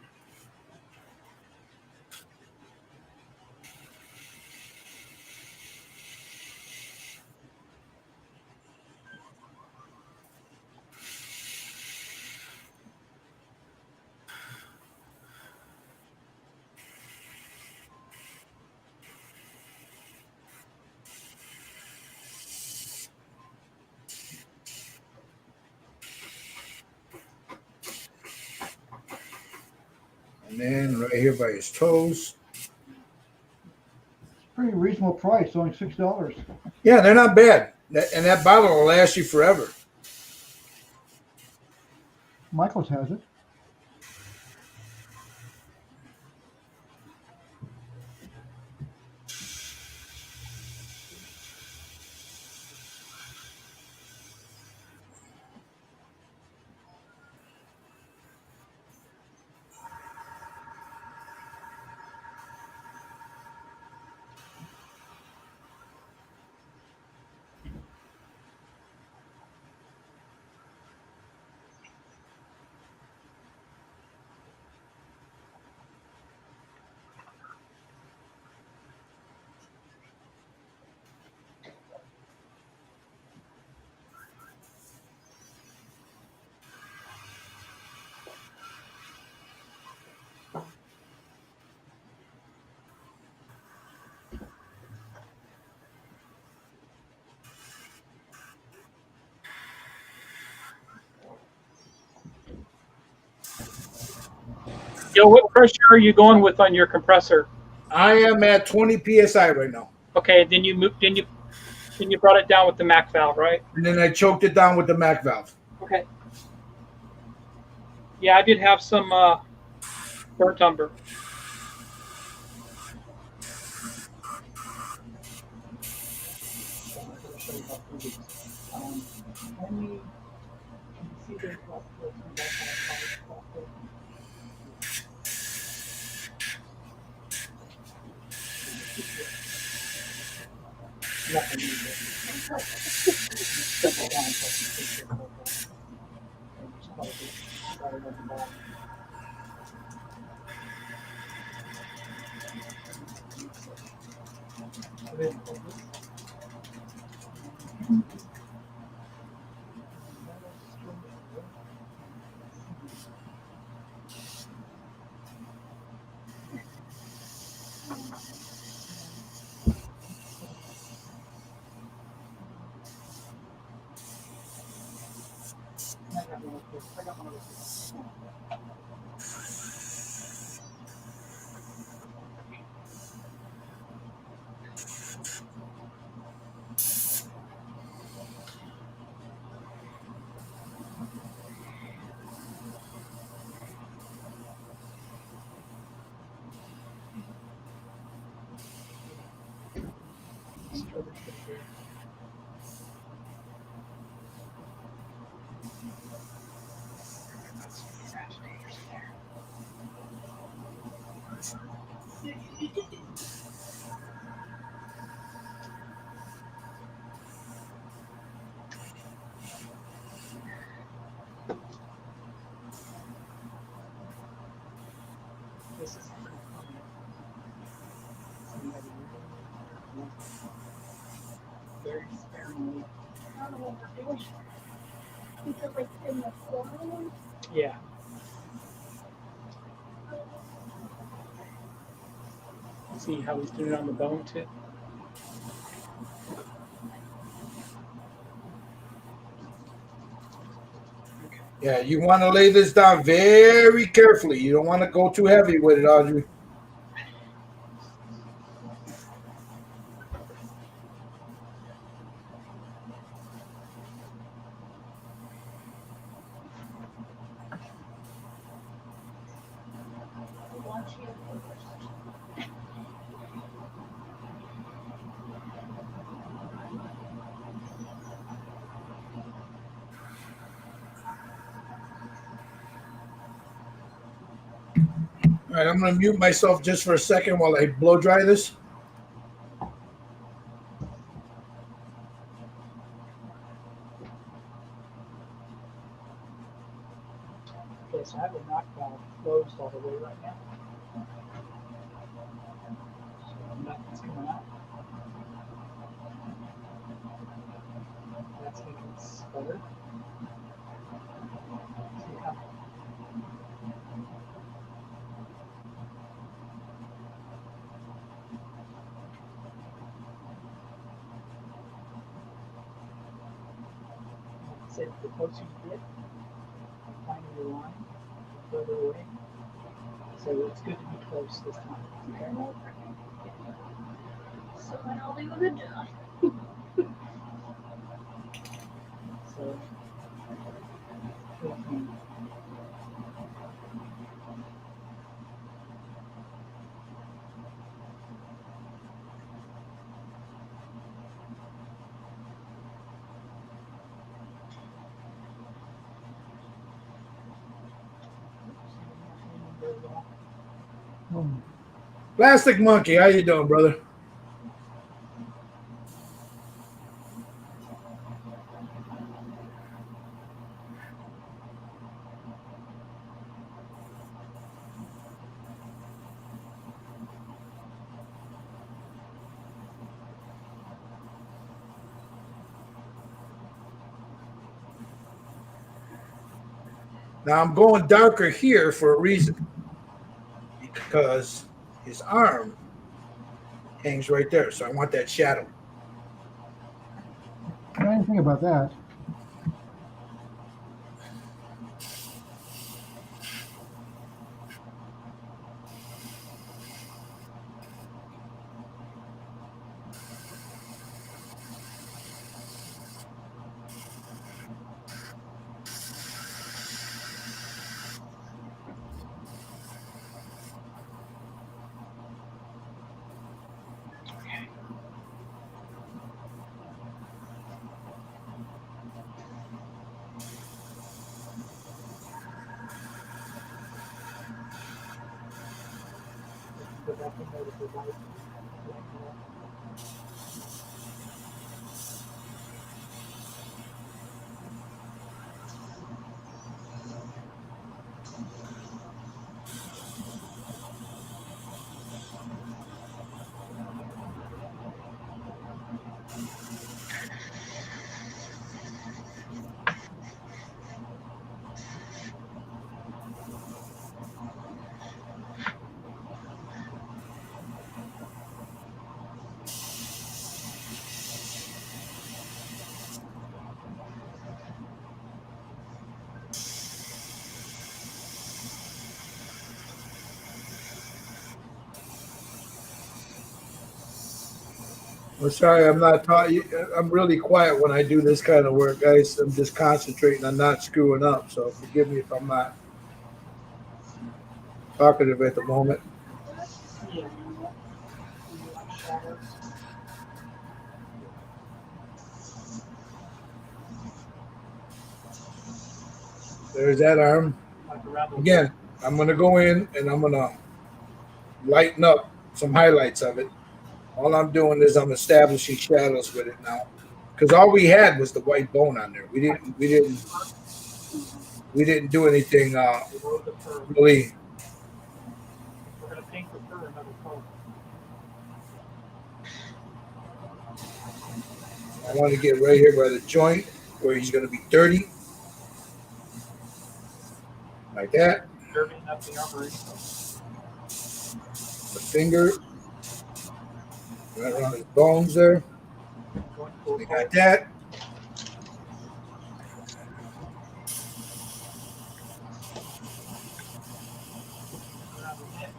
And then right here by his toes. Pretty reasonable price, only $6. Yeah, they're not bad. And that bottle will last you forever. Michael's has it. Yo, what pressure are you going with on your compressor? I am at 20 psi right now. Okay, then you moved. Then you brought it down with the Mac valve, right? And then I choked it down with the Mac valve. Okay. Yeah, I did have some burnt umber. So I'm going to show you how to do this. Only you can see the clock filter, that's how I call it clock filter. Nothing easier. Step it down so I can take your whole thing. And just close it. Sorry about the ball. So then close this. I got one of those. This is very sparingly. I don't know what we're doing. Because like in the corner. Yeah. See how he's doing it on the bone tip? Yeah, you want to lay this down very carefully. You don't want to go too heavy with it, Audrey. All right, I'm going to mute myself just for a second while I blow dry this. Okay, so I have the knock valve closed all the way right now. So nothing's coming out. That's making it sputter. See how say the closer you get, finding your line, the further away. So it's good to be close this time. Okay? So when I'll do the job. So Plastic Monkey, how you doing, brother? Now I'm going darker here for a reason, because his arm hangs right there, so I want that shadow. I didn't think about that. have to know that the light like that. I'm sorry, I'm not talking. I'm really quiet when I do this kind of work, guys. I'm just concentrating on not screwing up. So forgive me if I'm not talkative at the moment. Yeah, you want shadows. There's that arm. Like around the Again, I'm going to go in and I'm going to lighten up some highlights of it. All I'm doing is I'm establishing shadows with it now, because all we had was the white bone on there. We didn't do anything below the fur. really. We're gonna paint the fur another color. I want to get right here by the joint where he's going to be dirty, like that. Dirtying up the armory. The finger right around his bones there. Going full We color. got that. Around the neck.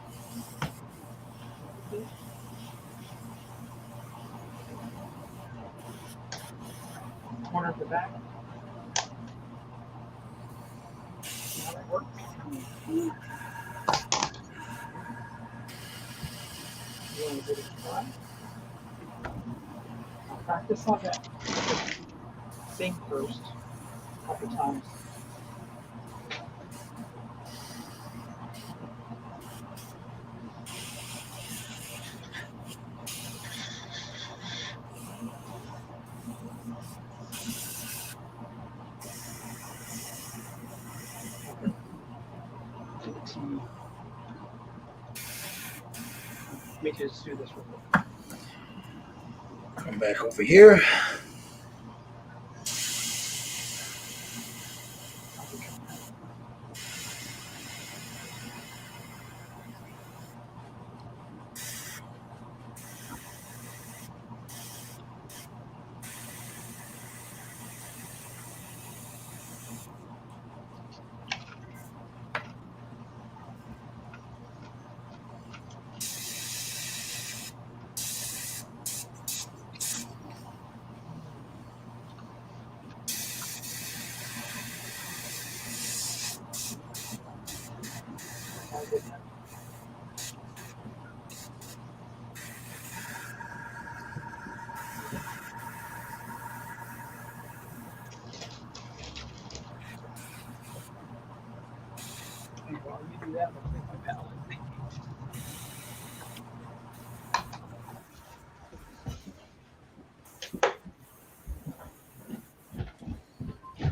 Corner of the back. See how that works? You want to get it dry? I'll practice on that thing first, a couple times. Let me just do this real quick. Come back over here. And while you do that, I'll take my palette.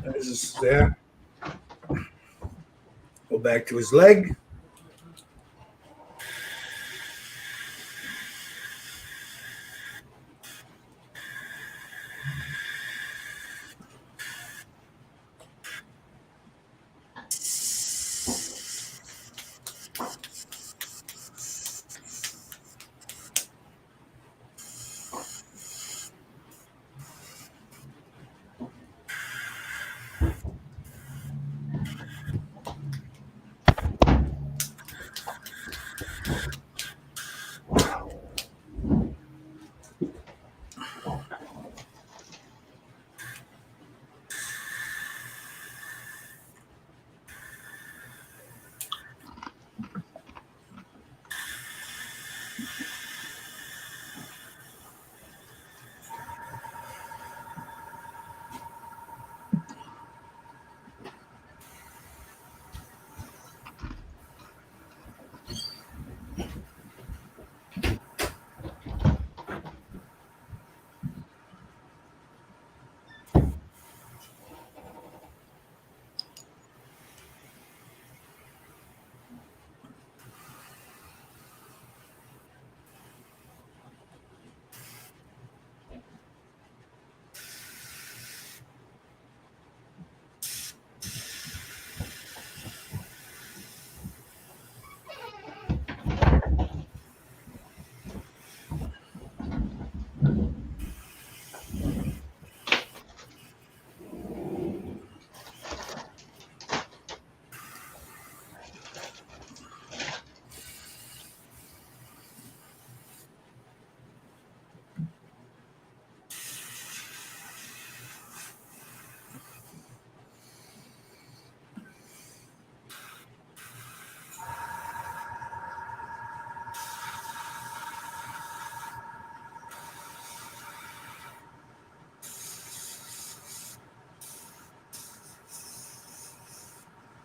There's that. Go back to his leg.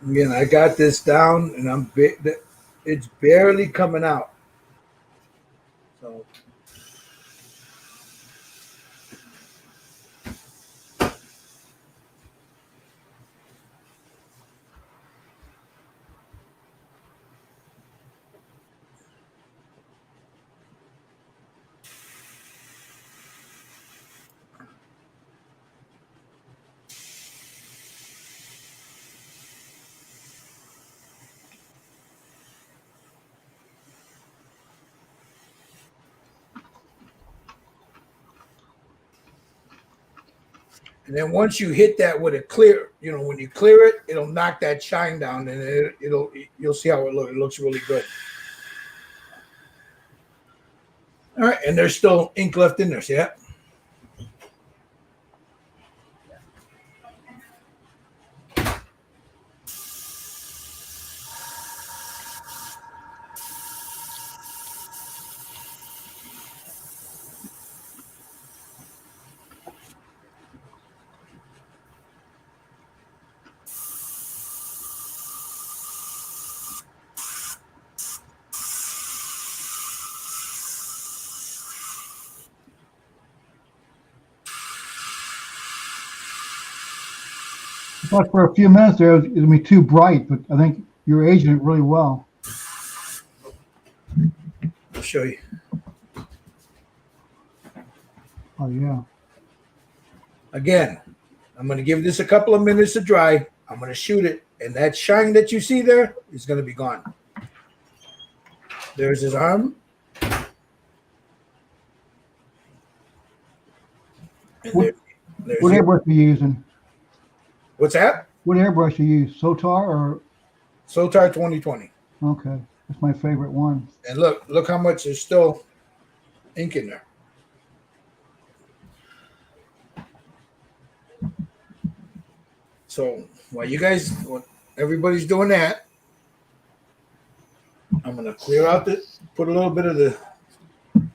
Again, I got this down, and it's barely coming out. So and then once you hit that with a clear, when you clear it, it'll knock that shine down, and you'll see how it looks. It looks really good. All right, and there's still ink left in there. See that? I thought for a few minutes there it was going to be too bright, but I think you're aging it really well. I'll show you. Oh, yeah. Again, I'm going to give this a couple of minutes to dry. I'm going to shoot it, and that shine that you see there is going to be gone. There's his arm. And What there's airbrush are you using? What's that? What airbrush you use? Sotar or? Sotar 2020. Okay, that's my favorite one. And look how much there's still ink in there. So while everybody's doing that, I'm gonna clear out put a little bit of the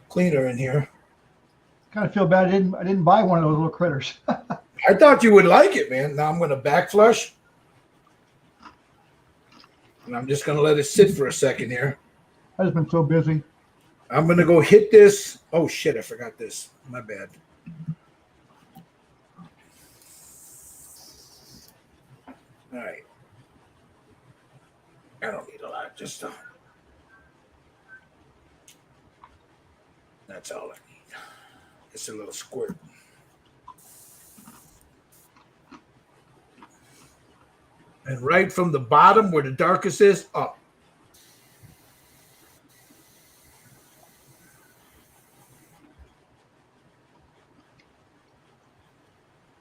cleaner in here. Kind of feel bad. I didn't buy one of those little critters. I thought you would like it, man. Now I'm gonna back flush, and I'm just gonna let it sit for a second here. I've just been so busy. I'm gonna go hit this. Oh shit! I forgot this. My bad. All right. I don't need a lot. Just that's all I need. It's a little squirt. And right from the bottom where the darkest is, up.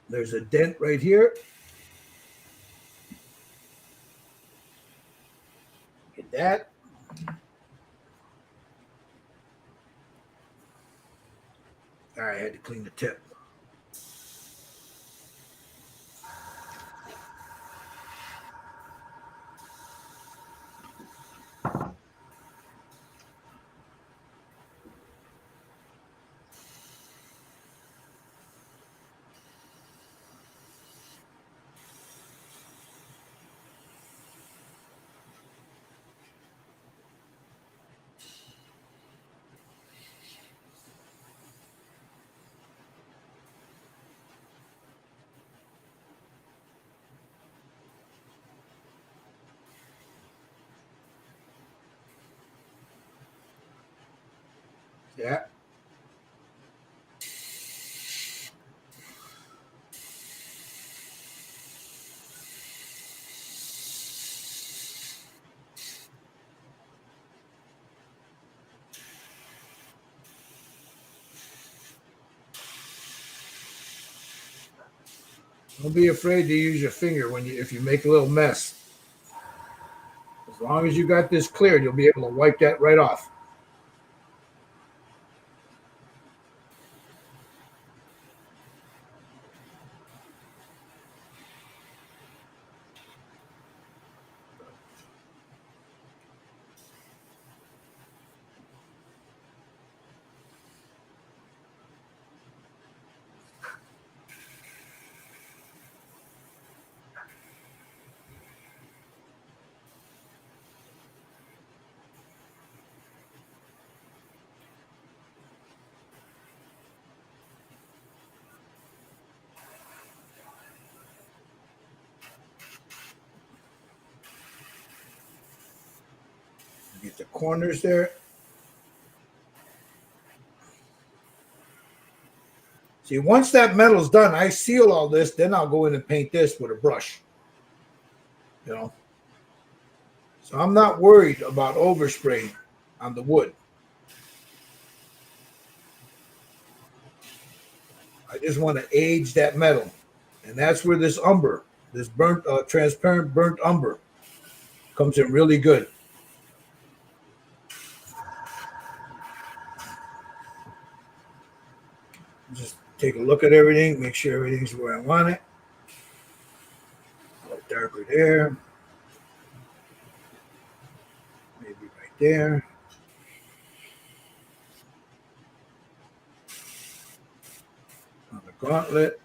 There's a dent right here. Get that. All right, I had to clean the tip. Yeah. Don't be afraid to use your finger if you make a little mess. As long as you got this cleared, you'll be able to wipe that right off. Get the corners there. See, once that metal's done, I seal all this, then I'll go in and paint this with a brush. You know? So I'm not worried about overspray on the wood. I just want to age that metal. And that's where this umber, this burnt, transparent burnt umber comes in really good. Just take a look at everything, make sure everything's where I want it. A little darker there. Maybe right there. On the gauntlet.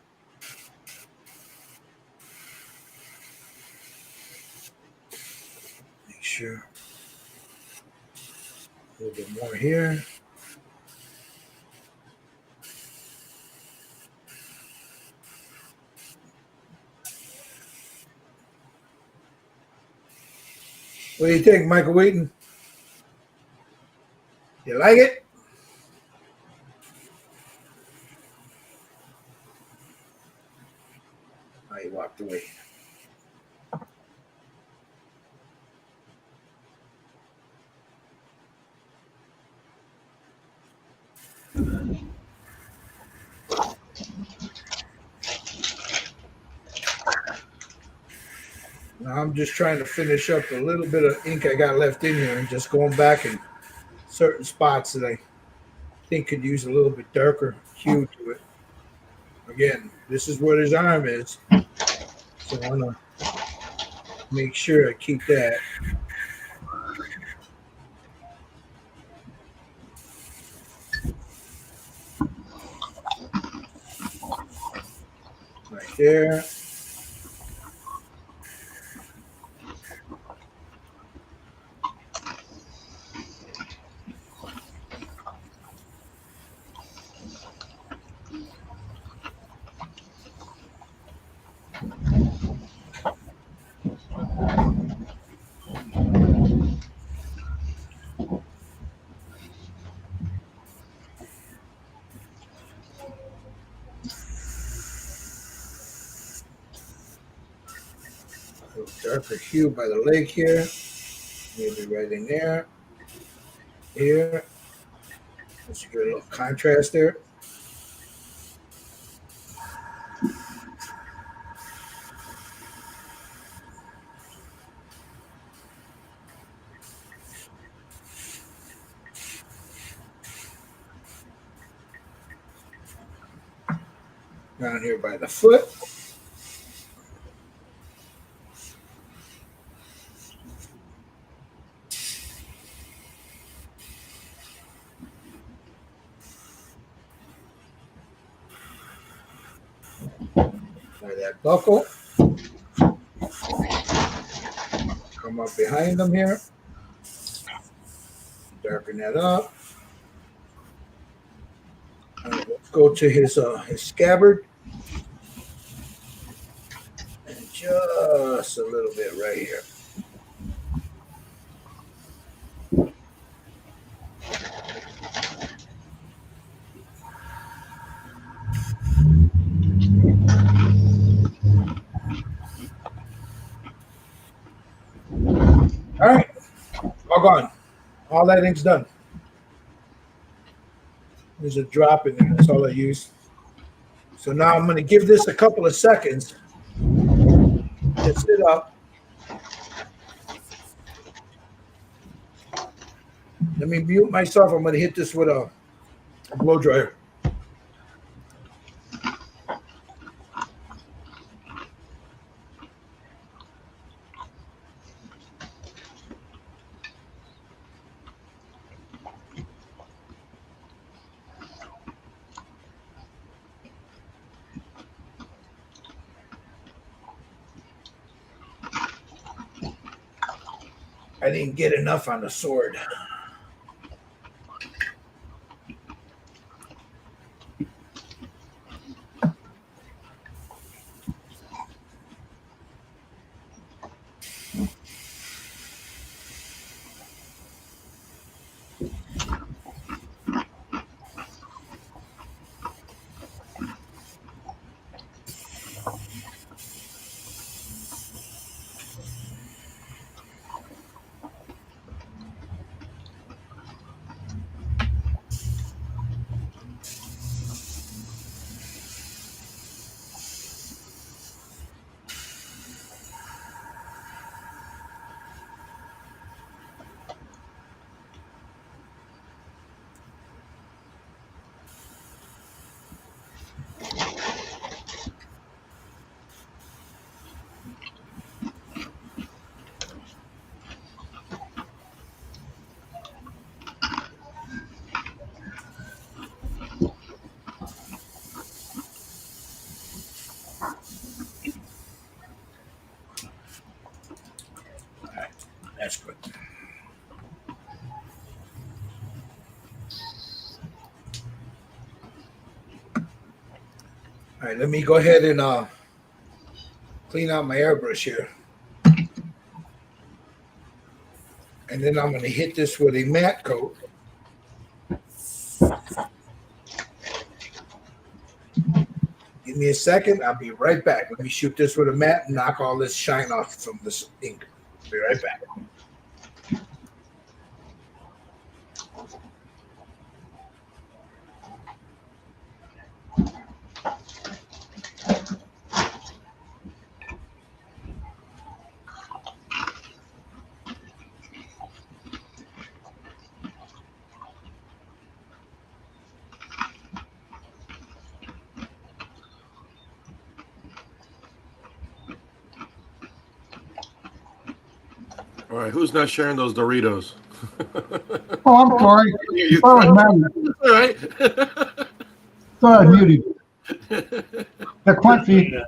Make sure. A little bit more here. What do you think, Michael Wheaton? You like it? I walked away. Now I'm just trying to finish up the little bit of ink I got left in here and just going back in certain spots that I think could use a little bit darker hue to it. Again, this is where his arm is. So I want to make sure I keep that. Right there. A little darker hue by the leg here. Maybe right in there. Here. Let's get a little contrast there. Down here by the foot. By that buckle. Come up behind them here. Darken that up. All right, let's go to his scabbard. And just a little bit right here. All right, all gone. All that ink's done. There's a drop in there. That's all I use. So now I'm going to give this a couple of seconds to sit up. Let me mute myself. I'm going to hit this with a blow dryer. I didn't get enough on the sword. All right, let me go ahead and clean out my airbrush here. And then I'm going to hit this with a matte coat. Give me a second. I'll be right back. Let me shoot this with a matte and knock all this shine off from this ink. Be right back. All right, who's not sharing those Doritos? Oh, I'm sorry. You Oh, man. all right. Sorry, I muted. They're crunchy.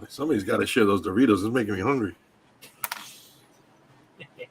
Somebody's got to share those Doritos. It's making me hungry. Okay.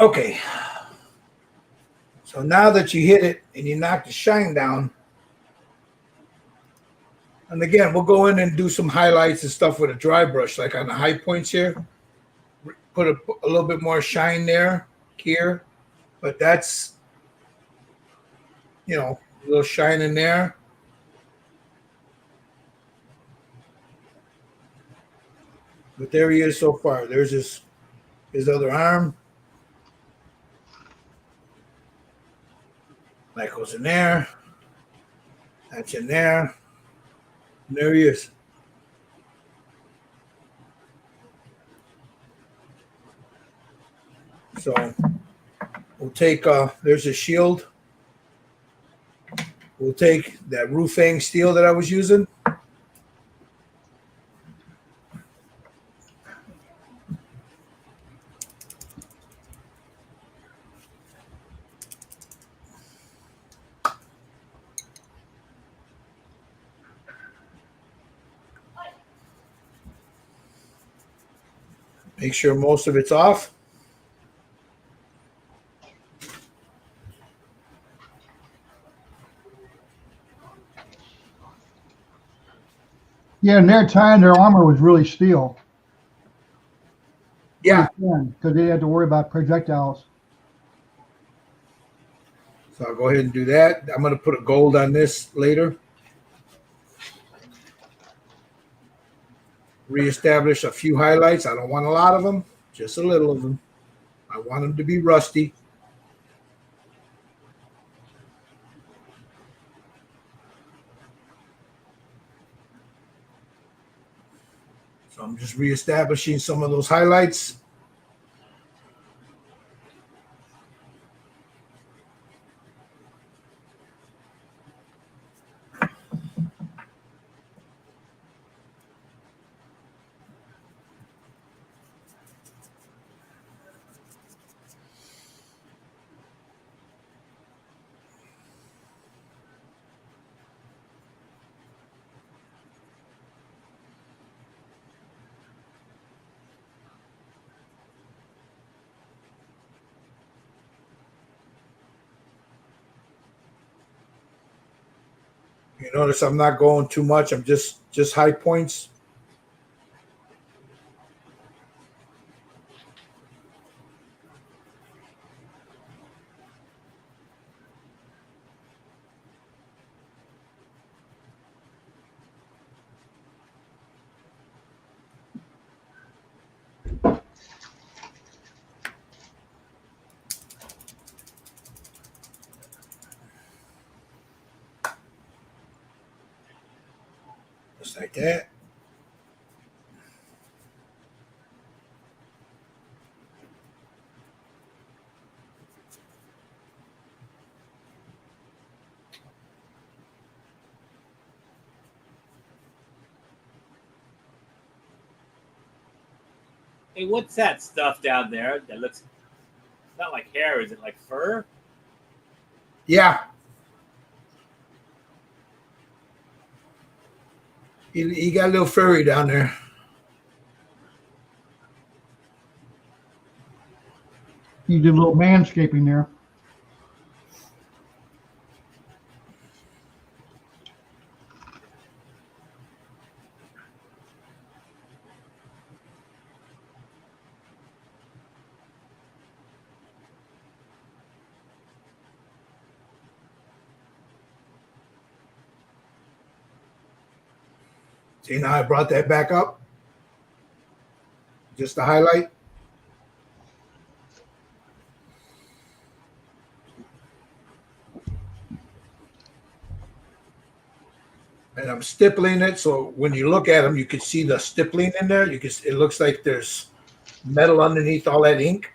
Okay. So now that you hit it and you knock the shine down, and again, we'll go in and do some highlights and stuff with a dry brush, like on the high points here. Put a little bit more shine there, here. But that's a little shine in there. But there he is so far. There's his other arm. That goes in there. That's in there. And there he is. So we'll take, there's a shield. We'll take that Rufang steel that I was using. Make sure most of it's off. Yeah, in their time, their armor was really steel. Yeah. Because they had to worry about projectiles. So I'll go ahead and do that. I'm going to put a gold on this later. Reestablish a few highlights. I don't want a lot of them, just a little of them. I want them to be rusty. So I'm just reestablishing some of those highlights. You notice I'm not going too much. I'm just high points. Just like that. Hey, what's that stuff down there? That looks it's not like hair. Is it like fur? Yeah. He got a little furry down there. You did a little manscaping there. See, now I brought that back up. Just to highlight. And I'm stippling it, so when you look at them, you can see the stippling in there. It looks like there's metal underneath all that ink.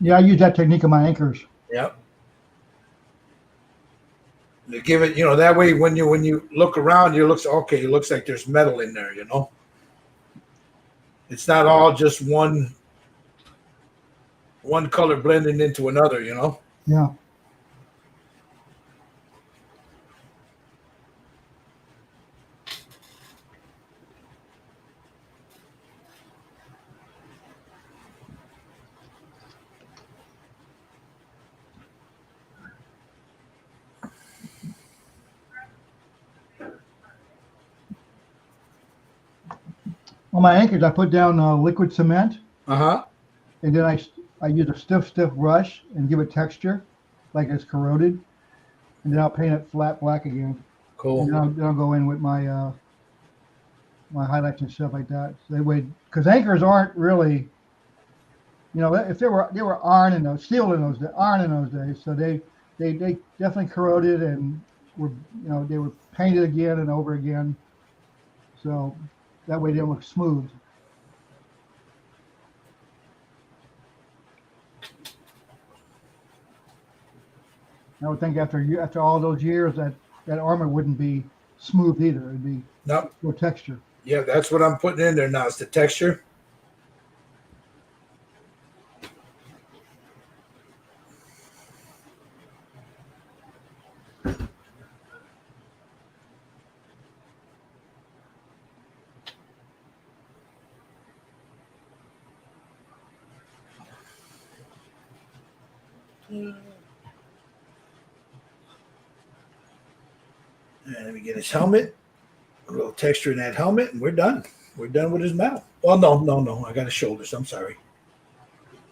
Yeah, I use that technique on my anchors. Yep. To give it, that way when you look around, it looks like there's metal in there, It's not all just one color blending into another, Yeah. On my anchors, I put down liquid cement, Uh-huh. and then I use a stiff brush and give it texture, like it's corroded, and then I'll paint it flat black again. Cool. And then I'll go in with my my highlights and stuff like that. So that way, because anchors aren't really, if they were iron in those steel in those iron in those days, so they definitely corroded and were they were painted again and over again. So that way they look smooth. I would think after all those years that armor wouldn't be smooth either. It'd be Nope. more texture. Yeah, that's what I'm putting in there now. It's the texture. And let me get his helmet. A little texture in that helmet, and we're done. We're done with his mouth. Oh, no. I got his shoulders. I'm sorry.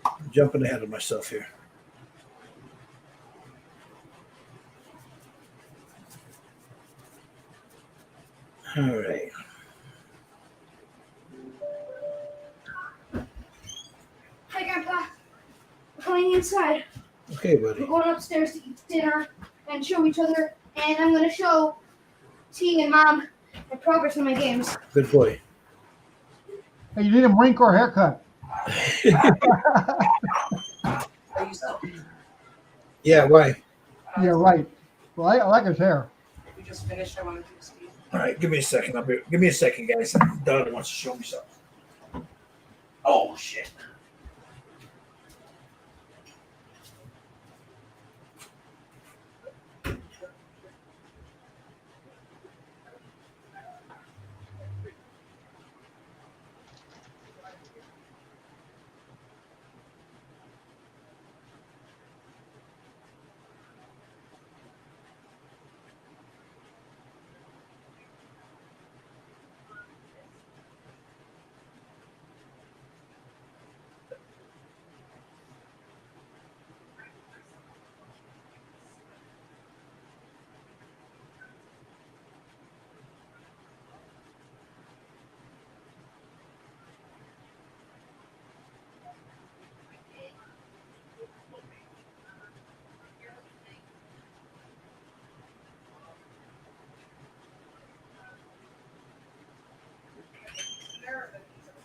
I'm jumping ahead of myself here. All right. Hi, Grandpa. We're going inside. Okay, buddy. We're going upstairs to eat dinner and show each other. And I'm going to show T and Mom my progress in my games. Good boy. Hey, you need a Marine Corps haircut. Yeah, why? Yeah, right. Well, I like his hair. We just finished. I want to do speed. All right, give me a second. Give me a second, guys. Daughter wants to show me something. Oh, shit.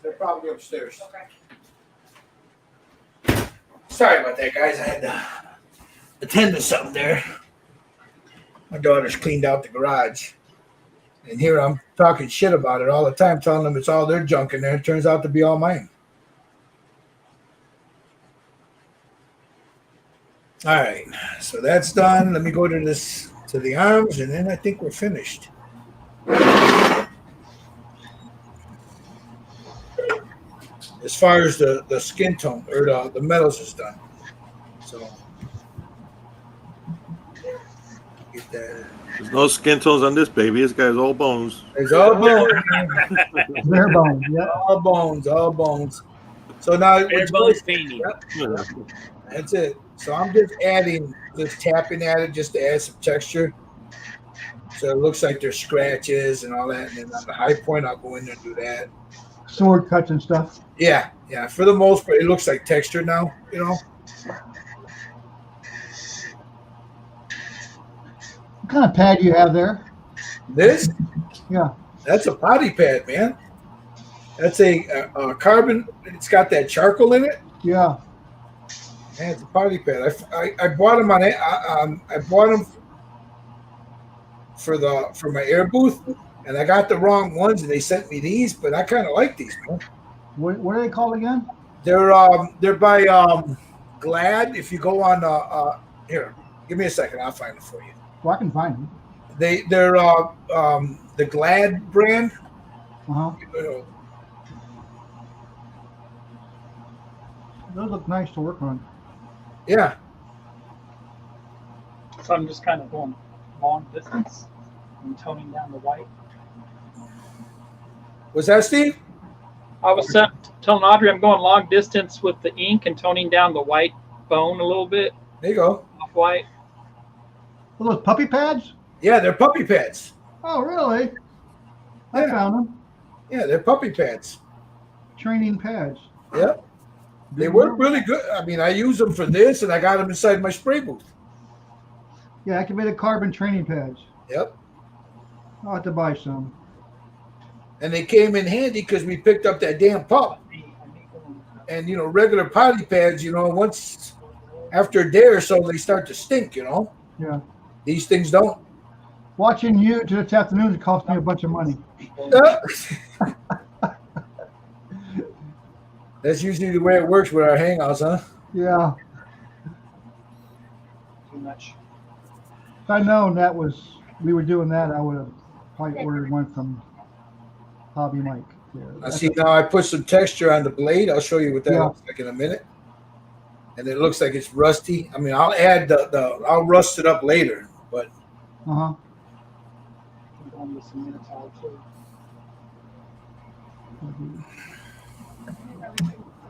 They're probably upstairs. Okay. Sorry about that, guys. I had to attend to something there. My daughter's cleaned out the garage. And here I'm talking shit about it all the time, telling them it's all their junk in there. It turns out to be all mine. All right. So that's done. Let me go to the arms, and then I think we're finished. As far as the skin tone or the metals is done. So get that. There's no skin tones on this baby. This guy's all bones. It's all bones. Bare bones, yeah. All bones. So now Bare bones painting. Yep. That's it. So I'm just tapping at it just to add some texture. So it looks like there's scratches and all that. And then on the high point, I'll go in there and do that. Sword cuts and stuff. Yeah. For the most part, it looks like texture now, What kind of pad do you have there? This? Yeah. That's a potty pad, man. That's a carbon. It's got that charcoal in it. Yeah. Man, it's a potty pad. I bought them I bought them for my air booth, and I got the wrong ones, and they sent me these. But I kind of like these, man. What are they called again? They're by Glad. If you go on here, give me a second. I'll find it for you. Well, I can find them. They're the Glad brand. Uh-huh. Those look nice to work on. Yeah. So I'm just kind of going long distance and toning down the white. Was that Steve? I was telling Audrey I'm going long distance with the ink and toning down the white bone a little bit. There you go. Off white. Are those puppy pads? Yeah, they're puppy pads. Oh, really? I Yeah. found them. Yeah, they're puppy pads. Training pads. Yep. They work really good. I mean, I use them for this, and I got them inside my spray booth. Yeah, activated carbon training pads. Yep. I'll have to buy some. And they came in handy because we picked up that damn pup. And, you know, regular potty pads, you know, once after a day or so, they start to stink, you know. Yeah. These things don't. Watching you this afternoon cost me a bunch of money. That's usually the way it works with our hangouts, huh? Yeah. Too much. If I'd known we were doing that, I would have probably ordered one from Hobby Mike. I see now I put some texture on the blade. I'll show you what that looks like in a minute. And it looks like it's rusty. I mean, I'll add I'll rust it up later, but. Uh-huh. I'm going with some Minotaur too.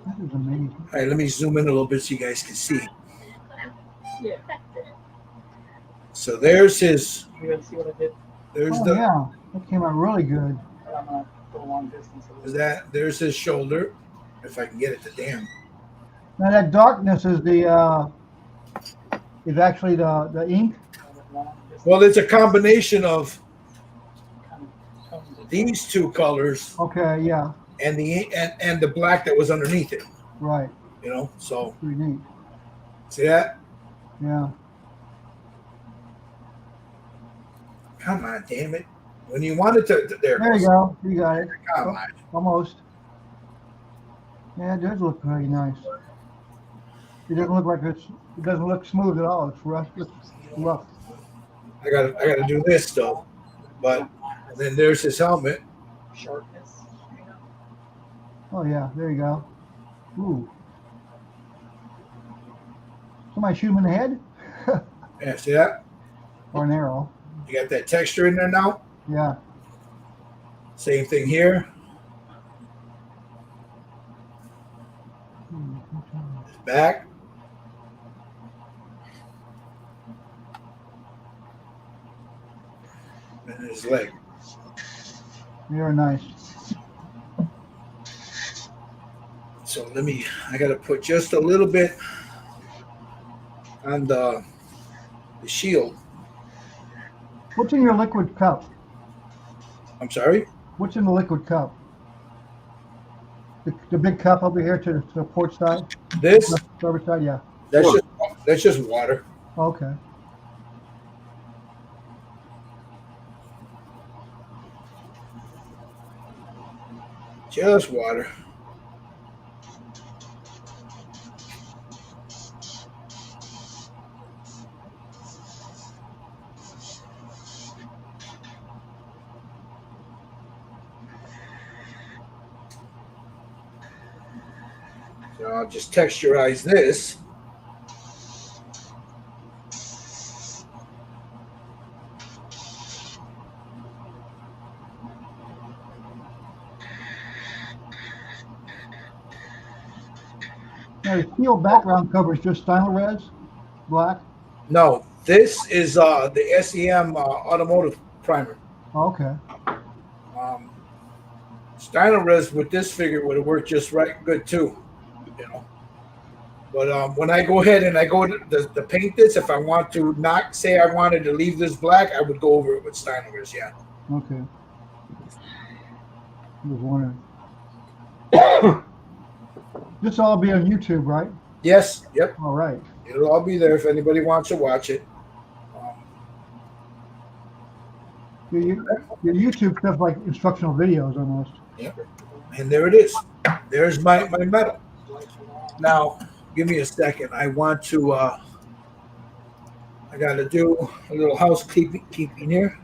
That is amazing. All right, let me zoom in a little bit so you guys can see. Yeah. So there's his. You gonna see what I did? There's Yeah, that came out really good. I'm gonna go long distance. There's his shoulder. If I can get it to damn. Now that darkness is is actually the ink. Well, it's a combination of these two colors. Okay, yeah. And the black that was underneath it. Right. You know, so pretty neat. See that? Yeah. Come on, damn it. When you want it to there you go. You got it. Come on. Almost. Yeah, it does look very nice. It doesn't look like it doesn't look smooth at all. It's rough. It's rough. I gotta do this though. But then there's his helmet. Sharpness. Oh yeah, there you go. Ooh. Somebody shoot him in the head? Yeah, see that? Or an arrow. You got that texture in there now? Yeah. Same thing here. His back. And his leg. Very nice. So I gotta put just a little bit on the shield. What's in your liquid cup? I'm sorry? What's in the liquid cup? The big cup over here to the port side? This? Starboard side, yeah. That's just water. Okay. Just water. So I'll just texturize this. Now the steel background cover is just Stynylrez black? No, this is the SEM automotive primer. Okay. Stynylrez with this figure would have worked just right good too, you know. But when I go ahead and I go to paint this, if I want to not say I wanted to leave this black, I would go over it with Stynylrez, yeah. Okay. I was wondering. This will all be on YouTube, right? Yes, yep. All right. It'll all be there if anybody wants to watch it. Your YouTube stuff like instructional videos almost. Yep. And there it is. There's my metal. Now, give me a second. I want to, I got to do a little housekeeping here.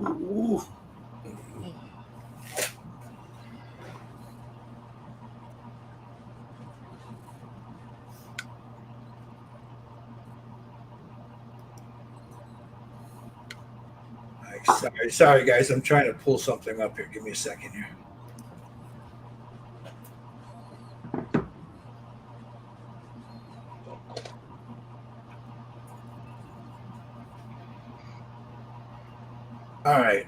Ooh. Sorry, guys. I'm trying to pull something up here. Give me a second here. All right.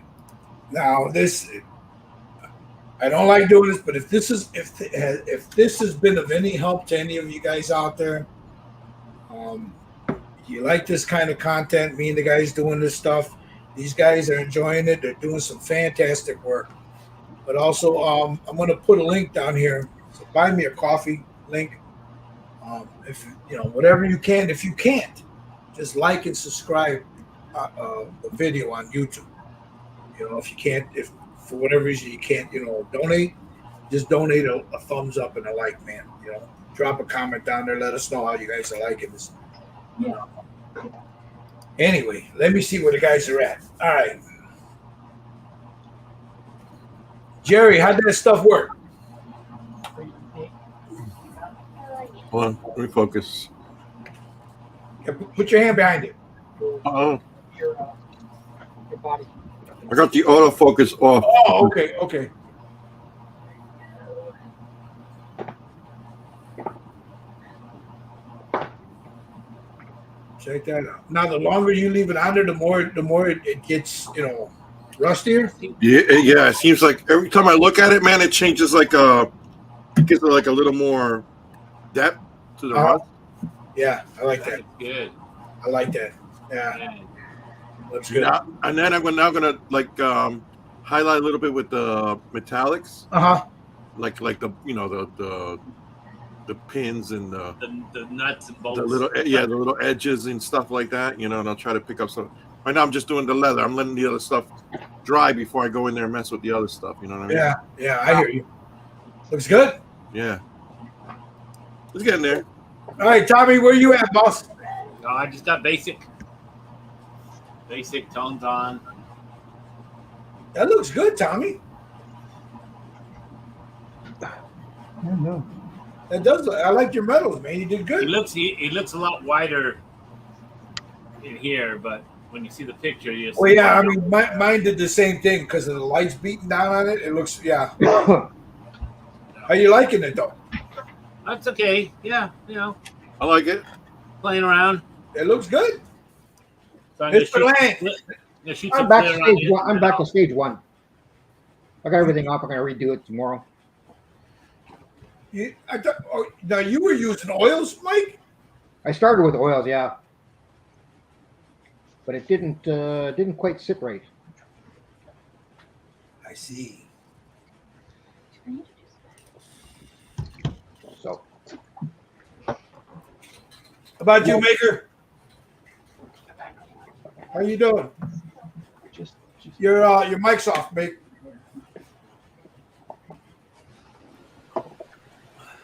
Now this, I don't like doing this, but if this has been of any help to any of you guys out there, you like this kind of content, me and the guys doing this stuff. These guys are enjoying it. They're doing some fantastic work. But also, I'm going to put a link down here. So buy me a coffee link. If you know whatever you can. If you can't, just like and subscribe the video on YouTube. You know, if you can't, if for whatever reason you can't, donate, just donate a thumbs up and a like, man. You know, drop a comment down there. Let us know how you guys are liking this. Yeah. Anyway, let me see where the guys are at. All right. Jerry, how'd that stuff work? Hold on, let me focus. Yeah, put your hand behind it. Oh, Your body. I got the autofocus off. Oh, okay. Check that out. Now, the longer you leave it on there, the more it gets, rustier. Yeah. It seems like every time I look at it, man, it changes it gives it like a little more depth to the rust. Yeah, I like that. Good. I like that. Yeah, Yeah. looks good. And then I'm now gonna highlight a little bit with the metallics, like the pins and The nuts and bolts. the little edges and stuff like that. And I'll try to pick up some. Right now, I'm just doing the leather. I'm letting the other stuff dry before I go in there and mess with the other stuff. You know what I mean? Yeah, I hear you. Looks good. Yeah. It's getting there. All right, Tommy, where you at, boss? No, I just got basic tones on. That looks good, Tommy. No. That does. I like your medals, man. You did good. He looks a lot wider in here, but when you see the picture, you see. Well, yeah, I mean, mine did the same thing because of the lights beating down on it. It looks, yeah. How you liking it though? That's okay. Yeah, I like it. playing around. It looks good. So I'm Mr. Lang. I'm back to stage one. I'm back to stage one. I got everything off. I'm gonna redo it tomorrow. Now you were using oils, Mike? I started with oils, yeah, but it didn't quite sit right. I see. So, How about you, Maker? How you doing? Just Your mic's off, mate.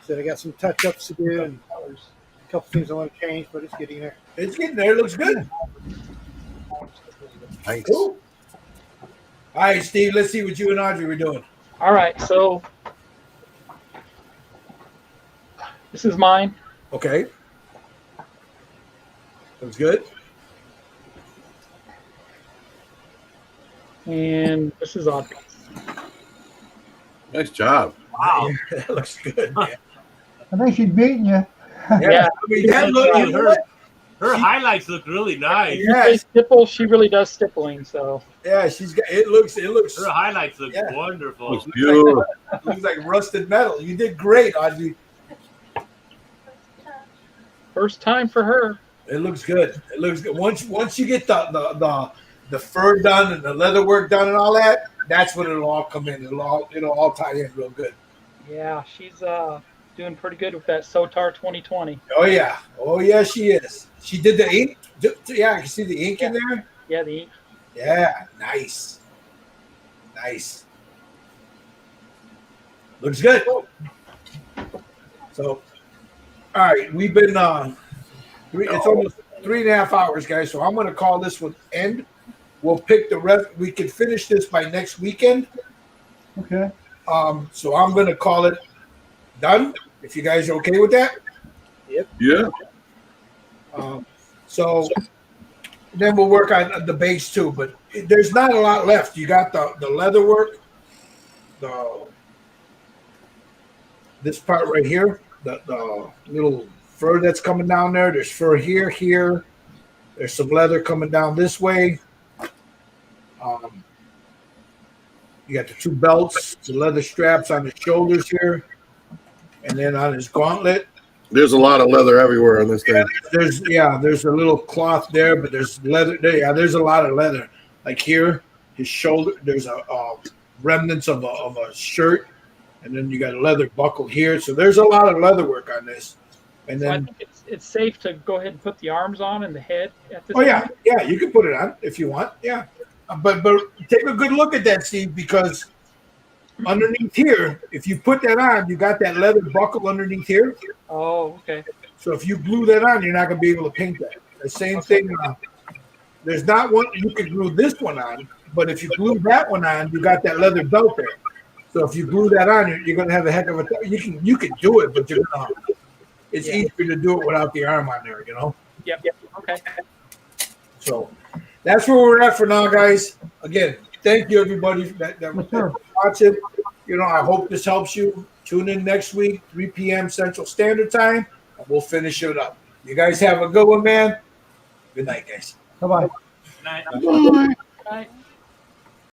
So I got some touch-ups to do and a couple things I want to change, but it's getting there. It's getting there. It looks good. Thanks. Cool. All right, Steve. Let's see what you and Audrey were doing. all right. So this is mine. Okay. Looks good. And this is Audrey. Nice job. Wow. That looks good. Man. I think she's beating you. Yeah. I mean, that look. You know what? Her highlights look really nice. Yeah. She stipple. She really does stippling. So Yeah, she's got. It looks. Her highlights look Yeah. wonderful. Looks beautiful. Looks like rusted metal. You did great, Audrey. first time for her. It looks good. It looks good. Once you get the fur done and the leather work done and all that, that's when it'll all come in. It'll all tie in real good. Yeah, she's doing pretty good with that Sotar 2020. Oh yeah, she is. She did the ink. Yeah, you see the ink in there. Yeah, the ink. Yeah, nice. Looks good. So, all right, we've been it's almost 3.5 hours, guys. So I'm going to call this one end. we'll pick the rest. We can finish this by next weekend. Okay. So I'm going to call it done. If you guys are okay with that. Yeah. So then we'll work on the base too. But there's not a lot left. You got the leather work, this part right here, the little fur that's coming down there. There's fur here. There's some leather coming down this way. You got the two belts, the leather straps on his shoulders here, and then on his gauntlet. There's a lot of leather everywhere on this thing. There's a little cloth there, but there's leather there. Yeah, there's a lot of leather. Like here, his shoulder, there's a remnants of a shirt, and then you got a leather buckle here. So there's a lot of leather work on this. And So I then, think it's safe to go ahead and put the arms on and the head at this yeah, point. yeah, you can put it on if you want. Yeah, but take a good look at that, Steve, because underneath here, if you put that on, you got that leather buckle underneath here. Oh, okay. So if you glue that on, you're not going to be able to paint that. The same thing. There's not one you can glue this one on, but if you glue that one on, you got that leather belt there. So if you glue that on, you're going to have a heck of a. You can do it, but you're gonna. It's easier to do it without the arm on there, you know. Yep. Okay. So that's where we're at for now, guys. Again, thank you everybody that watching. You know, I hope this helps you. Tune in next week, 3 p.m. Central Standard Time, and we'll finish it up. You guys have a good one, man. Good night, guys. Bye-bye. Good night. Good. Right.